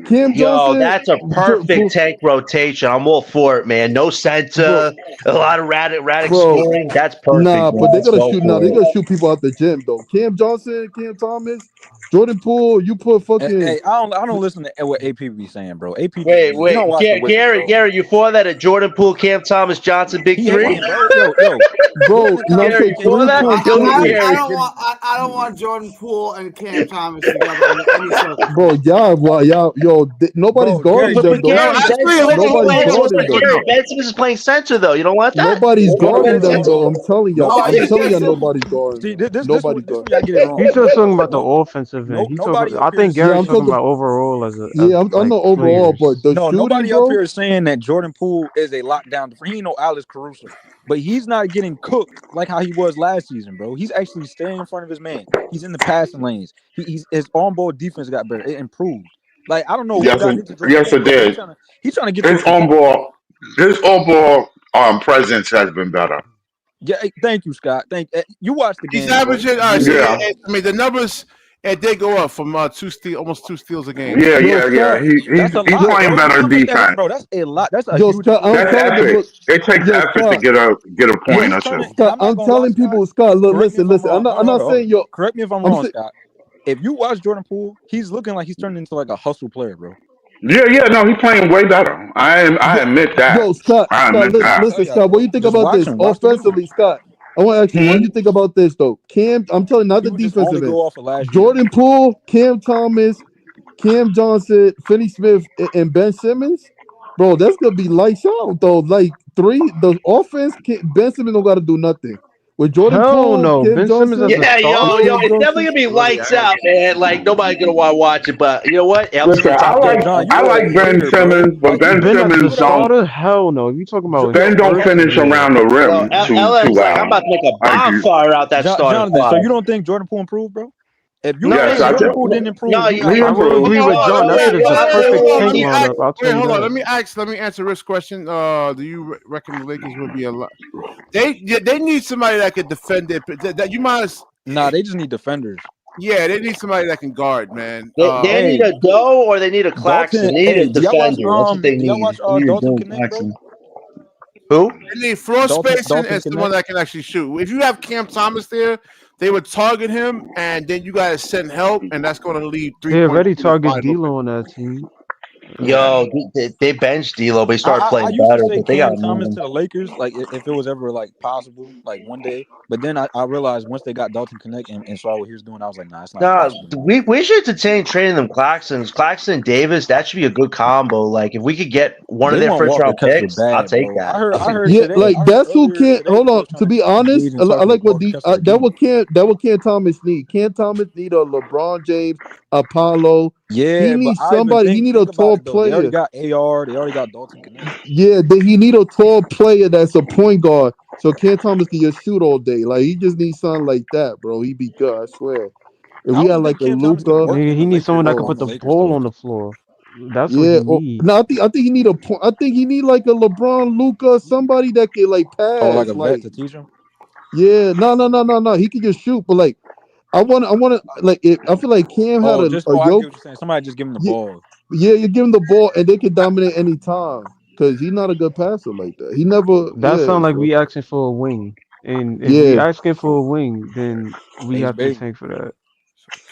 Cam Johnson, that's a perfect tank rotation. I'm all for it, man. No center, a lot of radic scoring. That's perfect. Nah, but they're gonna shoot. They're gonna shoot people out the gym though. Cam Johnson, Cam Thomas, Jordan Poole. You put fucking. Hey, I don't listen to what AP be saying, bro. AP. Wait, Gary, you for that? A Jordan Poole, Cam Thomas, Johnson, big three. Bro, I don't want Jordan Poole and Cam Thomas together under any circumstance. Bro, nobody's guarding them though. Ben Simmons is playing center though. You don't want that. Nobody's guarding them though. I'm telling y'all. Nobody's guarding. Nobody's guarding. He's just talking about the offensive end. I think Gary's talking about overall as a. Yeah, I know overall, but nobody up here is saying that Jordan Poole is a lockdown. He ain't no Alex Caruso, but he's not getting cooked like how he was last season, bro. He's actually staying in front of his man. He's in the passing lanes. His on-ball defense got better. It improved. Like I don't know. Yes, it did. He's trying to get his on-ball. His on-ball presence has been better. Yeah, thank you, Scott. You watched the game. He's averaging. I mean, the numbers. It did go up from almost 2 steals a game. Yeah. He's playing better defense, bro. That's a lot. That's a huge. That's epic. It takes effort to get a point or two. Scott, I'm telling people, Scott. Look, listen. I'm not saying yo. Correct me if I'm wrong, Scott. If you watch Jordan Poole, he's looking like he's turning into like a hustle player, bro. Yeah, no, he's playing way better. I admit that. Yo, Scott, listen, Scott, what do you think about this offensively, Scott? I want to ask you, what do you think about this though? Cam, I'm telling you, not the defensive end. Jordan Poole, Cam Thomas, Cam Johnson, Finney Smith, and Ben Simmons. Bro, that's gonna be lights out though. Like the offense, Ben Simmons don't got to do nothing. With Jordan Hell Poole, no. Cam Ben Simmons Johnson. as a Yeah, starter. yo, Cam it's definitely Johnson. gonna be Bloody lights out, average. man. Like nobody's gonna want to watch it, but you know what? It helps Listen, stay top I ten. like John, you I a like Ben hater, bro. Simmons, but Like you Ben put Ben that, as you a Simmons put that. don't starter? Hell no. You talking about Ben his don't first finish year. around the Yo, rim too LA's like I'm well. about to make a I agree. bonfire out that starting Jonathan, so five. you don't think Jordan Poole improved, bro? If you No, Yes, saying I Jordan do. Poole didn't improve, no, you He I like will improved. agree with John. That shit is a perfect Hold on, tank let me ask. lineup. I'll tell Wait, you hold on. that. Let me answer Rick's question. Do you reckon the Lakers would be a lot? They need somebody that could defend it. That you might. Nah, they just need defenders. Yeah, they need somebody that can guard, man. they need Hey, a Doe or they need a Claxton. Dalton. They need Hey, a defender. That's what they do y'all need. watch Dalton Connect, bro? Who? They need floor spacing Dalton and someone Connect. that can actually shoot. If you have Cam Thomas there, they would target him, and then you guys send help, and that's going to leave They 3-point already shooters target wide open. D'Lo on that team. Yo, they benched D'Lo, but he started I playing used to better. say But they got Cam to move Thomas him. to the Lakers, like if it was ever like possible, like one day. But then I realized once they got Dalton Connect and saw what he was doing, I was like, nah, it's not Nah, possible. we should entertain trading them Claxtons. Claxton and Davis, that should be a good combo. Like if we could get one of They their want first Walker round Kessler picks, I'll bad, take bro. that. I heard Yeah, today. like I heard that's who earlier can't. today Hold that they on. was trying To be engage honest, in I talks like with what Walker Kessler again. that what Cam Thomas need. Cam Thomas need a LeBron James, Apollo. He Yeah, but needs I even somebody. He need a think about tall it though. They already player. got AR. They already got Dalton Connect. Yeah, he need a tall player that's a point guard. So Cam Thomas can just shoot all day. Like he just needs something like that, bro. He be good. I swear. If I we had don't think like a Cam Thomas can Luca, work Nigga, in he the needs someone Lakers that can oh put on the the Lakers ball though. on the floor. That's what yeah, he or, needs. no, I think he need a point. I think he need like a LeBron, Luca, somebody that can like Oh, like pass. a vet Like to teach him. yeah, no. He can just shoot, but like I want to like. I feel like Cam had Oh, a I get yoke. what you're saying. Somebody just give him the Yeah, ball. yeah, you give him the ball and they can dominate any time because he's not a good passer like that. He never, That yeah, sound like so we asking for a wing. And if we yeah. asking for a wing, then we Ace have to Bailey. tank for that.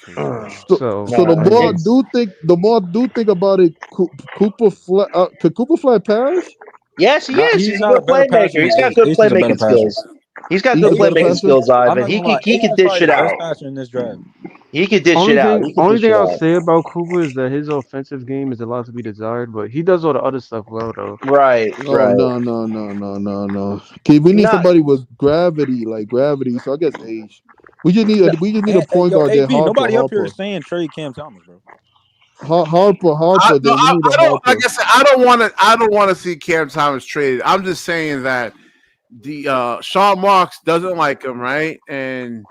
Okay. So So the I more I mean, It's do think, about it, Cooper Flat could Cooper Flat pass? yes, he Not is. he's He's a not a good better passer playmaker. than He's got Ace. good Ace is a better playmaking passer. skills. He's got He's good a better playmaking passer. skills, I'm Ivan. not He gonna can lie. he Ace can is dish probably it the best out. passer in this draft. He can dish it only out. thing He can only dish thing it I'll out. say about Cooper is that his offensive game is a lot to be desired, but he does all the other stuff well though. Right, Oh right. no. Okay, we need No, somebody with gravity, like gravity. So I guess age. We just need a And, point yo, guard there. AB, nobody up here Harper. is saying trade Cam Thomas, bro. Harper. Then we need a I don't. Like Harper. I said, I don't want to. I don't want to see Cam Thomas traded. I'm just saying that the Sean Marks doesn't like him, right? And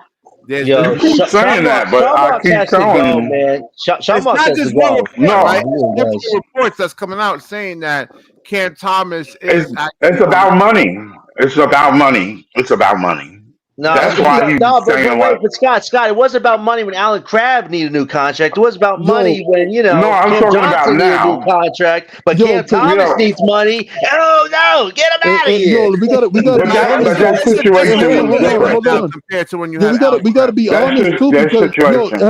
there's yo, You keep saying that, but Sean I Marks keep has to telling go, you, man. Sean it's Marks not has to just one go. report, no. right? He really Multiple does. reports that's coming out saying that Cam Thomas It's is it's actually on the. about money. It's about money. It's about money. No, That's Uh, why he's but saying wait, what. but Scott, it wasn't about money when Alan Crabb needed a new contract. It was about money yo, when No, I'm Cam talking about Johnson needed a new now. contract. But yo, Cam Thomas Yeah, needs money. Oh no, get him out of and here! yo, we gotta but be but honest It's though. that it's a Hey, different situation league is right hold different. now on. compared to when you Yeah, had Allen we gotta Crabbe. be That's honest too that because situation.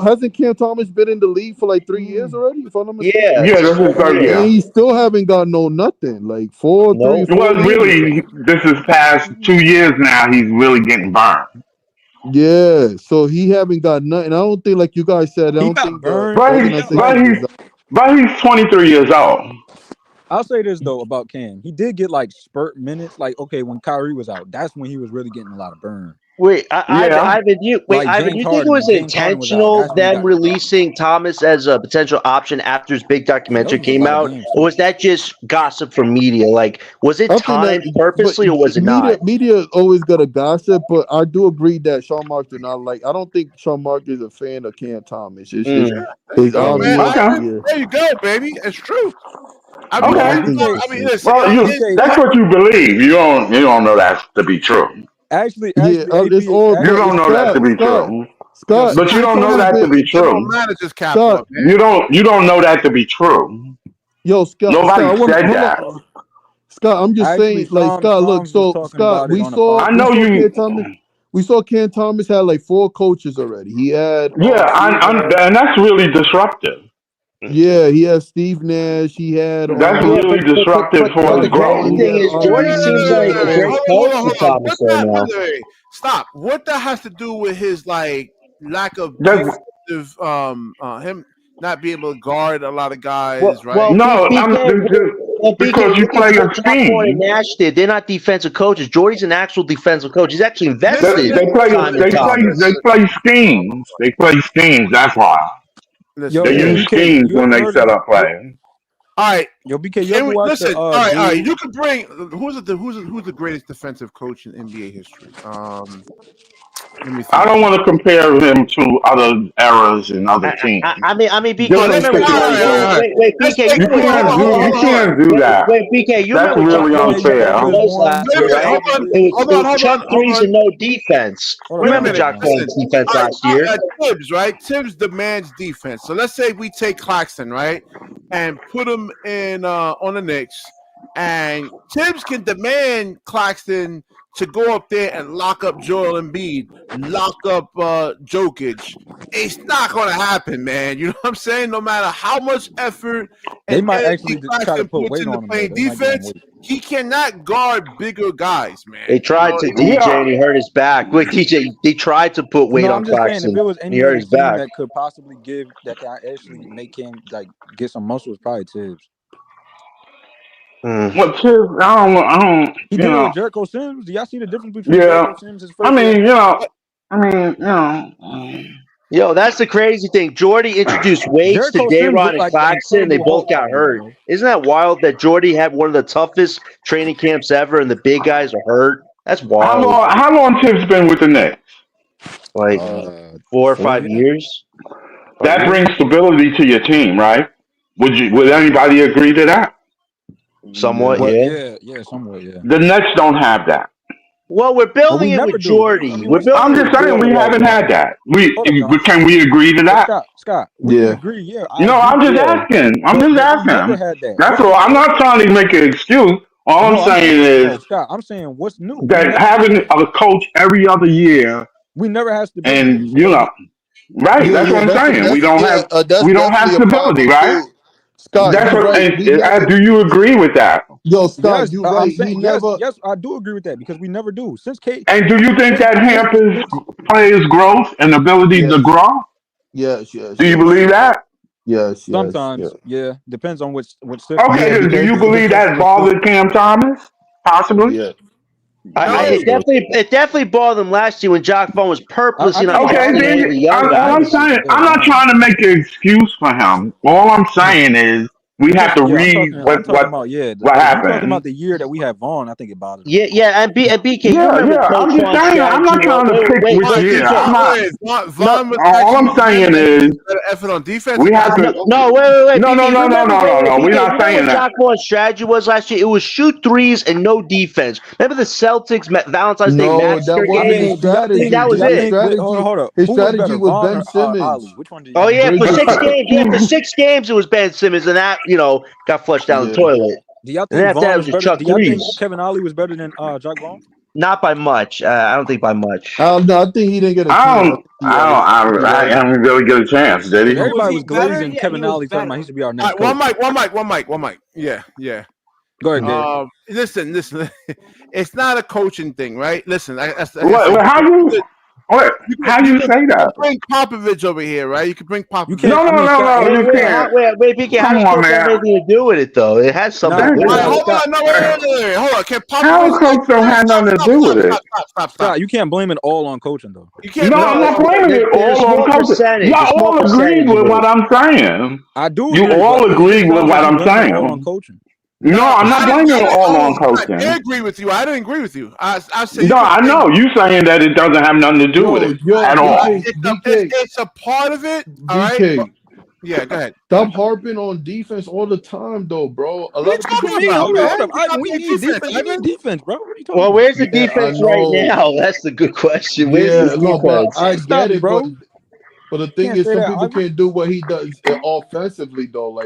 hasn't Cam Thomas been in the league for like 3 years already? If I'm not mistaken. Yeah, Yeah, this is this is 4 third And years. year. he still haven't got no nothing. Like No, 4 Well, years. really, this is past 2 years now. He's really getting burned. Yeah, so he haven't got nothing. I don't think, like you guys said, I He don't got think the burned. But He he's got organization but like. he's is. but he's 23 years old. I'll say this though about Cam. He did get like spurt minutes. Like okay, when Kyrie was out, that's when he was really getting a lot of burn. wait, Yeah, Like Ivan, James you think it Harden, was when James Harden was out, intentional that's when he them got a lot. releasing Thomas as a potential option after his big And those documentary was a came lot of out, games or too. was that just gossip from media? Like, was it I think that, timed but purposely or was it not? media always got a gossip. But I do agree that Sean Marks do not like. I don't think Sean Marks is a fan of Cam Thomas. Mm, There you It's go, man. obvious. okay, Yeah, There you go, baby. It's true. I mean, yeah. I okay. think. I mean, listen. Well, that's what you believe. You don't know that to be true. Actually, Yeah, it's AP, all. You But actually, don't know that to be true. yo, Scott, But you Scott, Cam don't know Thomas that to been be it don't true. matter. Just cap Scott. up, man. You don't know that to be true. Yo, Scott, Nobody I want to said hold that. on. Scott, I'm just actually, saying, like Scott, look, Psalms was so talking Scott, about it on a pod. I we know saw you. Cam Thomas. We saw Cam Thomas had like 4 coaches already. He had Yeah, Steve Nash. and that's really disruptive. Yeah, he had Steve Nash. He had That's yeah, really disruptive but for his the crazy growth. he thing had is, Wait, Jordy seems like a great coach for hold on. Thomas right now. Stop. What that has to do with his like lack of That's, defensive him not being able to guard a lot of Well, guys, right? well, no, BK, because you look play at a what Jockmore and scheme. Nash did. They're not defensive coaches. Jordy's an actual defensive coach. He's actually invested time in Thomas. They play schemes. They play schemes. That's why Yo, they yo, use BK, schemes you when ever they heard set of up plays. All right. Yo, BK, you Can ever we watch listen? the All right, all right. dude? You can bring who's the greatest defensive coach in NBA history? Let me I think. don't want to compare him to other eras and other teams. I mean, BK, you Oh, Different let me. remember All right, all right, all situations. right. Wait, Let's BK, you take. remember Hold on, hold on, You hold on, hold on. can't do that. Wait, BK, you That's remember what really BK, you know unfair. his was one. last Wait a year, minute. right? Hold on, It hold on, was hold chuck on, hold threes on. and no defense. Hold on, Wait a Remember hold minute. on, Jock hold on. Cohen's Listen. defense All right, last year? Tibbs, right? Tibbs demands defense. So let's say we take Claxton, right, and put him in on the Knicks, and Tibbs can demand Claxton to go up there and lock up Joel Embiid, lock up Jokic. It's not going to happen, man. You know what I'm saying? No matter how much effort They and might energy actually try to Claxton put puts weight into on him though. playing They might give him defense, weight. he cannot guard bigger guys, man. They tried to DJ and he hurt his back. Wait, DJ, they tried to put weight No, on I'm just saying if Claxton. it was He any hurt other his team back. that could possibly actually make him like get some muscles, probably Tibbs. Well, Tibbs, I don't, He you did it know, with Jericho Sims. Do y'all see the difference between yeah. Jericho Sims his I first year? mean, you know. Yo, that's the crazy thing. Jordy introduced weights to Jericho Sims Dayron looked and like an Claxton, and they incredible both Hulk got athlete, hurt. bro. Isn't that wild that Jordy had one of the toughest training camps ever, and the big guys are hurt? That's wild. How long Tibbs been with the Knicks? Like 4 or 5 years. That brings stability to your team, right? Would anybody agree to that? Somewhat, What? yeah. Yeah, somewhat, yeah. The Nets don't have that. Well, we're But we building it never with do. I Jordy. mean, We're building I'm it just with saying we Jordy right haven't now. had that. hold up, y'all. Can we agree to Hey, that? Scott, we can Yeah. agree. Yeah, I No, agree I'm with just that. Yeah. asking. I'm just But we never asking. had that. That's What's all. I'm new? not trying to make an excuse. All No, I'm saying no, is Scott. I'm saying what's new. that having a coach every other year, We never had stability. and you know, right? Yeah, That's yeah, what I'm saying. that's We don't have definitely a stability, problem right? too. Scott, That's you what. right. We never. Do you agree with that? Yo, Scott, Yes, you I'm right. He saying yes, never. yes. I do agree with that because we never do since And do you think that hampers since players' growth and ability to Yes, grow? yes, yes, Do you yes, believe that? yes, yes, yes. sometimes, yeah, depends on which system. Okay, Yeah, then do because you it believe depends on that the system. bothered Cam Thomas? Possibly. Yeah, I, yes, No, yes. it definitely bothered him last year when Jock Vaughn was I purposely not think Okay, trusting any of then the young all I'm guys. saying, yeah, I'm not Vaughn. trying to make an excuse for him. All I'm saying is we have to Yeah, read I'm talking about what if you're talking about happened. the year that we had Vaughn, I think it bothered him. Yeah, and BK, you Yeah, remember yeah. Coach I'm just Vaughn's saying. I'm strategy not was trying to pick which Vaughn, year. I'm not. no, Vaughn was All actually I'm saying is better effort on defense. we And have guys to. wait, No, no, BK, you no, no, remember no, no, no. We're BK, you not remember saying what that. Jock Vaughn's strategy was last year? It was shoot threes and no defense. Remember the Celtics Valentine's Day No, that massacre wasn't game? his mean, do y'all think? That strategy. Do was y'all His it. think? Wait, hold on, strategy, hold on. his Who was strategy better, was Vaughn Ben or Ali? Simmons. Which one do Oh y'all think? yeah, for Bridges. 6 games. Yeah, for 6 games it was Ben Simmons, and that got flushed down the Yeah. toilet. Do y'all And then think after that, Vaughn it was was just better? chuck Do y'all think threes. Kevin Ali was better than Jacques Vaughn? Not by much. I don't think by much. I don't know. I think he didn't get a I chance. don't. I don't. I haven't really get a chance, did Because he? Was everybody he was better? glazing Yeah, he Kevin was Ali, talking about he better. should be our All next right, coach. one mic. Yeah. Go ahead, Gabe. Listen. It's not a coaching thing, right? Listen, like I What? said, How you say you that? could bring Popovich over here, right? You could bring You Popovich. can't. No, I no, mean, no, Scott. no. You can't. Wait, BK, how Come does on, coach have man. anything to do with it though? It has something to do All right, with it. hold Scott. on. No, wait. Hold on. Can Popovich How coach don't have nothing to do with it? stop. Scott, you can't blame it all on coaching though. You can't No, blame I'm it not all. blaming it There's a all on small coaching. percentage. A Y'all small all agreed percentage of with what it. I'm saying. I do You agree, all but it agreed just with sounds what like you I'm blaming it all on saying. coaching. No, I'm not blaming it all on I coaching. agree with you. I didn't agree with you. I said you No, could I bring. know you saying that it doesn't have nothing to do with Yo, it at BK, all. BK, It's a part of it. All right. BK. Yeah, go ahead. Stop harping on defense all the time, though, bro. A What are you lot of What people you talking mean? about, forget Hold up, man? hold up. We got We great need defense, defense. We need Evan. defense, bro. What are you talking Well, about? where's the Yeah, I defense right know. now? That's the good question. Where's Yeah, the no, but defense? I Stop get it, it. But bro. the thing Can't is, say some that, people Ivory. can't do what he does offensively, though.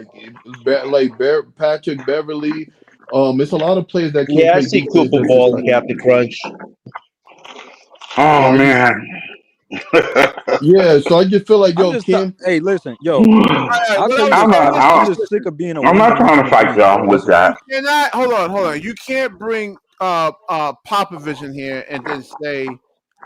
Patrick Beverly. It's a lot of players that can't Yeah, I play see defense. Cooper That's just Ball like, and Captain Crunch. Oh so I just, man. yeah. So I just feel like, I'm yo, just. Kim. Hey, listen, yo. All right, I'll what tell I you was this. I'm saying not. is I'm this. just sick of being a I'm one not trying to dimensional fight team, y'all bro. with Listen, that. You cannot hold on. You can't bring Popovich in here and then say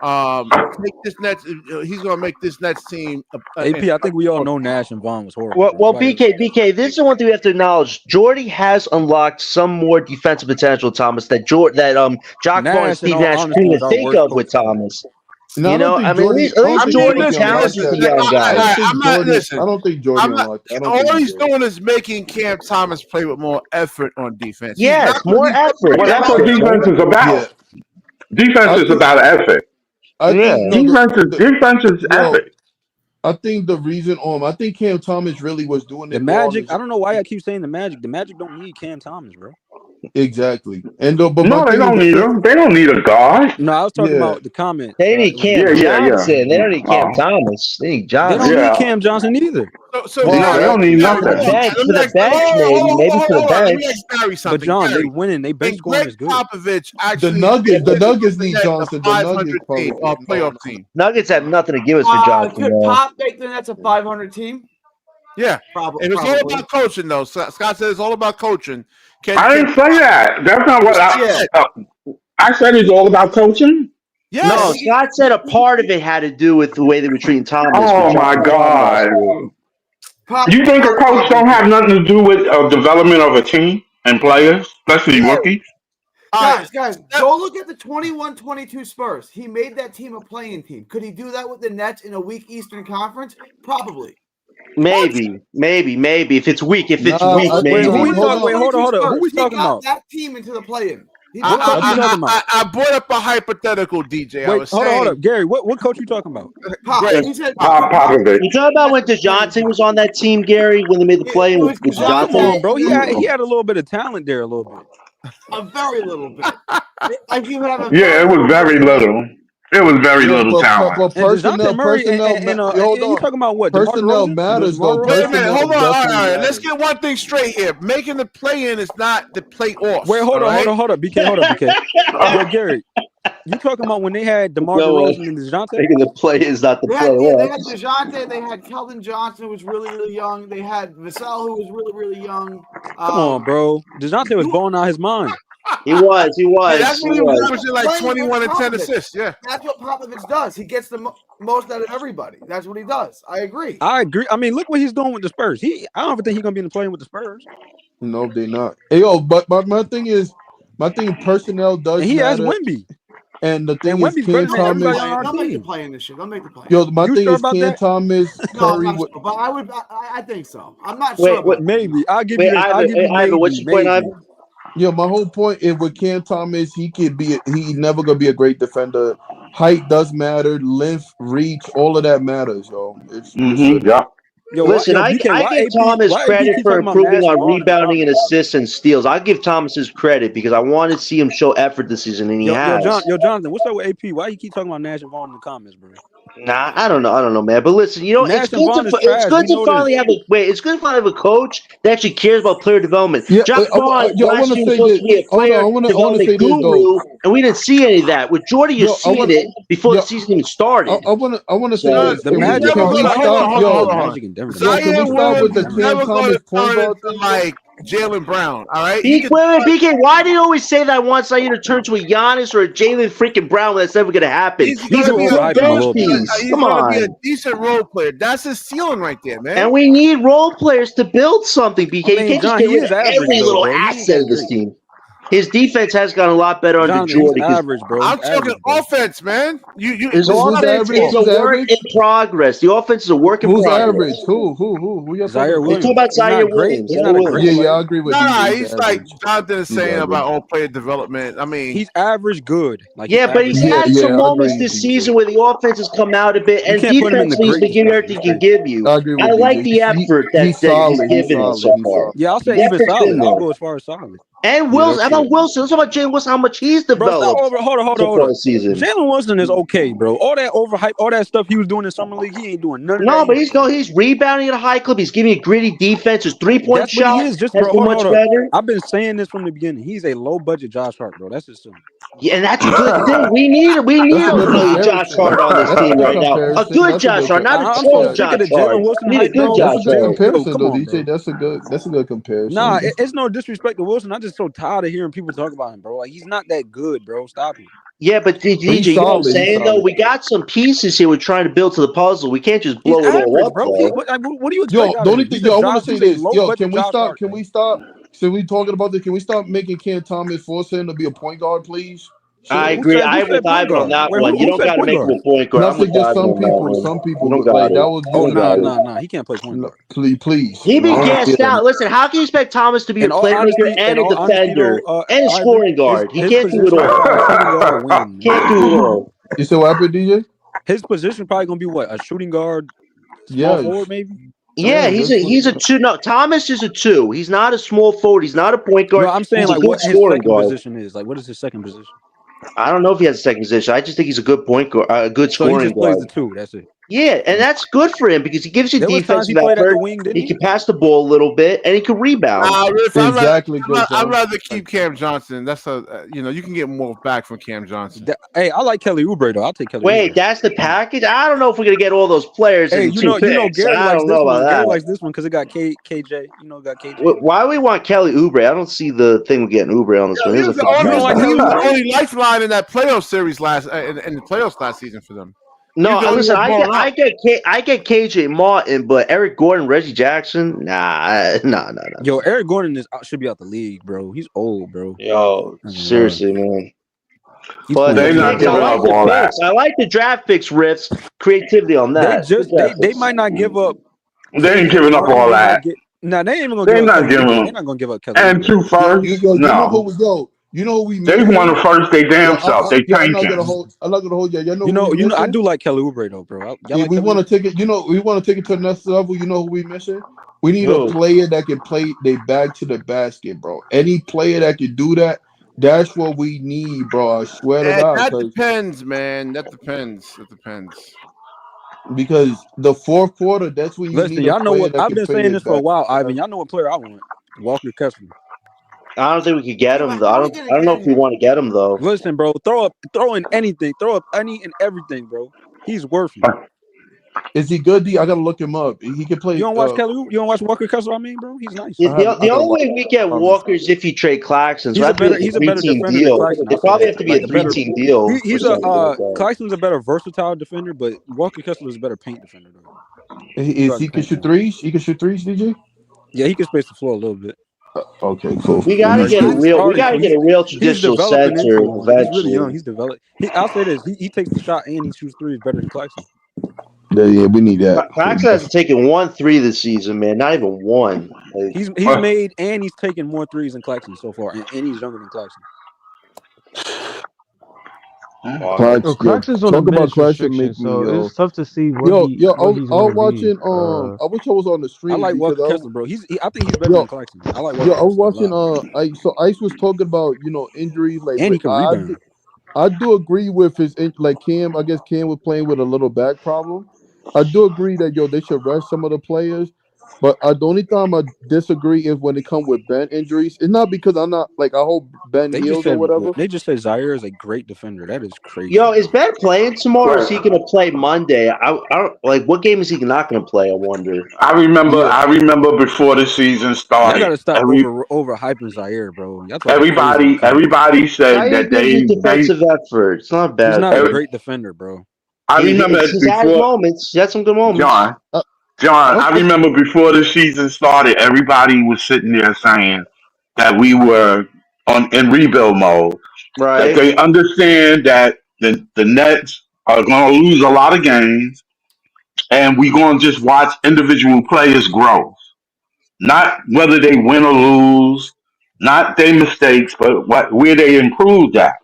Take this Nets. He's gonna make this Nets team. AP, I think we all know Nash and Vaughn was horrible. Well, BK, this is one thing we have to acknowledge. Jordy has unlocked some more defensive potential, Thomas, that Jock Vaughn and Steve Nash couldn't think of with Thomas. No, you know, at least Jordy challenges the young guy. I don't think Jordy unlocked. All he's doing is making Cam Thomas play with more effort on defense. Yes, more effort. Well, that's what defense is about. Defense is about effort. Defense is effort. I think the reason I think Cam Thomas really was doing the Magic. I don't know why I keep saying the Magic. The Magic don't need Cam Thomas, bro. Exactly. And no, they don't need him. They don't need a guard. No, I was talking about the comment. They need Cam Johnson. They don't need Cam Thomas. They need Johnson. They don't need Cam Johnson either. No, they don't need nothing. For the bench, maybe for the bench. But John, they winning. They bench scoring is good. Popovich actually, the Nuggets need Johnson. The Nuggets playoff team. Nuggets have nothing to give us for Johnson. Could Pop make the Nets a 500 team? Yeah, probably. And it's all about coaching, though. Scott said it's all about coaching. I didn't say that. That's not what I said. It's all about coaching. Yes. No, Scott said a part of it had to do with the way they were treating Thomas. Oh my God! You think a coach don't have nothing to do with development of a team and players, especially rookies? Guys, go look at the 21-22 Spurs. He made that team a playing team. Could he do that with the Nets in a weak Eastern Conference? Probably. Maybe. If it's weak, maybe. Wait, hold on. Who we talking about? That team into the play-in. I brought up a hypothetical, DJ. Wait, hold on. Gary, what coach you talking about? Popovich. You talking about when DeJounte was on that team, Gary, when they made the play with DeJounte? Come on, bro. He had a little bit of talent there, a little bit. A very little bit. It was very little. It was very little talent. Well, personnel you talking about what? Personnel matters, though. Wait a minute. Hold on. All right. Let's get one thing straight here. Making the play-in is not the play-off. Wait, hold on. BK. Wait, Gary, you talking about when they had DeMar DeRozan and DeJounte? Making the play is not the play-off. They had DeJounte. They had Keldon Johnson, who was really, really young. They had Vassell, who was really, really young. Come on, bro. DeJounte was blowing out his mind. He was. Yeah, that's what he was averaging, like 21 and 10 assists. Yeah, that's what Popovich does. He gets the most out of everybody. That's what he does. I agree. I mean, look what he's doing with the Spurs. I don't even think he's gonna be in the play with the Spurs. No, they're not. Hey, but my thing personnel does. And he matter. has Wemby. And the thing is, Cam Thomas. Don't make the play in this shit. Don't make the play. Yo, my thing is Cam Thomas, Curry. But I think so. I'm not sure. Wait, maybe I'll give you. Ivan, what's your point, Ivan? Yeah, my whole point is with Cam Thomas, he never gonna be a great defender. Height does matter, length, reach, all of that matters, yo. Listen, I give Thomas credit for improving on rebounding and assists and steals. I give Thomas his credit because I want to see him show effort this season, and he has. Jonathan, what's up with AP? Why you keep talking about Nash and Vaughn in the comments, bro? Nah, I don't know, man. But listen, it's good to finally have a coach that actually cares about player development. Yeah, Jock Vaughn last year was supposed to be a player development guru, and we didn't see any of that. With Jordy, you're seeing it before the season even started. I want to say this. The Magic. Can we start with the Cam Thomas point guard thing? Like Jaylen Brown, all right? BK, why do you always say that I want Zion to turn to a Giannis or a Jaylen freaking Brown when that's never going to happen? He's a good bench piece. Come on. He's going to be a decent role player. That's his ceiling right there, man. And we need role players to build something, BK. You can't just get rid of every little asset of this team. His defense has gotten a lot better under Jordy. Average, bro. I'm talking offense, man. His offense is a work in progress. The offense is a work in progress. Who's average? Who? Zaire Williams. Talk about Zaire Williams. Yeah, I agree with you. He's like Jonathan is saying about all player development. I mean, he's average good. But he's had some moments this season where the offense has come out a bit, and defense needs to give you everything he can give you. I like the effort that he's given so far. Yeah, I'll say even solid. I'll go as far as solid. And Wilson, how about Wilson? Let's talk about Jalen Wilson, how much he's developed. Hold on. Jalen Wilson is okay, bro. All that overhype, all that stuff he was doing in summer league, he ain't doing none of that. No, but he's rebounding at a high clip. He's giving a gritty defense. His 3-point shot has been much better. I've been saying this from the beginning. He's a low budget Josh Hart, bro. That's just simple. Yeah, and that's a good thing. We need a Josh Hart on this team right now. A good Josh Hart, not a total Josh Hart. We need a good Josh Hart. That's a good comparison. Nah, it's no disrespect to Wilson. I'm just so tired of hearing people talk about him, bro. Like, he's not that good, bro. Stop it. Yeah, but DJ, you know what I'm saying though? We got some pieces here. We're trying to build to the puzzle. We can't just blow it all up, bro. What do you expect? Yo, out the of only him? thing, He's yo, I want to say this. Yo, can we stop? Can we stop? So we talking about this? Can we stop making Cam Thomas force him to be a point guard, please? I agree. I'm with Ivan on that one. You don't got to make him a point guard. I'm with just Ivan some on that people. one. Some people You don't got like it. that was. Oh no, he can't play point guard. Please. He be gassed out. Listen, how can you expect Thomas to be a playmaker and a defender and a scoring guard? He can't do it all. Can't do it all. You said what happened, DJ? His position probably gonna be what, a shooting guard, small forward, maybe. Yeah, he's a 2. No, Thomas is a 2. He's not a small forward. He's not a point guard. No, I'm saying he's like what his second guard. position is. Like, what is his second position? I don't know if he has a second position. I just think he's a good point guard, a good scoring he just guard. plays the 2. That's it. Yeah, and that's good for him because he gives you defensive effort. He can pass the ball a little bit and he can rebound. Exactly. I'd rather keep Cam Johnson. That's you can get more back from Cam Johnson. Hey, I like Kelly Oubre though. I'll take Kelly. Wait, Oubre. That's the package. I don't know if we're gonna get all those players. Hey, you know, Gary I don't know about that. Gary likes this one because it got KJ. You know, got KJ. Why do we want Kelly Oubre? I don't see the thing with getting Oubre on this one. He was the only lifeline in that playoff series in the playoffs last season for them. No, listen, I get KJ Martin, but Eric Gordon, Reggie Jackson, nah. Yo, Eric Gordon should be out the league, bro. He's old, bro. Yo, seriously, man. But they're not giving up all that. I like the draft picks, riffs, creativity on that. They might not give up. They ain't giving up all that. No, they ain't even gonna. They're not gonna give up Kelly. And 2 firsts. No. You know who we They won the first. They damn self. They tanking. I'm not gonna hold you. You know, I do like Kelly Oubre though, bro. We want to take it. We want to take it to the next level. You know who we missing? We need a player that can play they bag to the basket, bro. Any player that can do that, that's what we need, bro. I swear to God. That depends, man. That depends. Because the fourth quarter, that's when you need. Y'all know what I've been saying this for a while, Ivan. Y'all know what player I want? Walker Kessler. I don't think we could get him though. I don't know if we want to get him though. Listen, bro, throw in anything, throw up any and everything, bro. He's worth it. Is he good? I gotta look him up. He can play. You don't watch Kelly? You don't watch Walker Kessler? I mean, bro, he's nice. Yeah, the only way we get Walker is if you trade Claxton. So he's a better defender deal. They probably have to be a 3-team deal. Claxton's a better versatile defender, but Walker Kessler is a better paint defender. Though. He can shoot threes. He can shoot threes, DJ. Yeah, he can space the floor a little bit. Okay, cool. We gotta get a real traditional center. He's really young. He's developed. I'll say this: he takes the shot and he shoots threes better than Claxton. Yeah, we need that. Claxton hasn't taken 1 3 this season, man. Not even one. He's made and he's taken more threes than Claxton so far, and he's younger than Claxton. Claxton's on the minutes restriction, so it's tough to see what he's watching. I wish I was on the stream. I like Walker Kessler, bro. I think he's better than Claxton. I like Walker. I was watching. So Ice was talking about injuries, like, and he can rebound. I do agree with his Cam. I guess Cam was playing with a little back problem. I do agree that they should rest some of the players. But the only time I disagree is when it comes with Ben injuries. It's not because I'm not I hope Ben heals or whatever. They just said Zaire is a great defender. That is crazy. Yo, is Ben playing tomorrow? Or is he going to play Monday? I don't what game is he not going to play? I wonder. I remember before the season started. I got to stop overhyping Zaire, bro. Everybody said that they defensive effort. It's not bad. He's not a great defender, bro. I remember he's had moments. He had some good moments. John, I remember before the season started, everybody was sitting there saying that we were in rebuild mode. Right. That they understand that the Nets are going to lose a lot of games, and we're going to just watch individual players grow. Not whether they win or lose, not their mistakes, but where they improved at.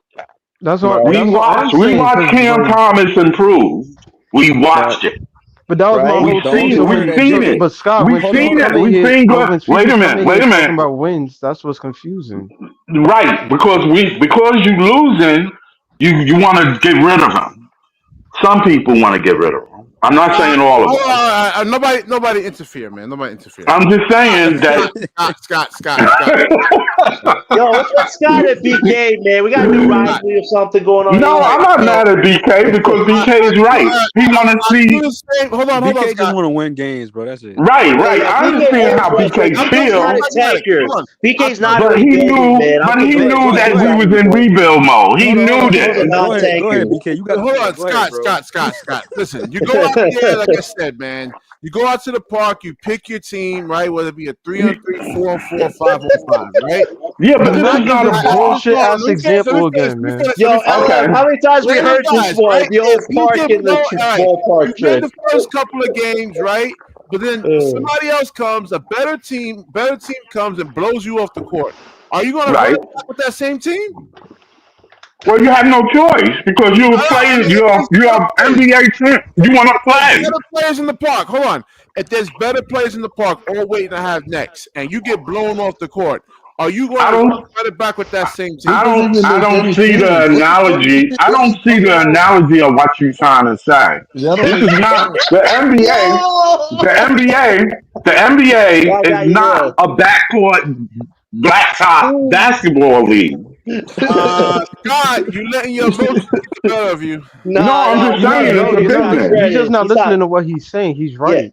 That's what we watched Cam Thomas improve. We watched it. But that was my whole thing. We've seen it. But Scott, we've seen it. Wait a minute. Talking about wins, that's what's confusing. Right, because you losing, you want to get rid of them. Some people want to get rid of them. I'm not saying all of them. Nobody interfere, man. Nobody interfere. I'm just saying that Scott. what's got it, BK, man? We got a new rivalry or something going on. No, I'm not mad at BK because BK is right. He want to see. Hold on, BK just want to win games, bro. That's it. Right. I understand how BK feels. BK's not. But he knew that we was in rebuild mode. He knew that. Go ahead, BK. You got. Hold on, Scott. Listen, you go out there, like I said, man. You go out to the park, you pick your team, right? Whether it be a 3-on-3, 4-on-4, 5-on-5, right? Yeah, but this is not a bullshit ass example again, man. How many times we heard this one? The old park in the ballpark trick. The first couple of games, right? But then somebody else comes, a better team comes and blows you off the court. Are you going to run back with that same team? Well, you have no choice because you're playing. You're NBA champ. You want to play. Better players in the park. Hold on. If there's better players in the park, all waiting to have next, and you get blown off the court, are you going to run it back with that same team? I don't see the analogy. I don't see the analogy of what you're trying to say. This is not the NBA. The NBA is not a backcourt blacktop basketball league. God, you letting your emotions get the better of you. No, I'm just saying it's a business. You're just not listening to what he's saying. He's right. Yeah.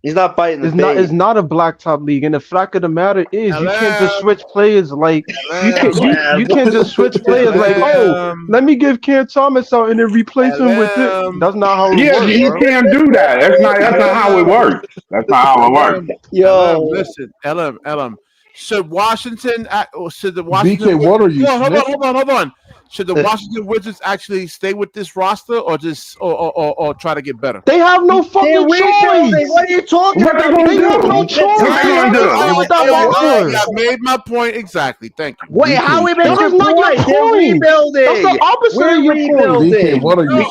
He's not fighting. It's not a blacktop league, and the fact of the matter is, you can't just switch players like you can't just switch players like, oh, let me give Cam Thomas out and then replace him with it. That's not how it works. You can't do that. That's not how it works. That's not how it works. Listen, LM. Should the Washington? BK, what are you? Hold on. Should the Washington Wizards actually stay with this roster, or just or try to get better? They have no fucking choice. What are you talking about? They have no choice. I made my point exactly. Thank you. Wait, how we made your point? They're rebuilding. That's the opposite of your point. BK, what are you?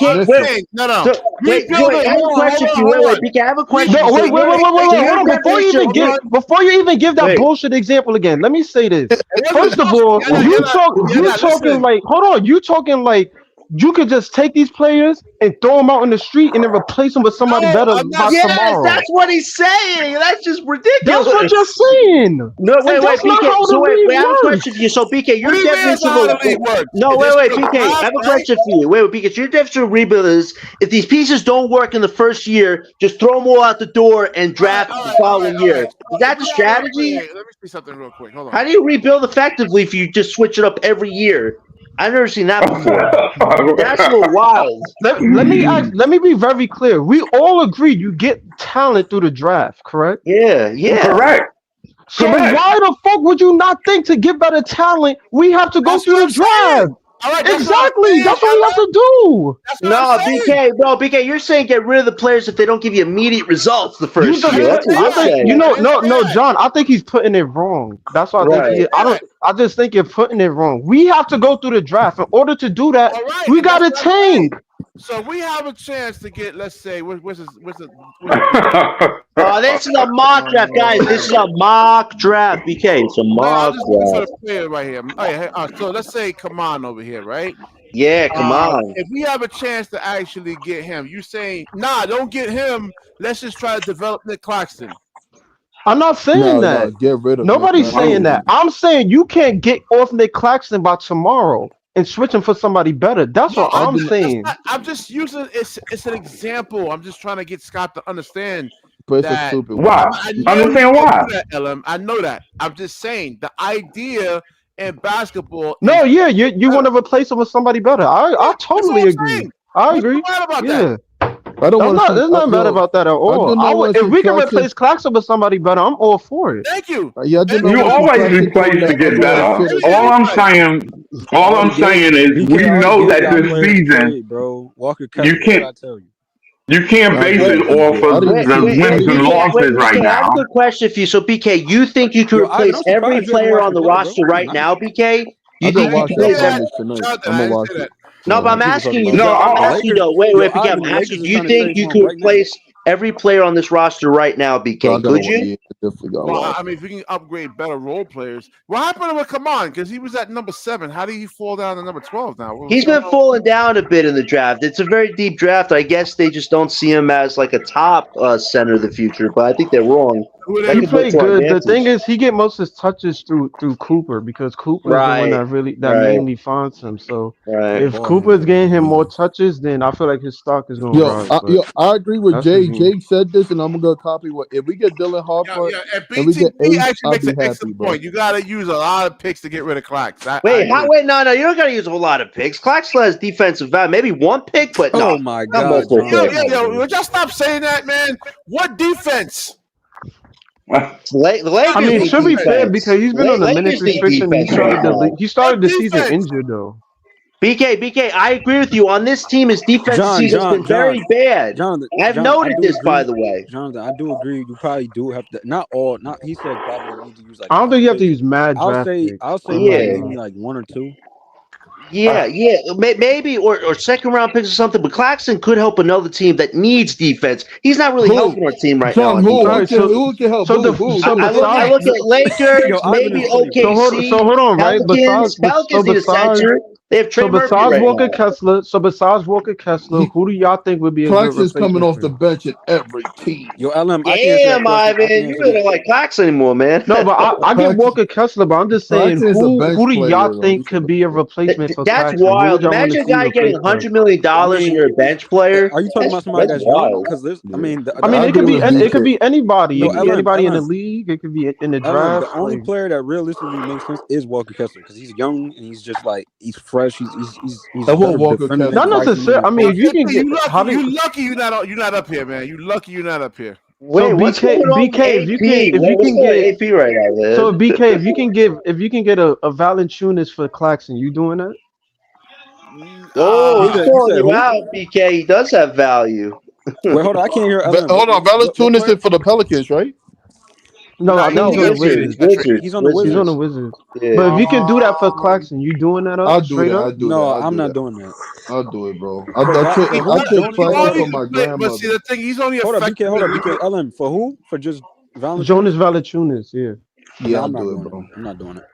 No. Wait, I have a question for you. Wait, BK, I have a question. Wait. Hold on. Before you even give that bullshit example again, let me say this. First of all, you talking like, hold on. You talking like you could just take these players and throw them out in the street and then replace them with somebody better by tomorrow. That's what he's saying. That's just ridiculous. That's what you're saying. No, wait, BK. So wait, I have a question for you. So BK, your definition of no, wait, BK. I have a question for you. Wait, BK. Your definition of rebuild is if these pieces don't work in the first year, just throw them all out the door and draft the following year. Is that the strategy? Let me see something real quick. Hold on. How do you rebuild effectively if you just switch it up every year? I've never seen that before. That's a little wild. Let me be very clear. We all agree you get talent through the draft, correct? Yeah. Correct. So why the fuck would you not think to get better talent, we have to go through the draft? Exactly. That's what we have to do. No, BK, you're saying get rid of the players if they don't give you immediate results the first year. That's what you're saying. No, John. I think he's putting it wrong. That's why I just think you're putting it wrong. We have to go through the draft. In order to do that, we got to tank. So we have a chance to get, let's say, what's this is a mock draft, guys. This is a mock draft, BK. It's a mock draft. Right here. So let's say Kaman over here, right? Yeah, come on. If we have a chance to actually get him, you saying, nah, don't get him. Let's just try to develop Nick Claxton. I'm not saying that. No, get rid of Nobody's saying that. I'm saying you can't get off Nick Claxton by tomorrow and switch him for somebody better. That's what I'm saying. I'm just using it's an example. I'm just trying to get Scott to understand. But it's stupid. Why? Understand why? I know that. I'm just saying the idea in basketball. No, you want to replace him with somebody better. I totally agree. I agree. That? There's nothing bad about that at all. If we can replace Claxton with somebody better, I'm all for it. Thank you. You always replace to get better. All I'm saying is we know that this season, bro. Walker, you can't base it off of the wins and losses right now. I have a good question for you. So, BK, you think you could replace every player on the roster right now, BK? You think you can replace every? I'm gonna watch it. No, but I'm asking you. Wait, BK, I'm asking. Do you think you could replace every player on this roster right now, BK? Could you? Well, I mean, if we can upgrade better role players. What happened with Kaman? Because he was at number 7. How did he fall down to number 12 now? He's been falling down a bit in the draft. It's a very deep draft. I guess they just don't see him as like a top center of the future, but I think they're wrong. He played good. The thing is, he get most of his touches through Cooper because Cooper is the one that mainly finds him. So if Cooper's getting him more touches, then I feel like his stock is gonna rise. I agree with Jay. Jay said this, and I'm gonna copy what if we get Dylan Harper and we get Ace, actually I'll makes be an happy, excellent bro. point. You got to use a lot of picks to get rid of Clax. No, you don't got to use a whole lot of picks. Clax still has defensive value, maybe one pick, but no. Oh my God, would y'all stop saying that, man? What defense? The I mean, it should be fair because he's been on the minutes restriction. He started the season injured though. BK, I agree with you. On this team, his defensive season has been very bad. I've noted this, by the way. Jonathan, I do agree. You probably do have to. He said probably need to use like. I don't think you have to use mad I'll draft say picks. maybe like one or two. Yeah, maybe or second round picks or something. But Claxton could help another team that needs defense. He's not really helping our team right now. Who can help? I look at Lakers, maybe OKC. So hold on, right? Pelicans need a center. They have Trey Murphy besides Walker Kessler, who do y'all think would be a good replacement? Claxton's coming off the bench at every team. Yo, LM, damn, Ivan, you really don't like Clax anymore, man. No, but I get Walker Kessler, but I'm just saying, who do y'all think could be a replacement for Claxton? That's wild. Imagine a guy getting $100 million and you're a bench player. Are you talking about somebody that's wild? Because there's, I mean, it could be anybody. It could be anybody in the league. It could be in the draft. The only player that realistically makes sense is Walker Kessler because he's young and he's just like he's fresh. He's not necessarily. I mean, if you can get, you lucky you're not up here, man. You lucky you're not up here. Wait, so BK, if you can get AP right now, man. So BK, if you can get a Valanciunas for Claxton, you doing that? Oh, he's calling you out, BK. He does have value. Wait, hold on, I can't hear. Hold on, Valanciunas is for the Pelicans, right? No, I think he's on the Wizards. He's on the Wizards. Yeah. But if you can do that for Claxton, you doing that? I'll do it. No, I'm not doing that. I'll do it, bro. I took Claxton for my grandmother. But see, the thing, he's only effective. Hold on, BK. LM, for who? For just Valanciunas? Jonas Valanciunas, yeah. Yeah, I'll do it, bro. I'm not doing it.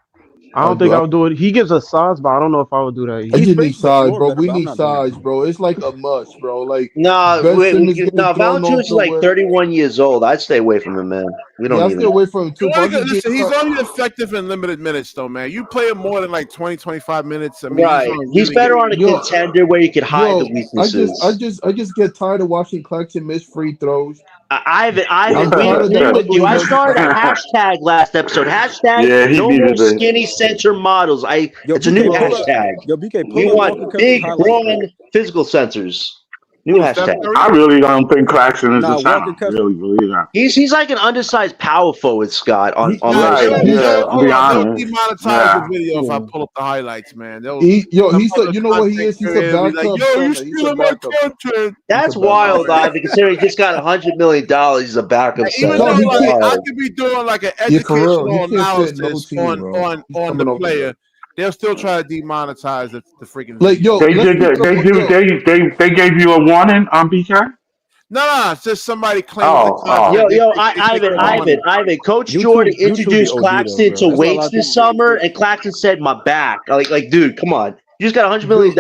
I don't think I would do it. He gives us size, but I don't know if I would do that. I just need size, bro. We need size, bro. It's like a must, bro. Like Valanciunas is like 31 years old. I'd stay away from him, man. We don't need him. Stay away from him too. Listen, he's only effective in limited minutes, though, man. You play him more than like 20, 25 minutes. I mean, right. He's better on a contender where you can hide the weaknesses. I just get tired of watching Claxton miss free throws. Ivan, with you. I started a hashtag last episode. Hashtag no more skinny center models. It's a new hashtag. Yo, BK, we want big, brawn physical sensors. New hashtag. I really don't think Claxton is a center. Really believe that. He's like an undersized power forward, Scott. On right. They'll demonetize the video if I pull up the highlights, man. He's you know what he is? He's a backup. You stealing my content. That's wild, Ivan. Considering he just got $100 million, he's a backup. Even though I could be doing like an educational analysis on the player. They'll still try to demonetize the freaking. Like, yo, they gave you a warning on BK? No, it's just somebody claiming. Ivan. Coach Jordan introduced Claxton to weights this summer, and Claxton said, "My back." Like, dude, come on. You just got $100 million.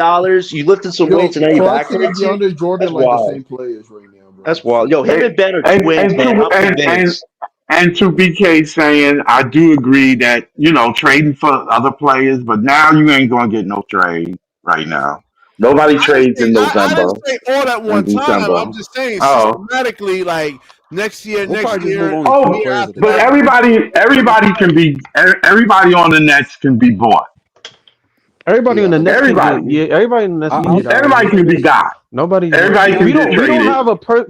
You lifted some weights, and now you're back. DeAndre Jordan like the same players right now, bro. That's wild. Yo, him and Ben are twins, man. And to BK saying, I do agree that, trading for other players, but now you ain't going to get no trade right now. Nobody trades in November. I didn't say all at one time. I'm just saying systematically, like next year. But everybody on the Nets can be bought. Everybody in the Nets. Everybody in the Nets. Everybody can be got. Everybody can be traded.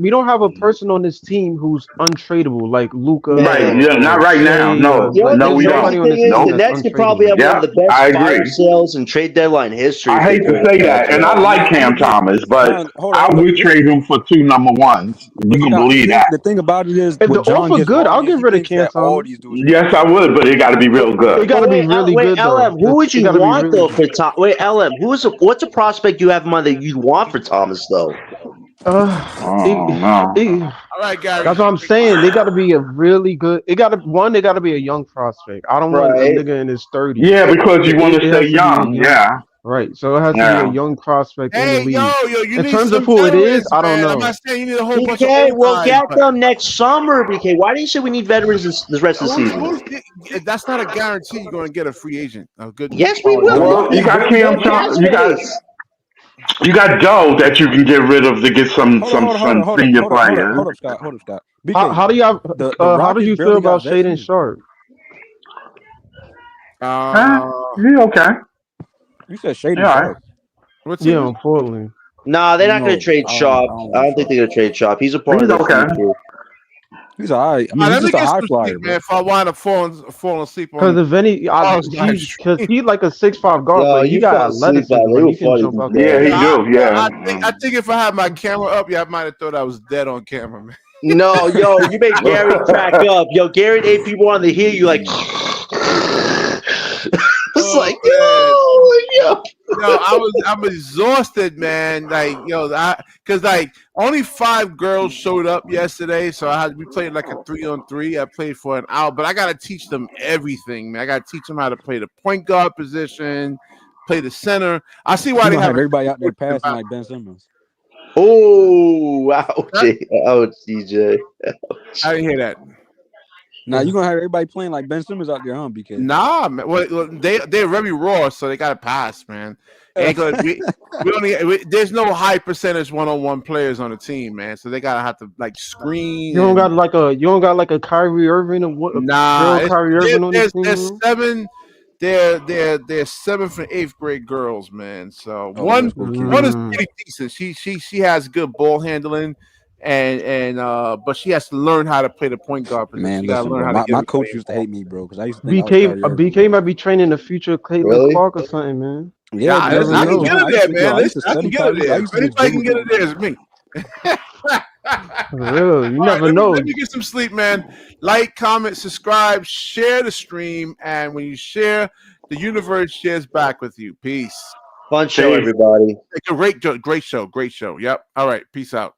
We don't have a person on this team who's untradeable like Luka. Right? Yeah, not right now. No, we don't. The Nets could probably have one of the best fire sales in trade deadline history. I hate to say that, and I like Cam Thomas, but I would trade him for 2 number ones. You can believe that. The thing about it is, if the offer good, I'll get rid of Cam Thomas. Yes, I would, but it got to be real good. It got to be really good. LM, who would you want though for Thomas? Wait, LM, what's a prospect you have in mind that you'd want for Thomas though? All right, Gary. That's what I'm saying. They got to be a really good. They got to be a young prospect. I don't want a nigga in his 30s. Yeah, because you want to stay young. Yeah. Right. So it has to be a young prospect in the Hey, league. yo, you In need terms of some who it is, veterans, I don't man. I'm know. not saying you need a whole bunch of BK, old we'll guys, get but them next summer. BK, why do you say we need veterans this rest of the season? that's not a guarantee you're going to get a free agent. A good Yes, we quality will. free We agent. Well, you already got we have cap space. You got Doe that you can get rid of to get some senior players. Hold up, Scott. How BK, do y'all the how do Rockets you feel barely got about vets Shaden either. Sharp? Yeah, okay. You said Shaden Yeah, all right. Sharp. What's Yeah, it? unfortunately. Nah, they're not going to No, trade Sharp. I don't I want don't think Sharp. they're going to trade Sharp. He's a part He's of their okay. future. He's all right. I mean, he's Let me just a get high some flyer, sleep, bro. man. If I wind up falling asleep Because on if any, Charles live because stream. he's like a 6'5" guard, Yo, but he you got fell asleep out. athleticism. They Like were he can funny, jump out there. Yeah, he BK. do. Yeah. I think if I had my camera up, I might have thought I was dead on camera, man. No, yo, you made Gary crack up. Yo, Gary and 8 people wanted to hear you like. It's Oh like, man. yo. Yo, I'm exhausted, man. Like, because like only 5 girls showed up yesterday, so we played like a 3-on-3. I played for an hour, but I gotta teach them everything, man. I gotta teach them how to play the point guard position, play the center. I see why You they gonna have have everybody out there passing like Ben Simmons. Oh, ouch, DJ. I didn't hear that. Now you gonna have everybody playing like Ben Simmons out there, huh, BK? Nah, man. Well, they're very raw, so they gotta pass, man. Ain't gonna there's no high percentage 1-on-1 players on the team, man. So they gotta have to like screen. You don't got like a Kyrie Irving or what? Nah, Kyrie Irving on the team. there's 7. They're 7th and 8th grade girls, man. So one is pretty decent. She has good ball handling, and but she has to learn how to play the point guard position. Man, she gotta listen, learn bro. how to My coach used to hate me, bro, because I used to think BK I was Kyrie BK might be training the future Caitlin Clark or something, man. Yeah, I can get it there, man. Listen, I can get it there. If anybody can get it there, it's me. Really, you never know. Let me get some sleep, man. Like, comment, subscribe, share the stream, and when you share, the universe shares back with you. Peace. Fun show, everybody. Great show. Yep. All right. Peace out.